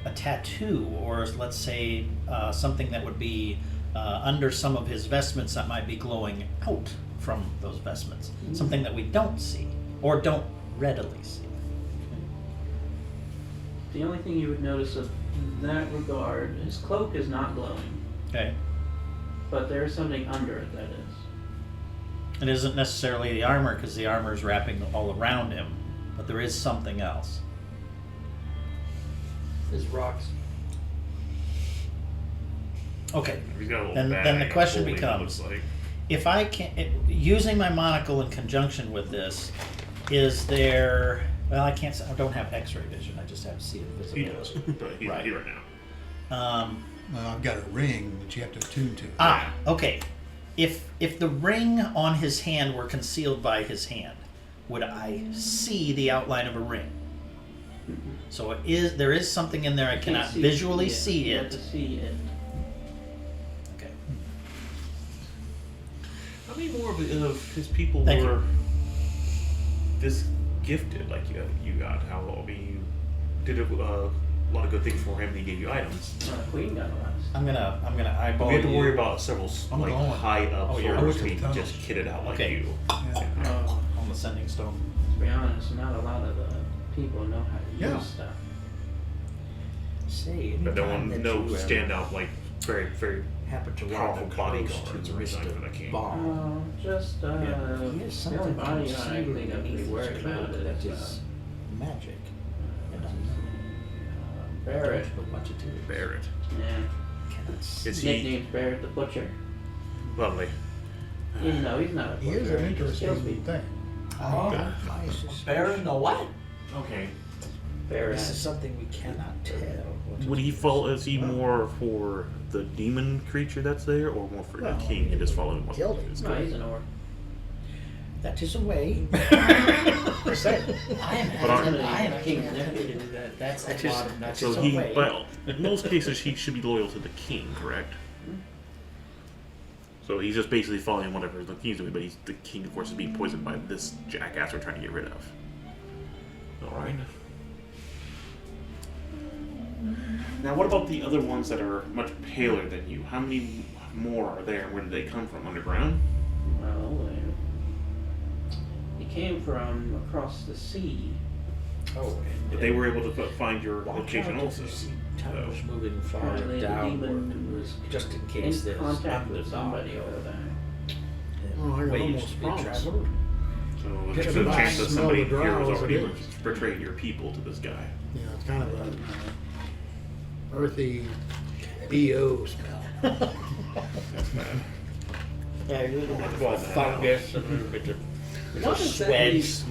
a tattoo, or let's say something that would be under some of his vestments that might be glowing out from those vestments? Mm-hmm. Something that we don't see, or don't readily see. The only thing you would notice of that regard, his cloak is not glowing. Okay. But there's something under it that is. It isn't necessarily the armor, because the armor is wrapping all around him, but there is something else. There's rocks. Okay. He's got a little Then bag the question holding, becomes, it looks like. if I can, using my monocle in conjunction with this, is there? Well, I can't. I don't have X-ray vision. I just have see it He visibility. does, but he's not here right now. Well, I've got a ring that you have to attune to. Okay. If the ring on his hand were concealed by his hand, would I see the outline of a ring? So there is something in there I cannot visually see You it. have to see it. Okay. How many more of his people Thank were this gifted like you got? I mean, you did a lot of good things for him, and he gave you items. Queen got a lot. I'm gonna eyeball We have to you. worry about several I'm like going. high up Oh, you're soldiers going. being just kitted out like Okay. you. Yeah. On the sending stone. To be honest, not a lot of the people know how to Yeah. use stuff. Say, But no anytime one that knows you stand out like very happen to powerful run close bodyguards to the or wrist something of that can't. bomb. Just He is the only something body I concealed think I'm pretty beneath worried his about coat that is is magic. And Barrett. Don't watch it too. Barrett. Yeah. Cannot see. Is he Nickname's Barrett the Butcher. lovely? Even though he's not a He butcher. is an he just kills interesting people. thing. My suspicion. Baron the what? Okay. Barrett. This is something we cannot tell. Would he fall? Is he more for the demon creature that's there, or more for the king and just following what killed him. is No, good? he's an orc. That is a way. I said, But aren't- I am king. That's That a is- lot of that So is a he, way. well, in most cases, he should be loyal to the king, correct? So he's just basically following whatever the king's doing, but the king, of course, is being poisoned by this jackass we're trying to get rid of. All right. Now, what about the other ones that are much paler than you? How many more are there? Where did they come from? Underground? Well, he came from across the sea. oh, But they were able to find your watch location out if also. you see So, tunnels moving Apparently farther the downward, demon was just in in case there's contact with underdog somebody over there. Oh, I got ways almost to be promised. traveled. so Just there's a about chance that smell somebody the here was growls already of it. betraying your people to this guy. You know, it's kind of a earthy BO smell. That's bad. Yeah, a little bit Well, of fungus, a little bit of Nothing said sweats.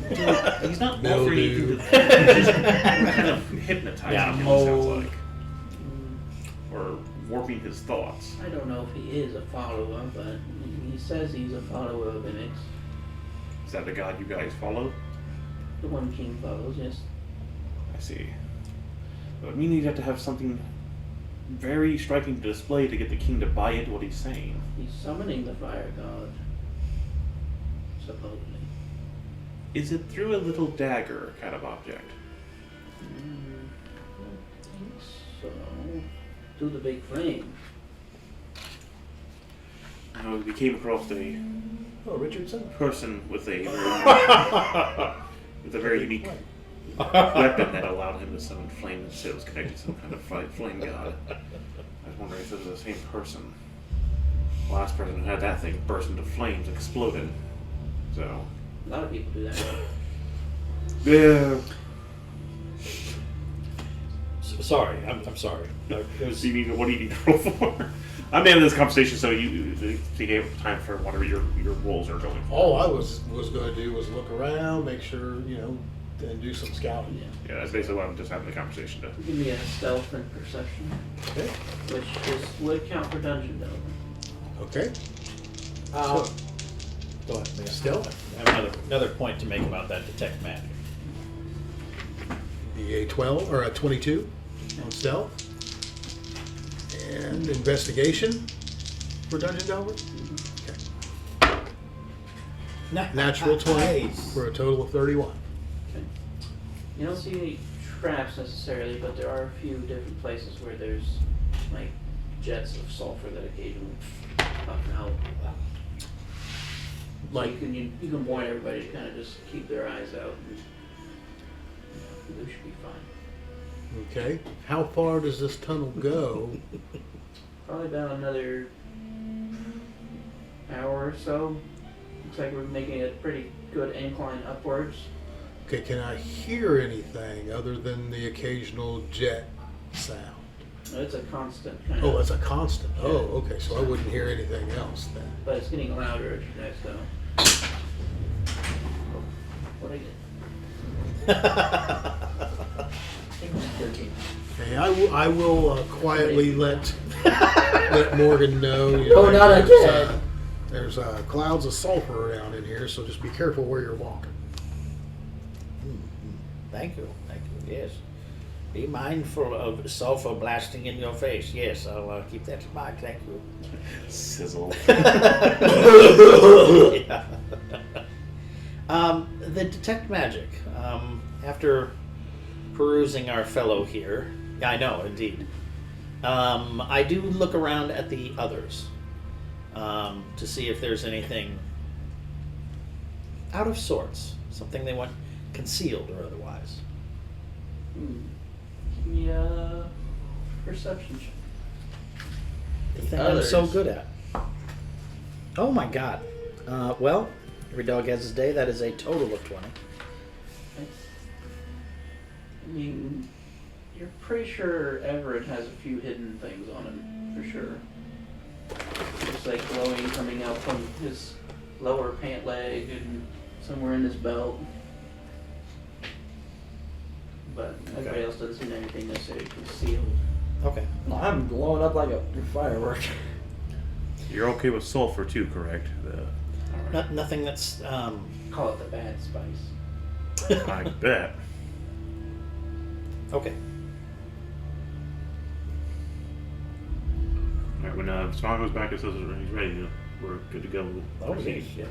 He's not No, offering you dude. to he's just kind of hypnotizing Yeah, him, it mold. sounds like. Or warping his thoughts. I don't know if he is a follower, but he says he's a follower of Imix. Is that the god you guys follow? The one king follows, yes. I see. But we need to have something very striking to display to get the king to buy into what he's saying. He's summoning the fire god. Supposedly. Is it through a little dagger kind of object? I don't think so. Do the big flame. We came across a Oh, Richardson. person with a very unique weapon that allowed him to summon flame that said it was connected to some kind of flame god. I was wondering if it was the same person. The last person who had that thing burst into flames and exploded. So. A lot of people do that. Yeah. Sorry, I'm sorry. It was, What do you need to roll for? I'm in this conversation, so you gave time for whatever your rolls are going for. All I was going to do was look around, make sure, and do some scouting. Yeah, that's basically what I'm just having the conversation to. Give me a stealth and perception, Okay. which would count for dungeon delving. Okay. go ahead. Leah. Stealth? I have another point to make about that detect magic. Be a 12 or a 22 on stealth. And investigation for Dungeon Delver. Okay. Natural 20 Nice. for a total of 31. Okay. You don't see any traps necessarily, but there are a few different places where there's like jets of sulfur that occasionally pop out. So Like- you can warn everybody to kind of just keep their eyes out, and they should be fine. Okay. How far does this tunnel go? Probably about another hour or so. Looks like we're making a pretty good incline upwards. Okay, can I hear anything other than the occasional jet sound? It's a constant kind Oh, of, that's a constant. Oh, okay. So I wouldn't hear anything else then. but it's getting louder as you guys go. What I get? 13. Okay, I will quietly let Morgan know. Oh, not again. There's clouds of sulfur around in here, so just be careful where you're walking. Thank you. Yes. Be mindful of sulfur blasting in your face. Yes, I'll keep that in mind. Thank you. Sizzle. Yeah. The detect magic. After perusing our fellow here, I know, indeed. I do look around at the others to see if there's anything out of sorts, something they want concealed or otherwise. Give me a perception check. The thing I'm so Others. good at. Oh my god. Well, every dog has his day. That is a total of 20. I mean, you're pretty sure Everett has a few hidden things on him, for sure. Just like glowing coming out from his lower pant leg and somewhere in his belt. But everybody else doesn't see anything necessarily concealed. Okay. I'm blowing up like a firework. You're okay with sulfur too, correct? All right. Nothing that's Call it the bad spice. I bet. okay. All right, when Strong goes back and says he's ready, we're good to go. Oh yes, yes.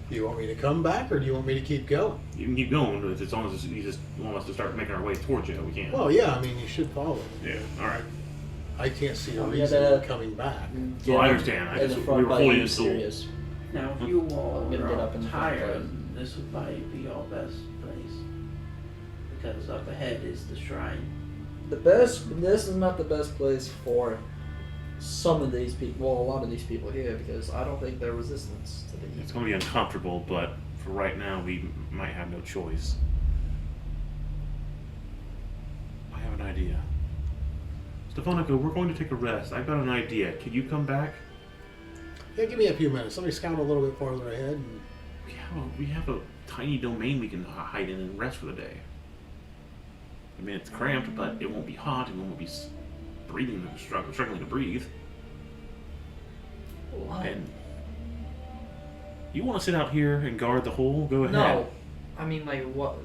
Do you want me to come back, or do you want me to keep going? You can keep going, but as long as you just want us to start making our way towards you, we can. Well, yeah. I mean, you should follow me. Yeah. All right. I can't see a I'm reason gonna- in coming back. Well, I understand. I In just- the front we were by fully you, installed. serious. Now, if you all I'm gonna get up are in the front tired, place. this would probably be your best place. Because up ahead is the shrine. This is not the best place for some of these people, well, a lot of these people here, because I don't think they're resistance to It's the going to be uncomfortable, but for right now, we might have no choice. I have an idea. Stefanica, we're going to take a rest. I've got an idea. Can you come back? Yeah, give me a few minutes. Let me scout a little bit farther ahead. And We have a tiny domain we can hide in and rest for the day. I mean, it's cramped, but it won't be hot, and we won't be breathing, struggling to breathe. And you want to sit out here and guard the hole? Go ahead. No. I mean, like, what?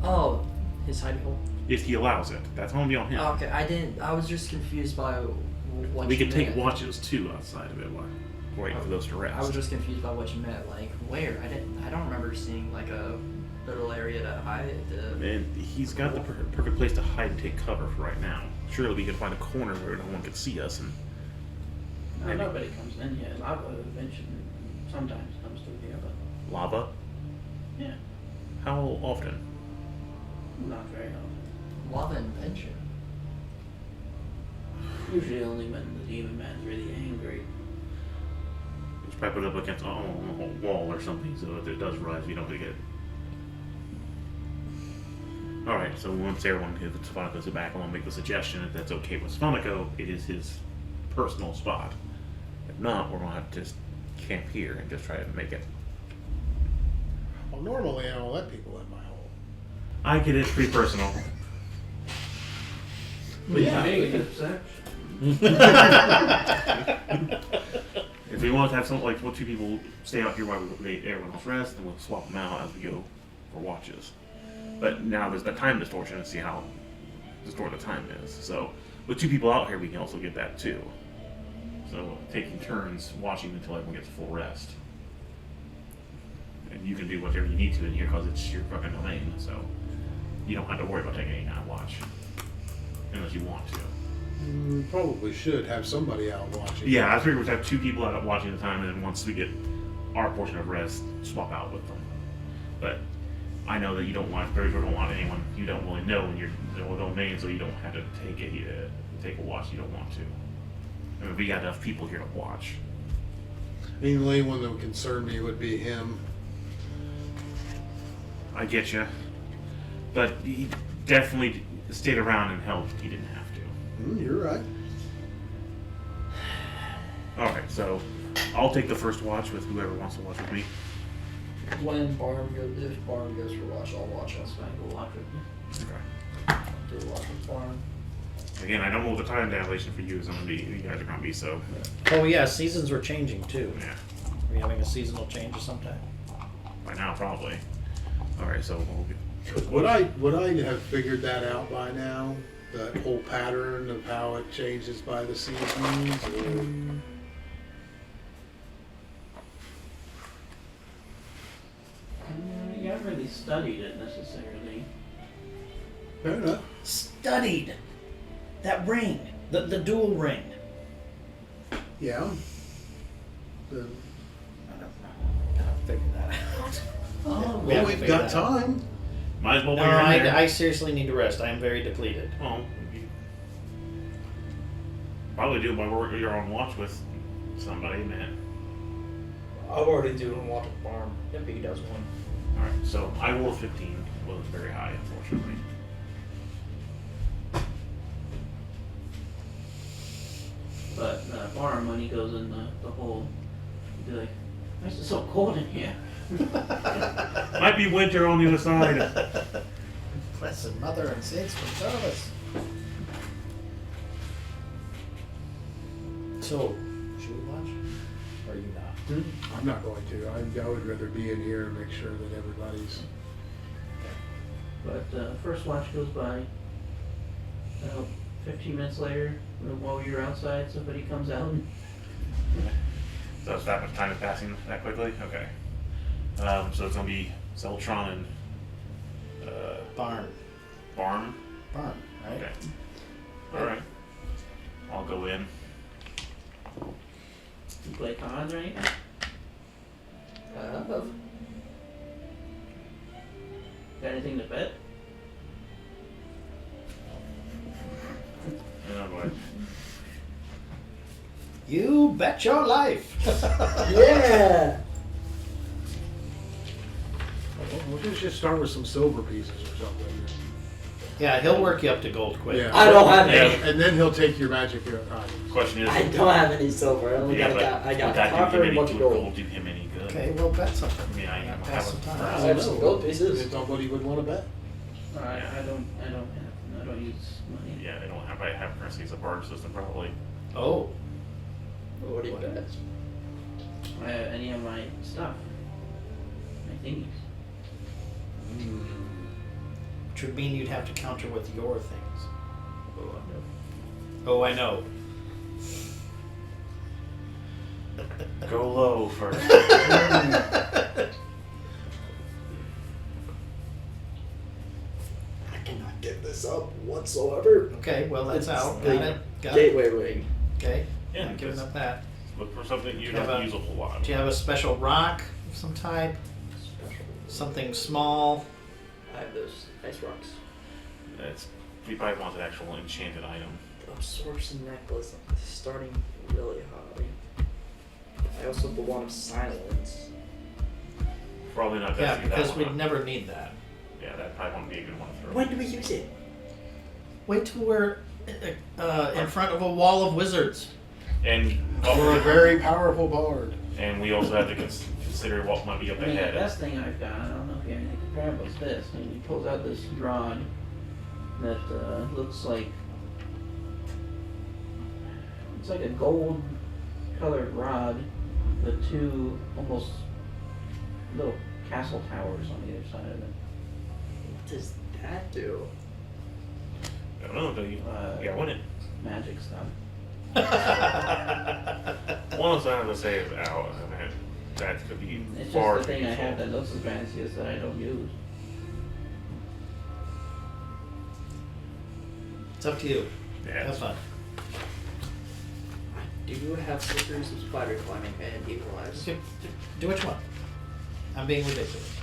Oh. His hidey hole. If he allows it, that's gonna be on him. Oh, okay, I didn't. I was just confused by what We you can take meant. watches too outside of it while waiting for those to rest. I was just confused by what you meant. Like where? I don't remember seeing like a little area to hide. And he's got the perfect place to hide and take cover for right now. Surely we can find a corner where no one can see us. And No, nobody comes in here. Lava eventually sometimes comes through here, but lava? yeah, How often? not very often. Lava invention. Usually only when the demon man's really angry. It's probably put up against a wall or something, so if it does rise, we don't get. Alright, so once everyone hits Sphonico's back, I want to make the suggestion if that's okay with Sphonico, it is his personal spot. If not, we're going to have to just camp here and just try to make it. Well, normally I don't let people in my hole. I get it, it's pretty personal. But yeah. make an exception. If we want to have something like two people stay out here while we everyone else rests, then we'll swap them out as we go for watches. But now there's the time distortion to see how distorted the time is. So with two people out here, we can also get that too. So taking turns watching until everyone gets a full rest. And you can do whatever you need to in here because it's your fucking domain. So you don't have to worry about taking any kind of watch. Unless you want to. Probably should have somebody out watching. Yeah, I figured we'd have two people out watching at a time, and then once we get our portion of rest, swap out with them. But I know that you don't want, very sure don't want anyone you don't really know in your domain, so you don't have to take a watch you don't want to. I mean, we got enough people here to watch. The only one that would concern me would be him. I get you, but he definitely stayed around and helped. He didn't have to. You're right. All right, so I'll take the first watch with whoever wants to watch with me. When Barm goes, if Barm goes for watch, I'll watch on That's why I go watch with you. Okay. Do a watch with Barm. Again, I don't know what the time dilation for you is going to be. You guys are going to be so. Oh yeah, seasons were changing too. Yeah. Are we having a seasonal change of some type? By now, probably. All right, so we'll get. Would I have figured that out by now? That whole pattern of how it changes by the seasons? Or... You haven't really studied it necessarily. Fair enough. Studied that ring, the dual ring. Yeah. I don't know. Gotta figure that out. Oh, We haven't We've figured got that out. time. Might as well No, while you're in there. I seriously need to rest. I am very depleted. Oh, you probably do while you're on watch with somebody, man. I'm already doing watch with Barm. If he does one. All right, so I rolled 15. Well, it's very high, unfortunately. But Barm, when he goes in the hole, he'd be like, "Why is it so cold in here?" Might be winter on the other side. Blessed Mother and Saints for service. So, should we watch? Or are you not? I'm not going to. I would rather be in here and make sure that everybody's... But first watch goes by. 15 minutes later, while you're outside, somebody comes out. So it's that much time is passing that quickly? Okay. So it's going to be Zeltron and Barn. Barn? Barn, right? Okay. Alright. I'll go in. You play cards or anything? Of. Got anything to bet? Oh boy. You bet your life. Yeah! We'll just start with some silver pieces or something. Yeah, he'll work you up to gold quick. Yeah. I don't have Yeah. any. And then he'll take your magic items. Question is, I don't have any silver. I only yeah, got but I got would that copper do and a him bunch any of good? gold. Will do him any good? Okay, we'll bet something. I mean, I Gotta have pass some a- time. I have some gold pieces. Depends on what he would want to bet. I don't use money. Yeah, they don't have. I have currency as a barter system, probably. Oh, What do you bet? Any of my stuff, my thingies. which would mean you'd have to counter with your things. Oh, I know. Oh, I know. Go low first. I cannot get this up whatsoever. Okay, well that's It's out. the Got it. Got it. Gateway ring. Okay. Yeah, I'm giving just up that. look for something you Have don't a- use a whole lot. Do you have a special rock of some type? Special. Something small? I have those ice rocks. We probably want an actual enchanted item. Absorption necklace starting really high. I also have the wand of silence. Probably not. Yeah, that because one we'd up. never need that. Yeah, that probably won't be a good one to throw. When do we use it? Wait till we're in front of a wall of wizards. And We're a very powerful bard. and we also have to consider what might be up I mean, the ahead. best thing I've got, I don't know if you have anything comparable, is this. And he pulls out this rod that looks like it's like a gold colored rod with two almost little castle towers on either side of it. What does that do? I don't know until you win it. Magic stuff. One of the things I say is out. I mean, that could be It's far just the too thing I useful. have that looks as fancy as that I don't use. It's up to you. Yeah, Have fun. I do have slippers of spider climbing and equalize. Do which one? I'm being ridiculous.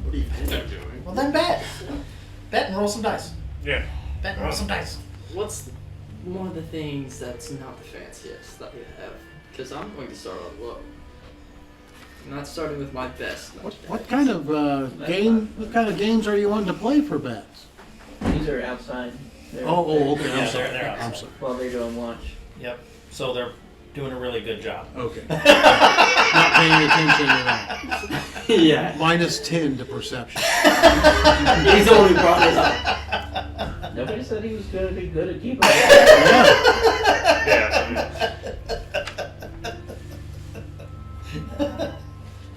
What do you think I'm doing? Well then bet. Bet and roll some dice. yeah. Bet and roll some dice. What's one of the things that's not the fanciest that you have? Because I'm going to start off low. I'm not starting with my best. What kind of game? What kind of games are you wanting to play for bets? These are outside. They're- Oh, okay. Yeah, I'm sorry. they're outside. I'm sorry. While they're doing lunch. Yep. So they're doing a really good job. Okay. Not paying attention to that. Yeah. Minus 10 to perception. He's the one who brought it up. Nobody said he was going to be good at keeping Yeah. Yeah.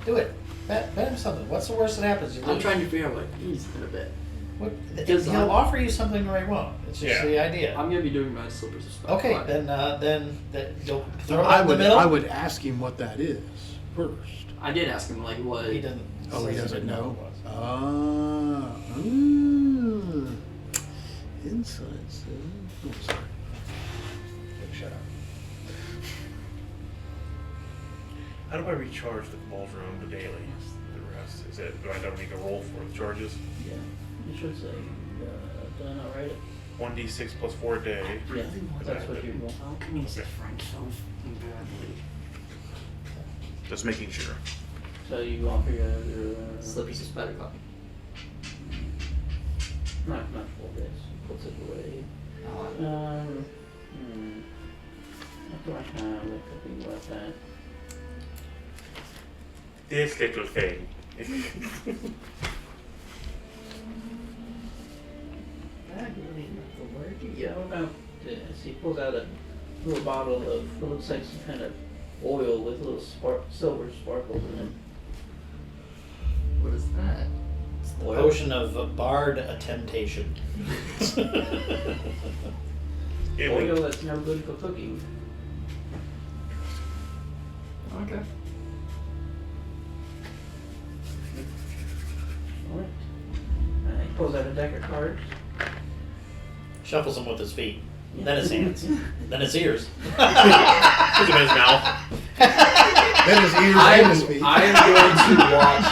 Do it. Bet him something. What's the worst that happens? You I'm lose. trying to figure out what he's in a bit. What, Because he'll I'm- offer you something or he won't. It's just Yeah. the idea. I'm gonna be doing my slippers of spider Okay, climbing. then you'll throw it I in the would middle. I would ask him what that is first. I did ask him like what. He doesn't. Oh, he says doesn't didn't know. what it was. Insights. Oh, sorry. Shut up. How do I recharge the Cabal's room daily? The rest is it? Do I never need to roll for the charges? Yeah. You should say, did I not write it? 1d6 plus 4 a day. Yeah, that's what you want. How can you say French so badly? Just making sure. So you offer your Slippers of spider climbing. not full days. Puts it away. What do I have that could be worth that? This little thing. I really not the word. Yeah, what about this? He pulls out a little bottle of what looks like some kind of oil with little silver sparkles in it. What is that? The potion of bard temptation. Yeah, Oil that's no good for cooking. Okay. Alright. He pulls out a deck of cards. Shuffles them with his feet. Then his hands. Then his ears. Look at his mouth. Then his ears and his feet. I am going to watch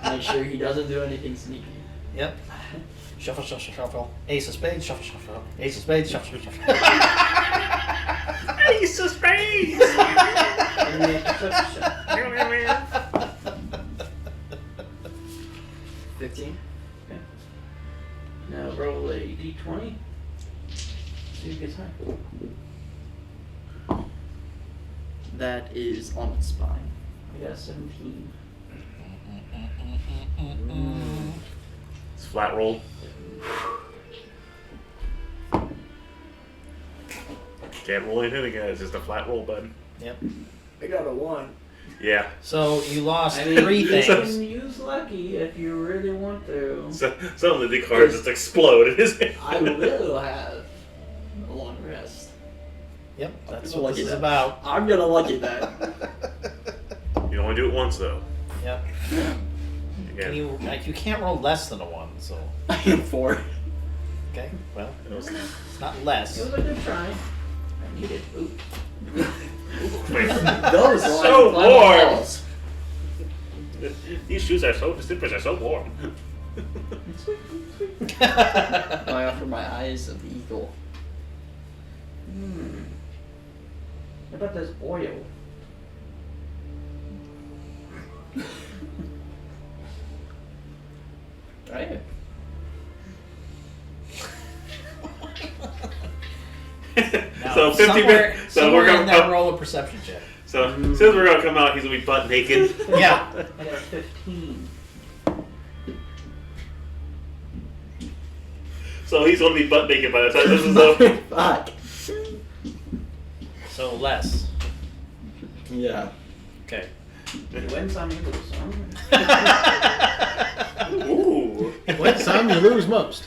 him. Make sure he doesn't do anything sneaky. Yep. Shuffle, shuffle, shuffle. Ace of spades, shuffle, shuffle. Ace of spades, shuffle, shuffle. Ace of spades! And he makes a perception check. 15. Okay. Now roll a d20. See who gets high. That is on its spine. I got a 17. It's flat roll. Can't roll anything again. It's just a flat roll button. Yep. I got a 1. Yeah. So you lost I mean, 3 you things. can use lucky if you really want to. So, suddenly the cards just explode in his hand. I will have a long rest. Yep, that's I'll what lucky this is that. about. I'm gonna lucky that. You only do it once, though. Yep. Yeah. You can't roll less than a 1, so I am 4. okay. Well, it's not less. It was a good try. I needed food. Those are So like warm. balls. These shoes are so, the slippers are so warm. I offer my eyes of the eagle. What about this oil? Right? Now, So 50 somewhere, minutes. So somewhere we're in gonna there, roll a perception check. So as soon as we're gonna come out, he's gonna be butt naked. Yeah. I got 15. So he's gonna be butt naked by the time this is over. Fuck. So less. Yeah. Okay. You win some, you lose some. Ooh. Win some, you lose most.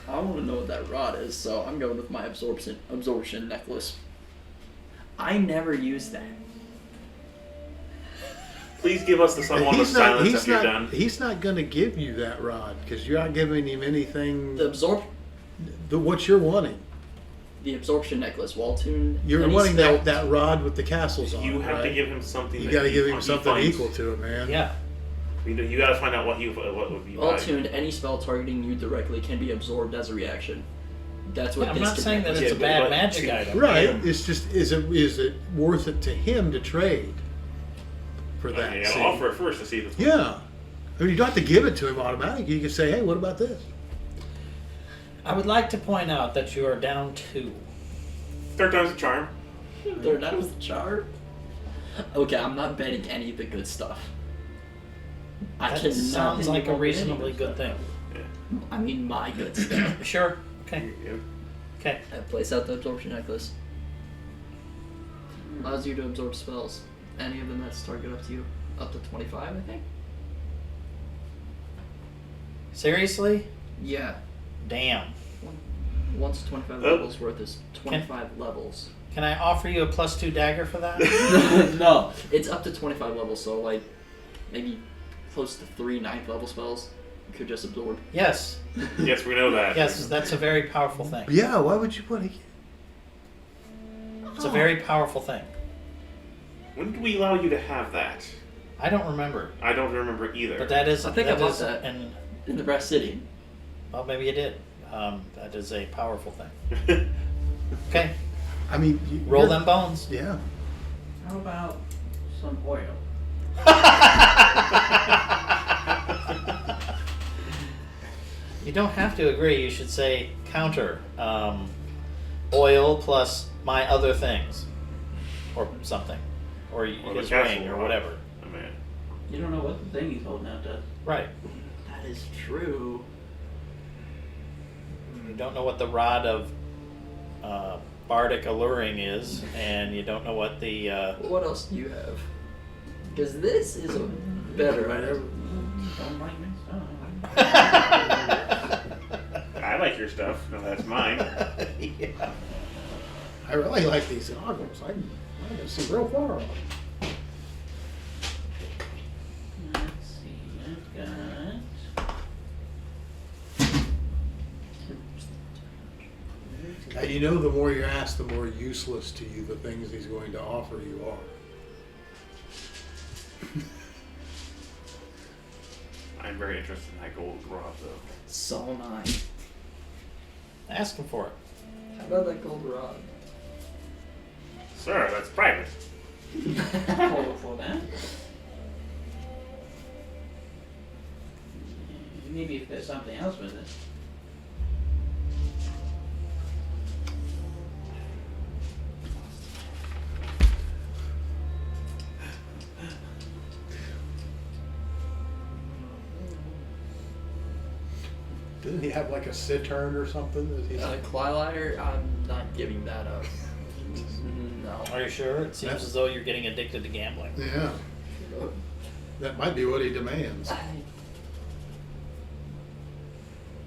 I want to know what that rod is, so I'm going with my absorption necklace. I never use that. Please give us the someone with silence after you're done. He's not going to give you that rod because you're not giving him anything. What you're wanting. The absorption necklace, wall tuned. You're wanting that rod with the castles on You it. have to right? give him something. You that got to he- give him he something finds. equal to it, man. Yeah. You got to find out what would be Wall valuable. tuned. Any spell targeting you directly can be absorbed as a reaction. That's what. I'm this not can saying do. that it's a Yeah, bad but- magic item. Right. It's just is it worth it to him to trade for that? You got See? to offer it first to see if it's Yeah. I mean, you don't have to give it to him automatically. You can say, hey, what about this? I would like to point out that you are down 2. Third time's a charm. They're not with the charm. Okay, I'm not betting any of the good stuff. I That cannot. sounds like a won't get any reasonably good good thing. I mean, my good stuff. Sure. Okay. Yeah. Okay. I place out the absorption necklace. Allows you to absorb spells. Any of them that's target up to you. Up to 25, I think? Seriously? Yeah. Damn. Once 25 Oh. levels worth is 25 levels. Can I offer you a +2 dagger for that? No, it's up to 25 levels, so like maybe close to 3 9th level spells you could just absorb. Yes. Yes, we know that. Yes, that's a very powerful thing. Yeah, why would you put it? It's a very powerful thing. When did we allow you to have that? I don't remember, I don't remember either. but that is. I think I bought is that. And In the Brass City. well, maybe you did. That is a powerful thing. Okay, I mean, roll them bones. Yeah. How about some oil? You don't have to agree. You should say counter oil plus my other things, or something, or Or the his castle ring, or rod. whatever. I mean, You don't know what the thing he's holding out does. Right. That is true. You don't know what the rod of bardic alluring is, and you don't know what the. What else do you have? Because this is a better item. Don't like me. I like your stuff. No, that's mine. Yeah. I really like these goggles. I can see real far. Let's see. I've got. Now, you know, the more you ask, the more useless to you the things he's going to offer you are. I'm very interested in that gold rod, though. So am I. Ask him for it. How about that gold rod? Sir, that's private. For that. Maybe if there's something else with it. Didn't he have like a cittern or something? That he's Clylighter, I'm not giving that up. No. Are you sure? It seems Yeah. as though you're getting addicted to gambling. Yeah. That might be what he demands.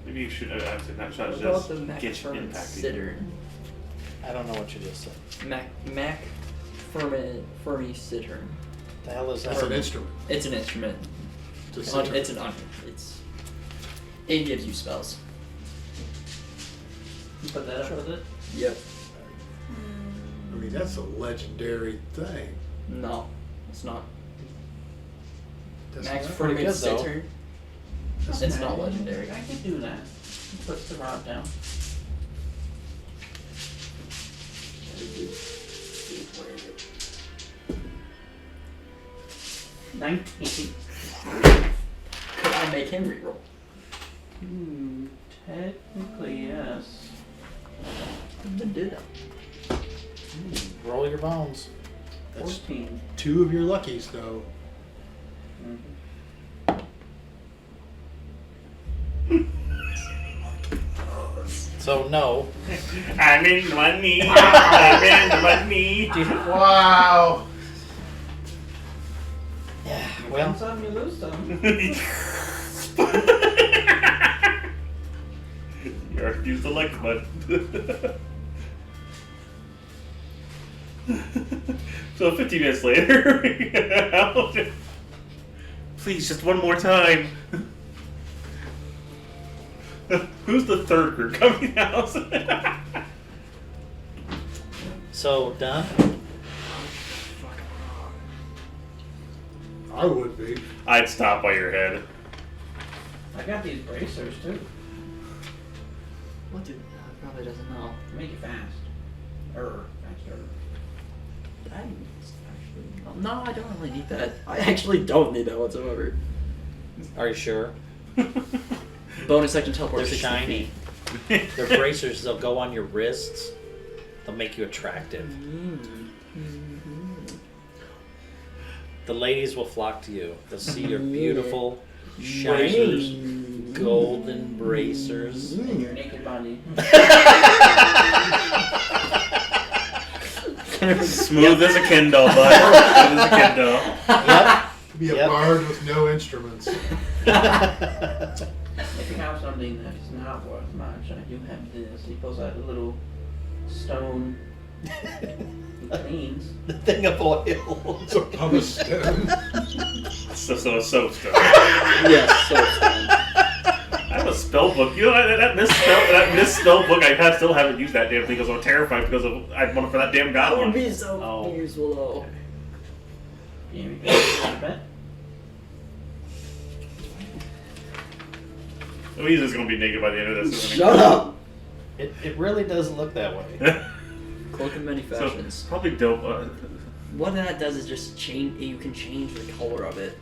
Maybe you should not What try to about just the Mac get Ferment impacted. Cittern? I don't know what you just said. Mac Fermi Cittern. The hell is That's that? an instrument. It's an instrument. To It's center. an onion. It gives you spells. You put that up with it? Yep. I mean, that's a legendary thing. No, it's not. That's Max not- Fermi good, though. Cittern. that's It's not- not legendary. I could do that. Puts the rod down. $19. Could I make him reroll? Technically, yes. Then do that. Roll your bones. That's 14. 2 of your luckies, though. So no. I'm in the money. I'm in the money. Wow. Yeah. You Well, win some, you lose some. You already used the like button. So 15 minutes later. Please, just one more time. Who's the third group coming out? so done. I would be. I'd stop by your head. I got these bracers too. What do? Probably doesn't know. To make it fast. Faster. No, I don't really need that. I actually don't need that whatsoever. Are you sure? Bonus action teleport. They're 60 shiny. feet. They're bracers. They'll go on your wrists. They'll make you attractive. The ladies will flock to you. They'll see your beautiful, shiny, golden bracers. And your naked body. Smooth as a Kindle, bud. Smooth as a Kindle. Yep. Be a Yep. bard with no instruments. If you have something that is not worth much, I do have this. He pulls out a little stone. He cleans. The thing of oil. It's a pumice stone. So a soap stuff. Yes, so it's fine. I have a spell book. You know that misspell book. I still haven't used that damn thing because I'm terrified because I want it for that damn That would goblin. be so Oh. useful though. Yeah, we bet. Louise is gonna be naked by the end of this. Isn't Shut up. It really does look that way. Cloak in many So fashions. probably dope. What that does is just change. You can change the color of it.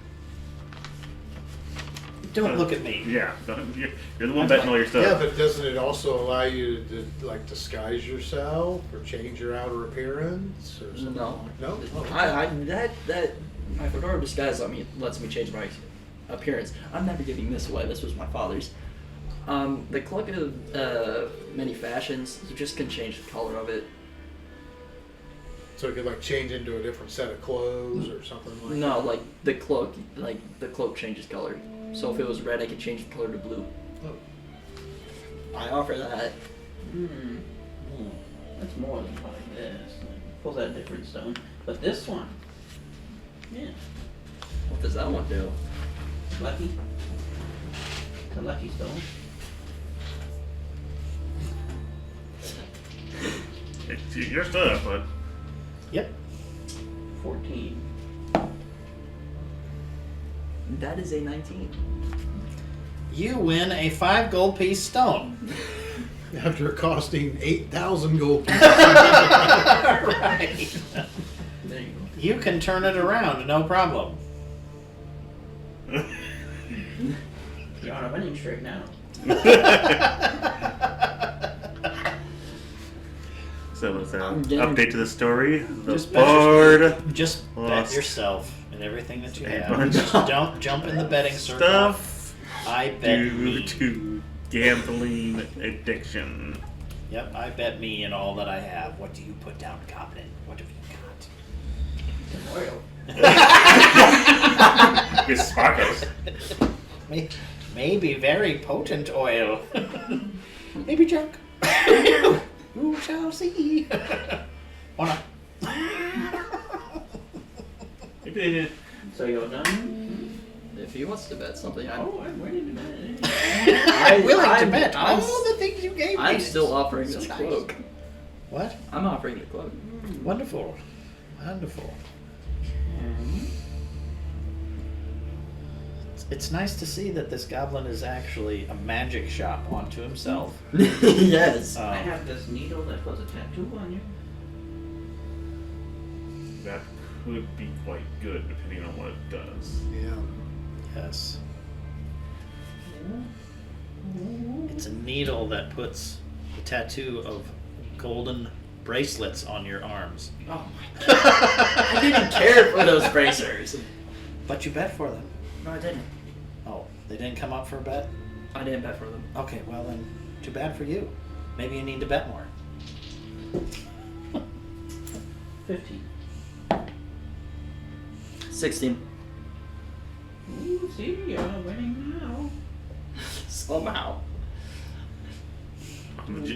Don't look at me. Yeah, you're the one betting all your stuff. Yeah, but doesn't it also allow you to like disguise yourself or change your outer appearance or something? No. No. Oh, okay. That my fedora disguise lets me change my appearance. I'm never giving this away. This was my father's. The cloak of many fashions. You just can change the color of it. So it could like change into a different set of clothes or something like No, like the cloak changes color. So if it was red, I could change the color to blue. Oh. I offer that. That's more than like this. Like, pulls out a different stone. But this one, yeah, What does that one do? lucky. It's a lucky stone. It's your stuff, bud. Yep. 14. That is a 19. You win a 5 gold piece stone. that. After costing 8,000 gold pieces. Right. There you go. You can turn it around, no problem. You're on a winning streak now. So it's an I'm getting- update to the story. The Just bet bard Just bet Lost. yourself and everything that you A have. bunch Just of don't jump in the betting circle. stuff I bet due me. to gambling addiction. Yep, I bet me and all that I have. What do you put down, Goblin? What have you got? Oil. It's sparkles. Maybe very potent oil. Maybe junk. You shall see. Or not. Maybe they did. So you're done? If he wants to bet something, Oh, I'm ready to bet. I'm willing to I'm- bet I'm all the things you gave me. I'm still offering So this nice. cloak. What? I'm offering the cloak. Wonderful. Wonderful. It's nice to see that this goblin is actually a magic shop onto himself. Yes. I have this needle that puts a tattoo on you. That could be quite good depending on what it does. Yeah. Yes. It's a needle that puts the tattoo of golden bracelets on your arms. Oh my god. I didn't care for those bracers. But you bet for them. No, I didn't. Oh, they didn't come up for a bet? I didn't bet for them. Okay, well then, too bad for you. Maybe you need to bet more. 15. 16. Ooh, see, you're winning now. Somehow.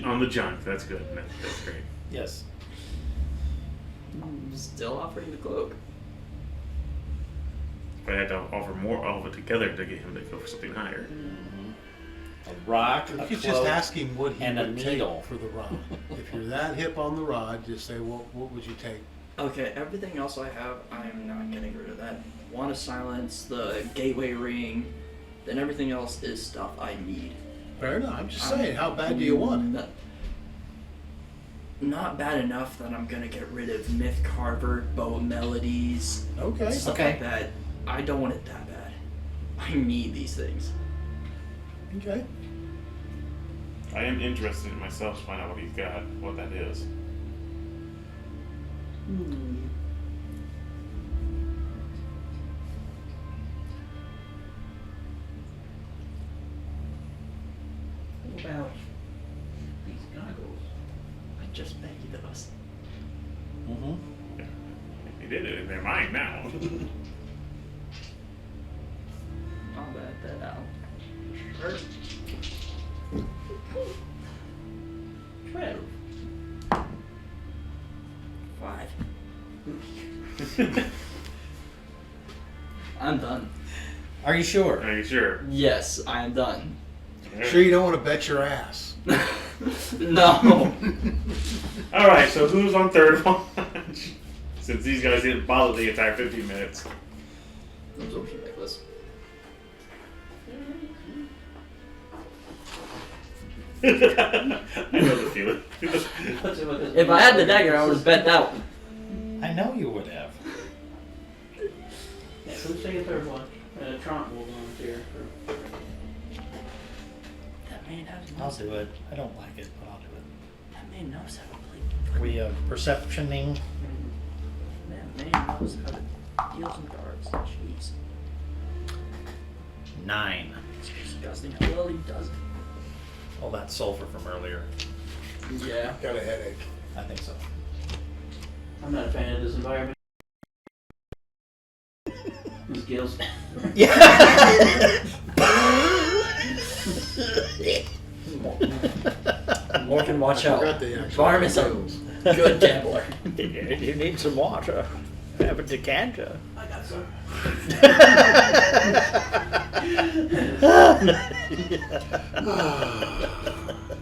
On the junk, that's good. That's great. Yes. I'm still offering the cloak. But I had to offer more of it together to get him to go for something higher. A rock, You a could cloak, just ask him what he and a would needle. take for the rod. If you're that hip on the rod, just say, what would you take? Okay, everything else I have, I am not getting rid of that. Wand of Silence, the Gateway Ring, then everything else is stuff I need. Fair enough. I'm just saying, how bad do you want it? Not bad enough that I'm gonna get rid of Myth Carver, Bow Melodies, Okay. stuff Okay. like that. I don't want it that bad. I need these things. Okay. I am interested in myself to find out what he's got, what that is. What about these goggles? I just made those. Mm-hmm. He did it, and they're mine now. I'll bet that out. Sure. 12. 5. I'm done. Are you sure? Are you sure? Yes, I am done. Sure you don't want to bet your ass. No. Alright, so who's on third watch? Since these guys didn't bother the entire 15 minutes. Absorption necklace. I know the feeling. If I had the dagger, I would have bet that one. I know you would have. Yeah, who's taking third one? Trump will volunteer for. That man has I'll do it. I don't like it, but I'll do it. That man knows how to play. Are we perceptioning? That man knows how to deal some cards. Jeez. 9. It's disgusting how well he does it. Oh, that's sulfur from earlier. Yeah. Got a headache. I think so. I'm not a fan of this environment. His gills. Morgan, watch I out. forgot they actually Barm is a gills. good gambler. You need some water. Have a decanter. I got some.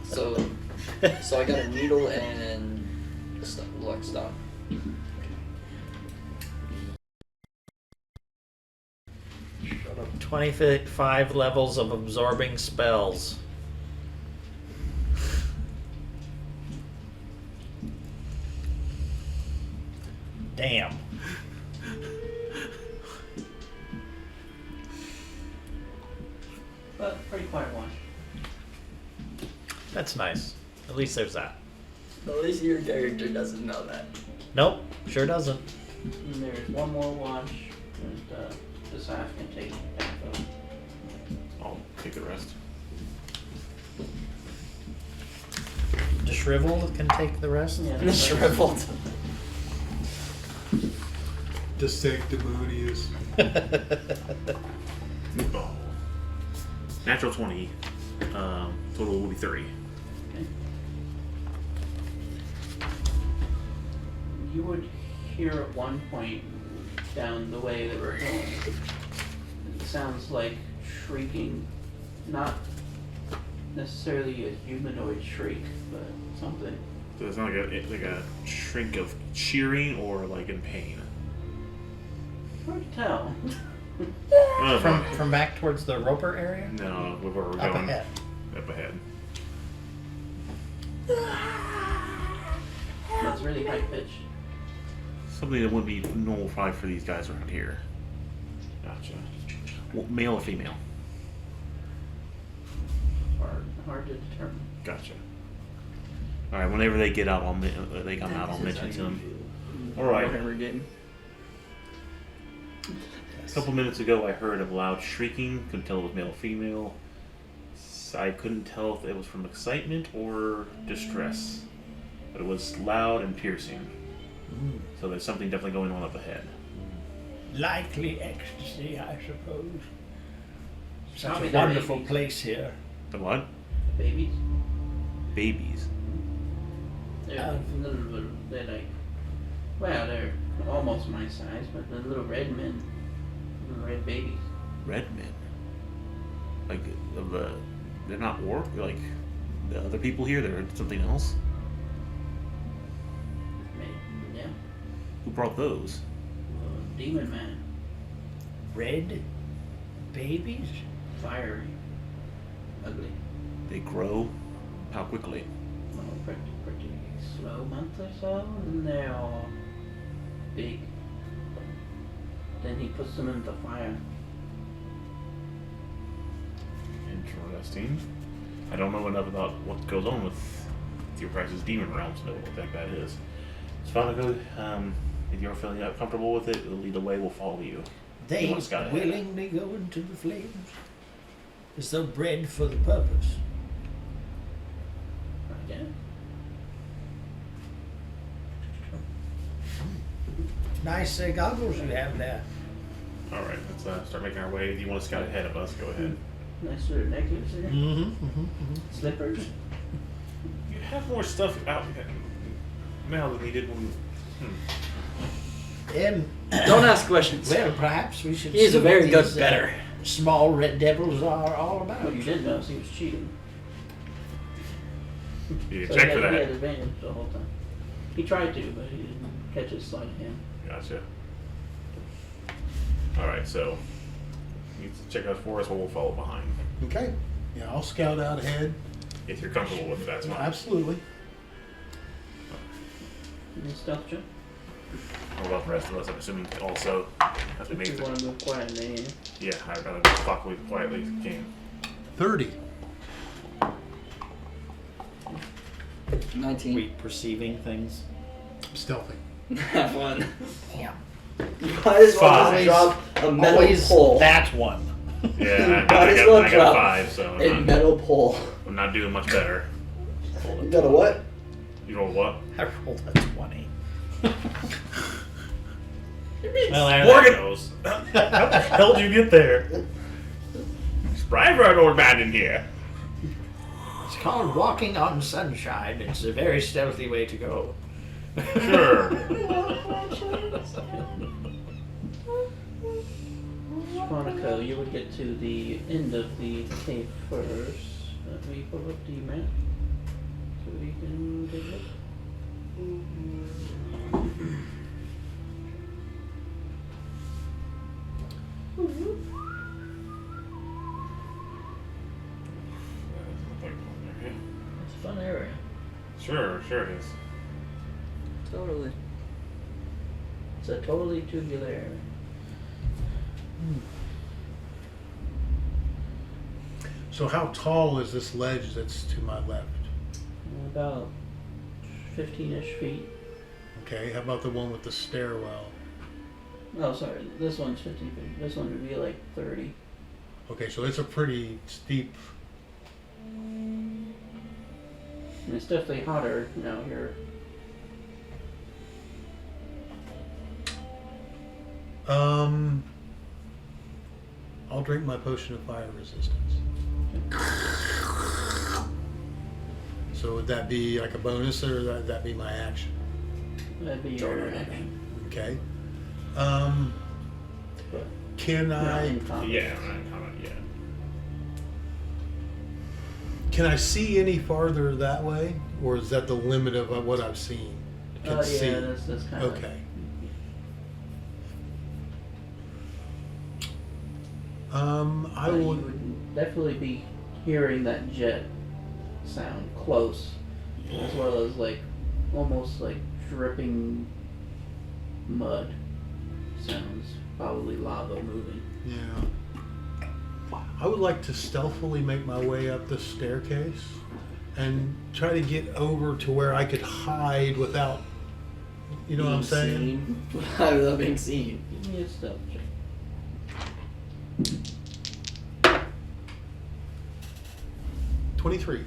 So I got a needle and luck stone. 25 levels of absorbing spells. Damn. But pretty quiet one. That's nice. At least there's that. At least your character doesn't know that. Nope, sure doesn't. And there's one more watch, and this half can take half of. I'll take the rest. Shriveled can take the rest? Yeah, that's right. Shriveled. De sanctimonious. Oh. Natural 20. Total will be 30. Okay. You would hear at one point down the way that we're going, it sounds like shrieking, not necessarily a humanoid shriek, but something. So it's not like a shrink of cheering or like in pain. Hard to tell. From back towards the Roper area? No, where we're Up going. ahead. Up ahead. That's really high pitched. Something that wouldn't be normal probably for these guys around here. Gotcha. Well, male or female? Hard to determine. Gotcha. All right. Whenever they get out, they come out. I'll mention to them. All right. Warhammer game. A couple minutes ago, I heard a loud shrieking. Couldn't tell if it was male or female. I couldn't tell if it was from excitement or distress, but it was loud and piercing. So there's something definitely going on up ahead. Likely ecstasy, I suppose. Such Probably a they're wonderful babies. place here. The what? Babies. Babies. They're they're like, well, they're almost my size, but they're little red men, little red babies. Red men. Like they're not orc. Like the other people here. They're something else. Yeah, Who brought those? demon man, Red babies? fiery, ugly. They grow. How quickly? Well, pretty slow month or so, and they're all big. Then he puts them in the fire. Interesting. I don't know enough about what goes on with your guys' demon realms to know what the heck that is. So Fanago, if you're feeling comfortable with it, lead the way, we'll follow you. They You want to scout ahead. willingly go into the flames, as though bred for the purpose. I guess. Nice goggles you have there. All right, let's start making our way. If you want to scout ahead of us, go ahead. Nice little necklace in it. Mm-hmm. Slippers. You have more stuff out now than we did when. Don't ask questions. Well, perhaps we should. He's see a very what good these, bettor. Small red devils are all about. What you didn't notice, he was cheating. You So check he for had that. advantage the whole time. He tried to, but he didn't catch his sleight of hand. Gotcha. All right, so you check out for us, or we'll follow behind. Okay. Yeah, I'll scout out ahead. If you're comfortable with it, that's fine. Absolutely. Any stealth check? What about the rest of us? I'm assuming also have to If make you the. want to move quietly, Yeah, I'd rather talk with quietly as you can. 30. 19. We perceiving things. Stealthy. Have one. Damn. You might as well Five. just drop a metal Always pole. that one. Yeah, Might as well I got drop 5, so A metal pole. I'm not doing much better. You got a what? You roll what? I rolled a 20. Well, there Morgan! that goes. How the hell did you get there? Sprite for an old man in here. It's called walking on sunshine. It's a very stealthy way to go. Sure. Monaco, you would get to the end of the cave first. Let me pull up the map so we can take a look. It's a fun area. Sure it is. Totally. It's a totally tubular area. So how tall is this ledge that's to my left? About 15-ish feet. Okay, how about the one with the stairwell? Oh, sorry. This one's 15 feet. This one would be like 30. Okay, so it's a pretty steep. And it's definitely hotter now here. I'll drink my potion of fire resistance. So would that be like a bonus, or would that be my action? That'd be your action. Okay. But Can not I in combat. Yeah, I'm not in combat yet. can I see any farther that way, or is that the limit of what I've seen? Can Yeah, see. that's kind of Okay. I You would. would definitely be hearing that jet sound close, as well as like almost like dripping mud sounds. Probably lava moving. Yeah. I would like to stealthily make my way up the staircase and try to get over to where I could hide without. You know what I'm saying? Without being seen. Give me a stealth check. 23.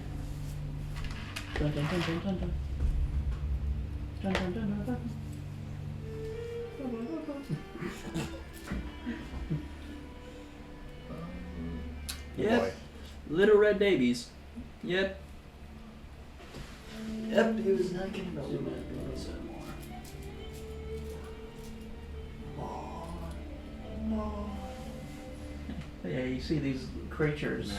Dun, dun, dun, dun, dun, dun. Dun, dun, dun, dun, dun. Yep. Boy. Little red babies. Yep. Yep, he was not getting Zoom in a little bit more. Yeah, you see these creatures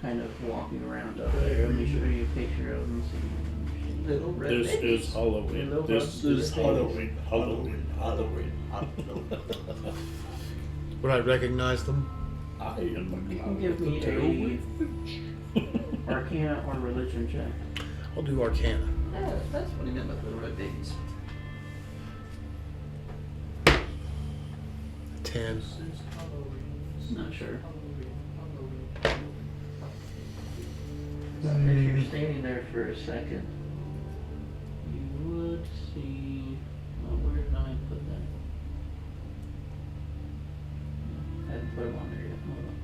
kind of walking around up there. Let me show you a picture of them. See, little red This babies. is Halloween. Little This red is babies. Halloween. Halloween. Halloween. Halloween. Would I recognize them? I am You can give me a Arcana or Religion check. I'll do Arcana. Yeah, that's what he meant by little red babies. 10. Not sure. If you're standing there for a second, you would see. Oh, where did I put that? I haven't put them on there yet. Hold on.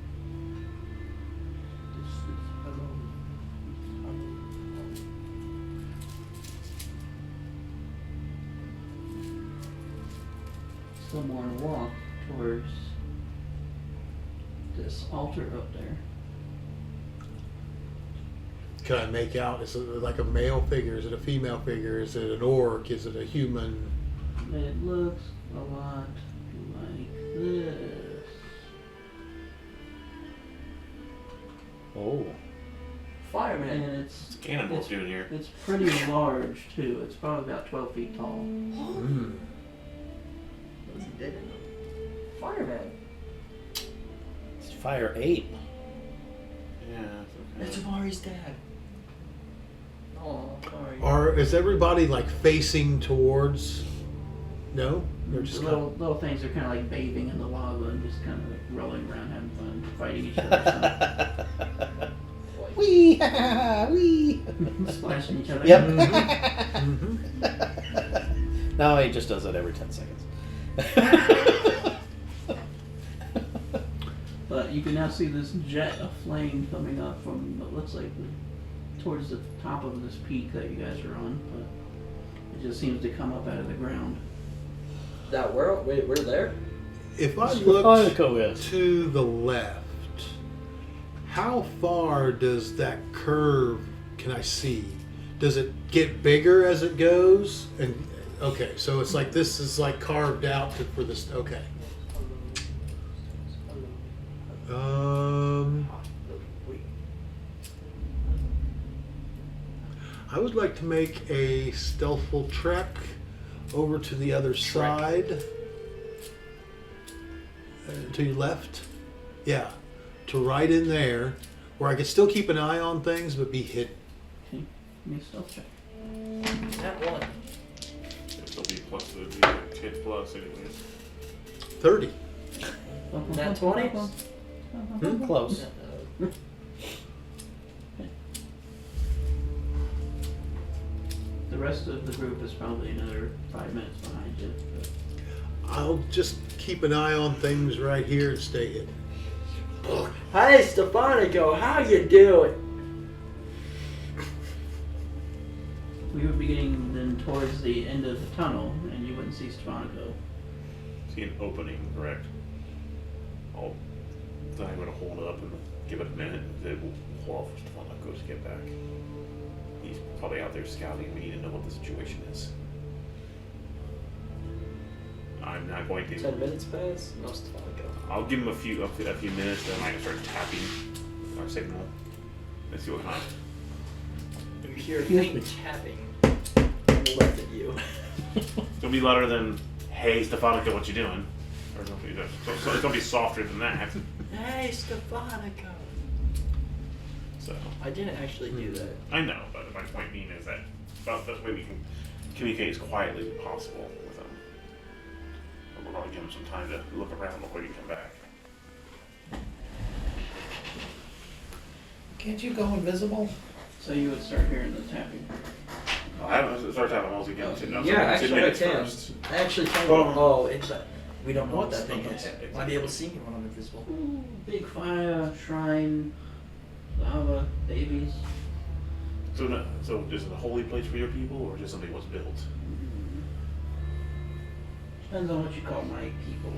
Someone walk towards this altar up there. Can I make out? Is it like a male figure? Is it a female figure? Is it an orc? Is it a human? It looks a lot like this. Oh. Fireman. And it's Cannonballs doing here. it's pretty large too. It's probably about 12 feet tall. Mm. What's he digging? Fireman. It's Fire Ape. Yeah, It's Amari's dad. Oh, sorry. Is everybody like facing towards? No, they're just The little things are kind of like bathing in the lava and just kind of rolling around, having fun, fighting each other, Wee! Wee! splashing each other. Yep. Mhm. No, he just does it every 10 seconds. But you can now see this jet of flame coming up from what looks like towards the top of this peak that you guys are on. But it just seems to come up out of the ground. That we're there. If I That's look where Monaco is. to the left, how far does that curve can I see? Does it get bigger as it goes? And okay, so it's like this is like carved out for this. Okay. I would like to make a stealthful trek over to the other side. To your left. Yeah. To right in there, where I could still keep an eye on things, but be hidden. Okay, give me a stealth check. That one. it'll be plus, it'll be like 10 plus anyways. 30. Nat 20? Close. The rest of the group is probably another 5 minutes behind you. But I'll just keep an eye on things right here and stay hidden. Hi, Stefanico. How you doing? we would be getting then towards the end of the tunnel, and you wouldn't see Stefanico. See an opening, correct? Then I'm going to hold up and give it a minute. Then we'll hold off for Stefanko to get back. He's probably out there scouting. We need to know what the situation is. I'm not going to. 10 minutes pass. No Stefanko. I'll give him a few minutes. Then I can start tapping our signal. Let's see what kind. You hear a faint tapping on the left of you. It's gonna be louder than "Hey, Stefanko, what you doing?" Or something. So it's gonna be softer than that. Hey, Stefanko. So I didn't actually do that. I know, but my point being is that about the way we can communicate as quietly as possible with them. But we're gonna give them some time to look around before you come back. Can't you go invisible? So you would start hearing the tapping. I haven't started tapping once again. Yeah, actually I can. First. I actually can. Oh. Oh, it's a, we don't know what that thing It's- is. Might be able to see me when I'm invisible. Ooh, big fire, shrine, lava, babies. So is it a holy place for your people, or just something was built? Depends on what you call my people.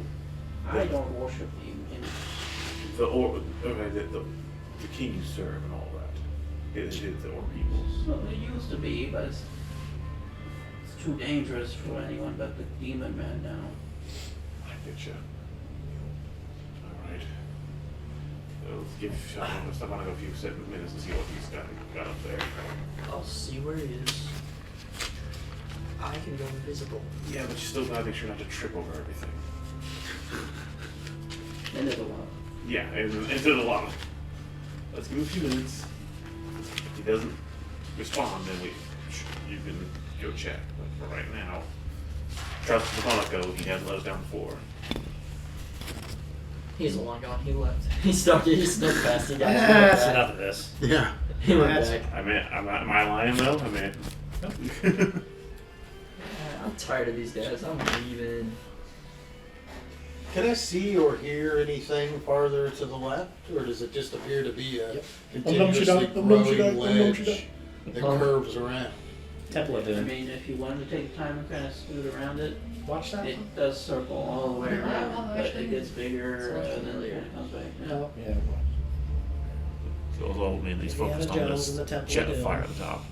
I don't worship the image. The king you serve and all that. It is the Orc people. So it used to be, but it's too dangerous for anyone but the demon man now. I get you. All right. Let's give Stefanko a few minutes and see what he's got up there. I'll see where he is. I can go invisible. Yeah, but you still gotta make sure not to trip over everything. And there's a lot. Yeah, into the lava. Let's give him a few minutes. If he doesn't respond, then you can go check. But for right now, trust Stefanko, he hasn't let us down before. He's a long gone. He left. He snuck past the guy. That's enough of this. Yeah. He went That's- back. Am I lying though? I'm tired of these guys. I'm leaving. Can I see or hear anything farther to the left, or does it just appear to be a continuously growing ledge that curves around? Temple of I Doom. mean, if you wanted to take time and kind of scoot around it, Watch that. it does circle all the way around, Oh, but actually, it gets bigger sounds and then it familiar. kind of comes back. Oh, yeah. So it's all mainly Indiana focused on Jones this and the Temple jet of of Doom. fire at the top.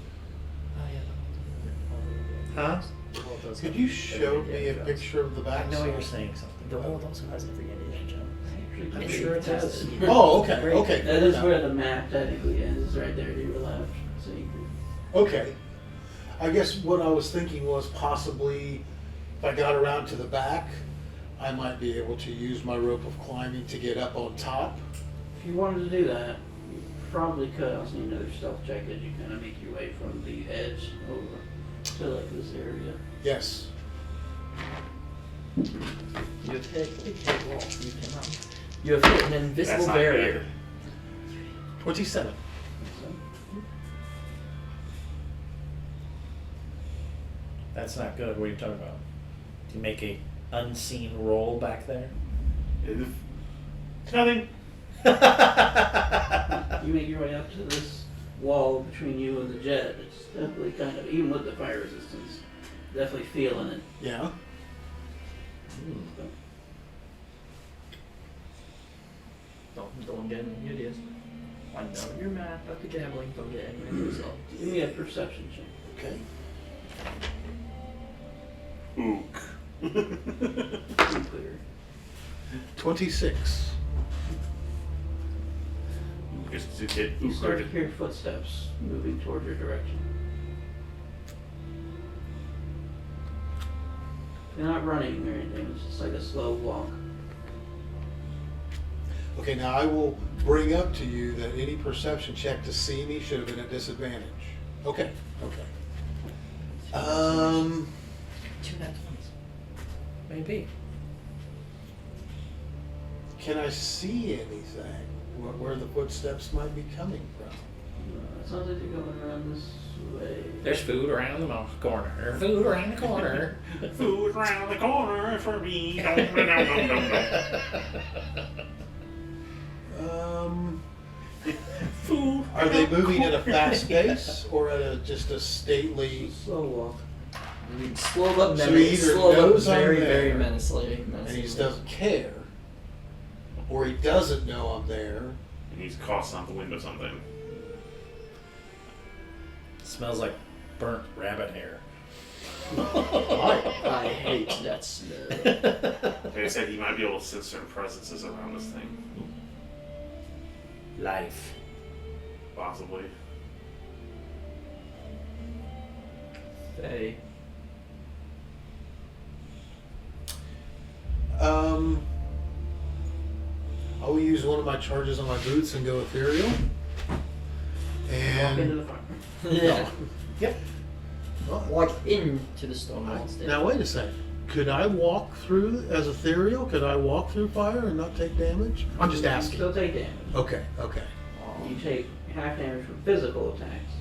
Huh? Could you show me a picture of the I back? know you're saying something. The world also has every Indiana Jones. I'm sure it does. Oh, okay, okay. That is where the map technically ends, is right there to your left. So you can, Okay. I guess what I was thinking was possibly if I got around to the back, I might be able to use my rope of climbing to get up on top. if you wanted to do that, you probably could. I also need another stealth check as you kind of make your way from the edge over to like this area. Yes. You have hit a big wall. You cannot. You have hit an invisible That's not barrier. good. 27. So, That's not good. What are you talking about? Do you make a unseen roll back there? It's nothing. you make your way up to this wall between you and the jet. It's definitely kind of, even with the fire resistance, definitely feeling it. Yeah. Don't get any ideas. I know you're mad about the gambling. Don't get any ideas. Give me a perception check. Okay. Ook. Pretty clear. 26. Just to hit You Ook start to or hear footsteps moving toward your direction. They're not running or anything, it's just like a slow walk. Okay, now I will bring up to you that any perception check to see me should have been a disadvantage. Okay, okay. 2 nat 20s. Maybe. Can I see anything? Where the footsteps might be coming from? It sounds like you're going around this way. There's food around the corner. Food around the corner. food around the corner for me. Dum, dum, dum, dum, dum. Food. Are they moving at a fast pace or at just a stately? Slow walk. Slow but So he either slow but knows I'm very, there, very menacingly. and he just doesn't care, or he doesn't know I'm there. And he's crossing out the window something. Smells like burnt rabbit hair. I hate that smell. Like I said, he might be able to sense certain presences around this thing. Life. Possibly. Hey. I will use one of my charges on my boots and go ethereal. Walk into And the fire. Yeah. Yep. Walk into the stone wall instead. now wait a second. Could I walk through as ethereal? Could I walk through fire and not take damage? I'm just You asking. still take damage. Okay, okay. You take half damage from physical attacks.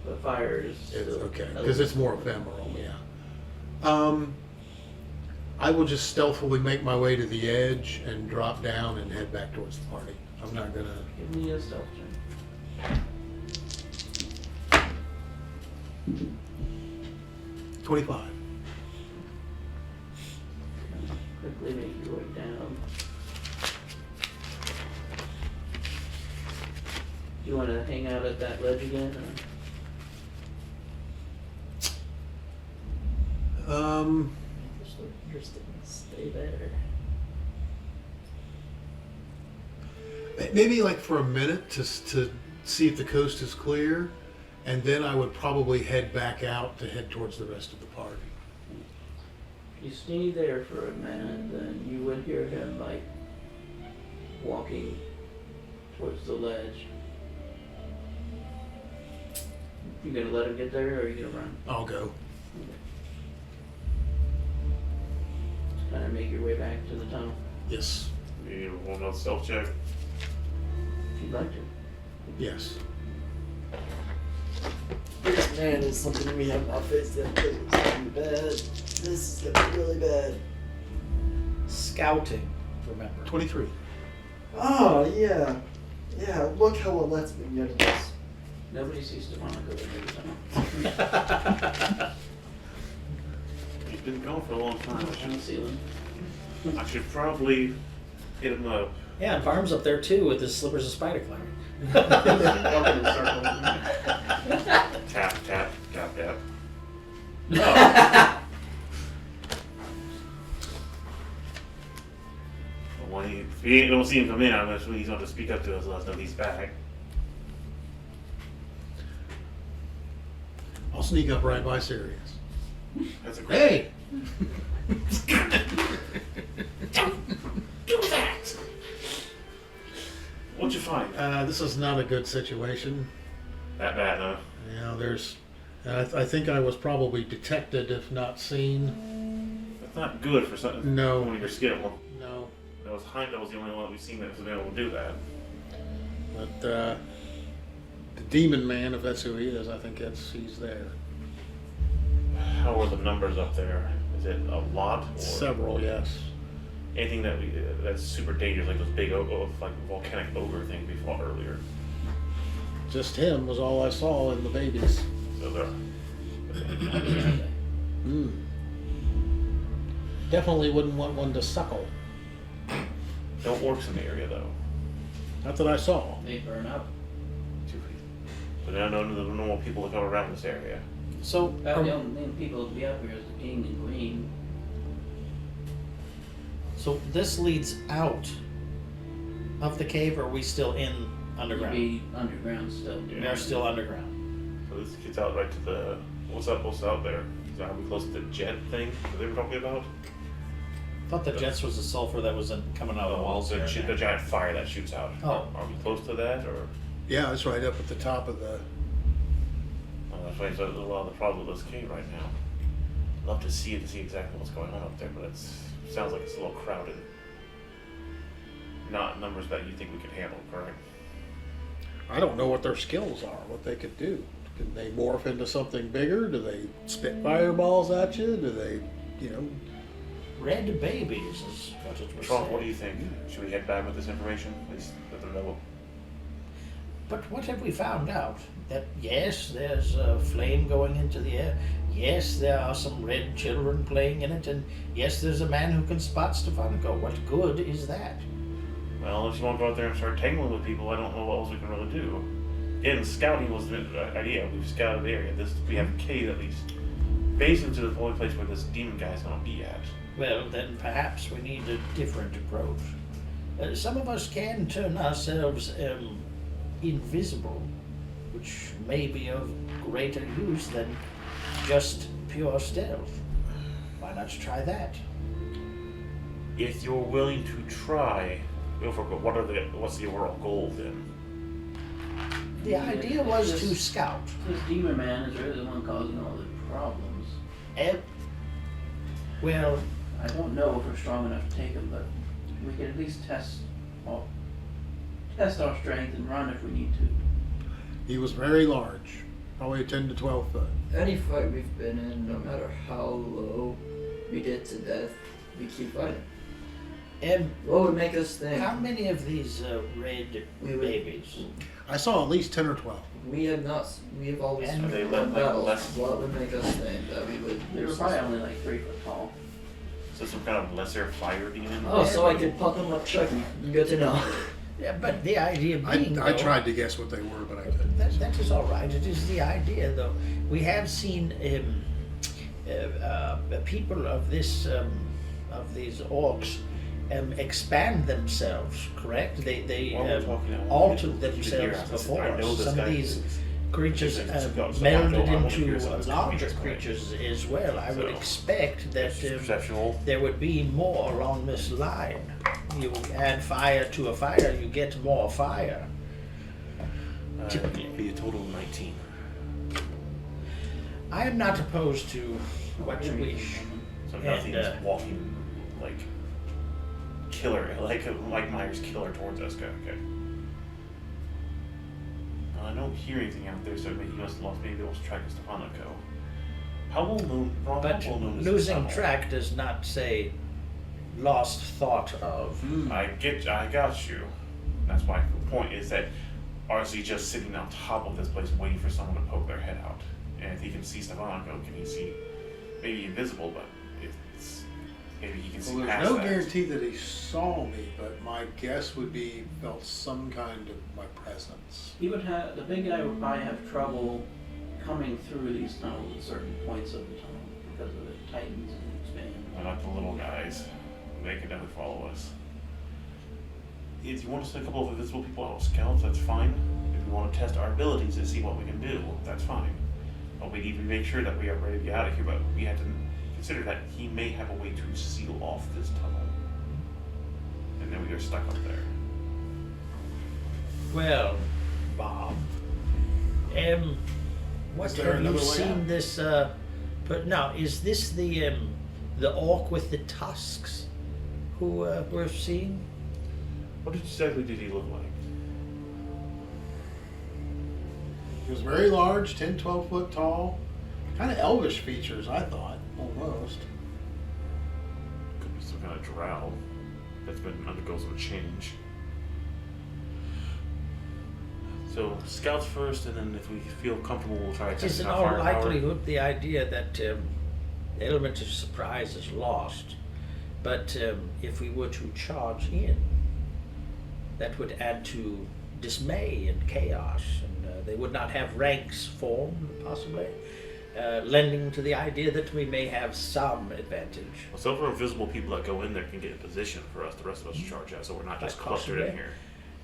But fire is It's still okay, because it's more ephemeral, yeah. I will just stealthily make my way to the edge and drop down and head back towards the party. I'm not gonna. Give me a stealth check. 25. Quickly make your way down. Do you want to hang out at that ledge again? Just interesting. Stay there. Maybe like for a minute to see if the coast is clear, and then I would probably head back out to head towards the rest of the party. If you stay there for a minute, then you would hear him like walking towards the ledge. You gonna let him get there, or are you gonna run? I'll go. Kind of make your way back to the tunnel, Yes. You want another stealth check? if you'd like to. Yes. This man is something we have not faced yet. This is gonna be bad. This is gonna be really bad. Scouting, remember. 23. Oh, yeah. Yeah, look how it lets me get in this. Nobody sees DeMonico in the tunnel. He's been gone for a long time. On the ceiling. I should probably hit him up. Yeah, and Farm's up there too with his slippers of spider climbing. Walking in a circle. Tap, tap, tap, tap. Well, if we don't see him come in, I'm assuming he's going to speak up to us and let us know he's back. I'll sneak up right by Sirius. That's a great. Hey! Do that! What'd you find? This is not a good situation. That bad, huh? You know, there's. I think I was probably detected, if not seen. That's not good for something. No. When you're skill. No. That was Heimdall was the only one that we've seen that was able to do that. But the demon man, if that's who he is, I think he's there. How are the numbers up there? Is it a lot? Or Several, yes. anything that's super dangerous, like those big like volcanic ogre things we fought earlier? Just him was all I saw in the babies. So they're Definitely wouldn't want one to suckle. no orcs in the area though. Not that I saw. They burn up. But I know the normal people that come around this area. So, About the only people that be up here is the king and queen. so this leads out of the cave, or are we still in You'd underground? be underground still. They're still underground. So this gets out right to the what's out there? Are we close to the jet thing that they were talking about? I thought the jets was the sulfur that was coming out of the walls there. the giant fire that shoots out. Oh. Are we close to that or? Yeah, it's right up at the top of the. Oh, that's right. So there's a lot of the problem with this cave right now. Love to see exactly what's going on up there, but it sounds like it's a little crowded. Not numbers that you think we could handle, correct? I don't know what their skills are, what they could do. Can they morph into something bigger? Do they spit fireballs at you? Do they, Red babies is what it was Trump, saying. what do you think? Should we head back with this information? At least let them know. But what have we found out? That yes, there's a flame going into the air. Yes, there are some red children playing in it, and yes, there's a man who can spot Stefanica. What good is that? Well, if you want to go out there and start tangling with people, I don't know what else we can really do. Again, scouting was the idea. We've scouted the area. We have a cave at least. Basically to the only place where this demon guy's gonna be at. Well, then perhaps we need a different approach. Some of us can turn ourselves invisible, which may be of greater use than just pure stealth. Why not try that? If you're willing to try, go for it. What's the overall goal then? The idea was to scout. This demon man is really the one causing all the problems. Well, I don't know if we're strong enough to take him, but we can at least test our strength and run if we need to. He was very large, probably 10 to 12 foot. Any fight we've been in, no matter how low we get to death, we keep fighting. What would make us think? How many of these red babies? I saw at least 10 or 12. We have not. We have always And they won look battles. less- What would make us think that we would? They were probably only like 3 foot tall. So some kind of lesser fire demon? Oh, so I could pop them like Chucky. Good to know. Yeah, but the idea being, I though, tried to guess what they were, but I couldn't. that is all right. It is the idea, though. We have seen people of this of these orcs expand themselves. Correct? They While we're talking, I want altered to hear themselves this. before. I know this Some guy of these is- creatures is- is- melded I want to hear into some of this larger creatures, right? creatures as well. I would So, expect that Perceptual. there would be more along this line. You add fire to a fire, you get more fire. Typically. Be a total of 19. I am not opposed to what you wish. So And, nothing's walking like killer, like Mike Myers killer towards us. Okay. I don't hear anything out there, so maybe he must have lost. Maybe they lost track of Stefanico. How well known? Ron, But how well known is this losing tunnel? track does not say lost thought of. I got you. That's my point. Is that or is he just sitting on top of this place waiting for someone to poke their head out? And if he can see Stefanico, can he see? Maybe invisible, but it's maybe he can see Well, past there's no that. guarantee that he saw me, but my guess would be he felt some kind of my presence. He would have, the big guy would probably have trouble coming through these tunnels at certain points of the tunnel because of it tightens and expands. They're not the little guys. They can definitely follow us. If you want to send a couple of invisible people out with scouts, that's fine. If you want to test our abilities to see what we can do, that's fine. But we need to make sure that we are ready to get out of here, but we have to consider that he may have a way to seal off this tunnel. And then we are stuck up there. Well, Bob, what Is there have you another way seen out? this? But now, is this the orc with the tusks who we're seeing? What exactly did he look like? He was very large, 10, 12 foot tall. Kind of elvish features, I thought, almost. Could be some kind of drow that's been undergoes some change. So scouts first, and then if we feel comfortable, we'll try to It test is in our all firepower. likelihood the idea that the element of surprise is lost. But if we were to charge in, that would add to dismay and chaos, and they would not have ranks formed, possibly, lending to the idea that we may have some advantage. Well, some of our invisible people that go in there can get a position for us, the rest of us to charge out, so we're not just Quite clustered in possibly. here.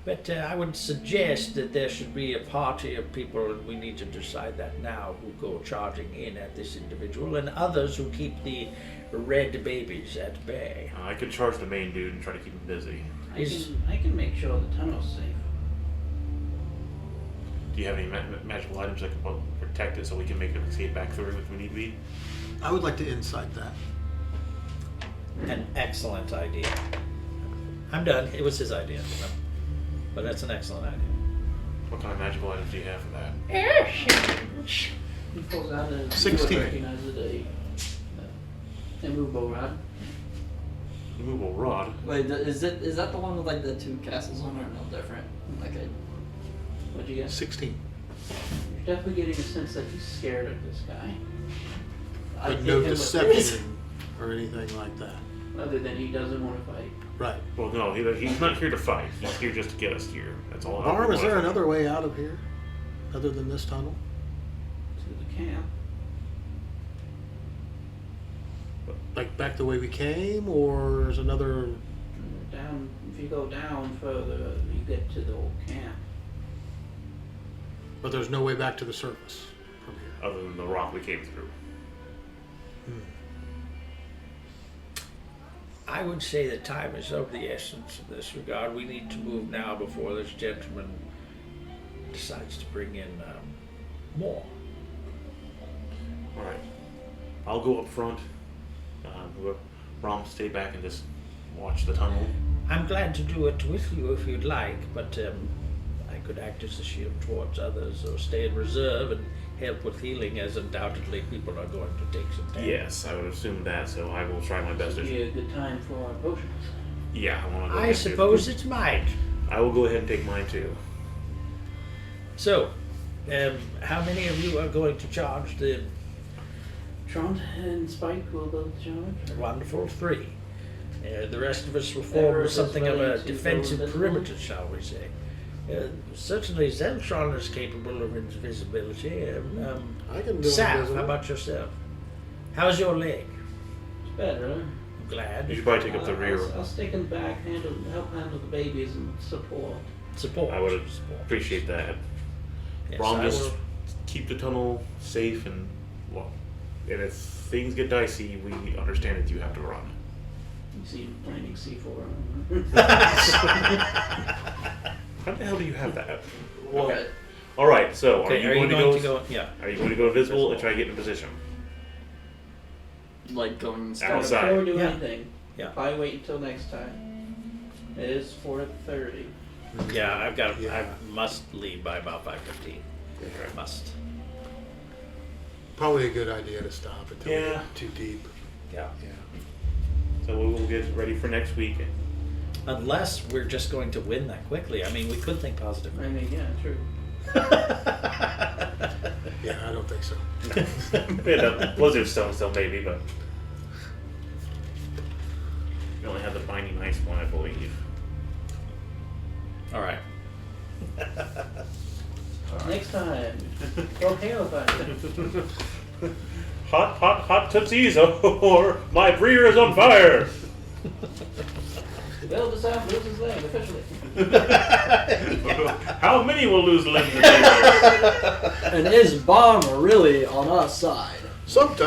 But I would suggest that there should be a party of people, and we need to decide that now, who go charging in at this individual, and others who keep the red babies at bay. I could charge the main dude and try to keep him busy. I can make sure the tunnel's safe. Do you have any magical items that can protect it so we can make an escape back through if we need to be? I would like to insight that. An excellent idea. I'm done. It was his idea. But that's an excellent idea. What kind of magical items do you have for that? He pulls out a 16. recognizes a immovable rod. Removable rod. Wait, is that the one with like the two castles on it? Or no different? Like a What'd you get? 16. You're definitely getting a sense that he's scared of this guy. I But hit no him with deception this, or anything like that. other than he doesn't want to fight. Right. Well, no, he's not here to fight. He's here just to get us here. That's all. Barb, is there another way out of here other than this tunnel? To the camp. Like back the way we came, or is another? Down, if you go down further, you get to the old camp. But there's no way back to the surface from here. Other than the rock we came through. I would say that time is of the essence in this regard. We need to move now before this gentleman decides to bring in more. All right. I'll go up front. Rom, stay back and just watch the tunnel. I'm glad to do it with you if you'd like, but I could act as a shield towards others or stay in reserve and help with healing, as undoubtedly people are going to take some damage. Yes, I would assume that. So I will try my best. This would be a good time for our potions. Yeah, I want to go. I ahead and suppose it might. I will go ahead and take mine too. So, how many of you are going to charge the Trond and Spike will both charge. wonderful 3? The rest of us will Ever form is something of ready a to go defensive invisible? perimeter, shall we say. Certainly Zeltron is capable of invisibility. I can do Saf, invisible. how about yourself? How's your leg? It's better. I'm glad. You should probably take up the rear. I'll stick in the back, help handle the babies and support. Support. I would Support. appreciate that. Yes, Rom, I just will- keep the tunnel safe and well. And if things get dicey, we understand that you have to run. You see him planting C4. How the hell do you have that? Well, Okay. all right. So, Okay, are you going to go? Yeah. Are you going to go invisible and try to get in position? Like going Outside. Before we do Yeah. anything, Yeah. probably wait until next time. It is 4:30. Yeah, I've got. Yeah. I must leave by about 5:15. Okay. Must. Probably a good idea to stop until we Yeah. get too deep. Yeah. Yeah. So we will get ready for next week. Unless we're just going to win that quickly. I mean, we could think I positively. mean, yeah, true. Yeah, I don't think so. Yeah, the Blizzard Stone still maybe, but we only have the binding ice one, I believe. All right. Next time, go hail fire. Hot tootsies, or my breeder is on fire! Bill DeSaff loses leg officially. How many will lose limbs? And is Bomb really on our side? Sometimes.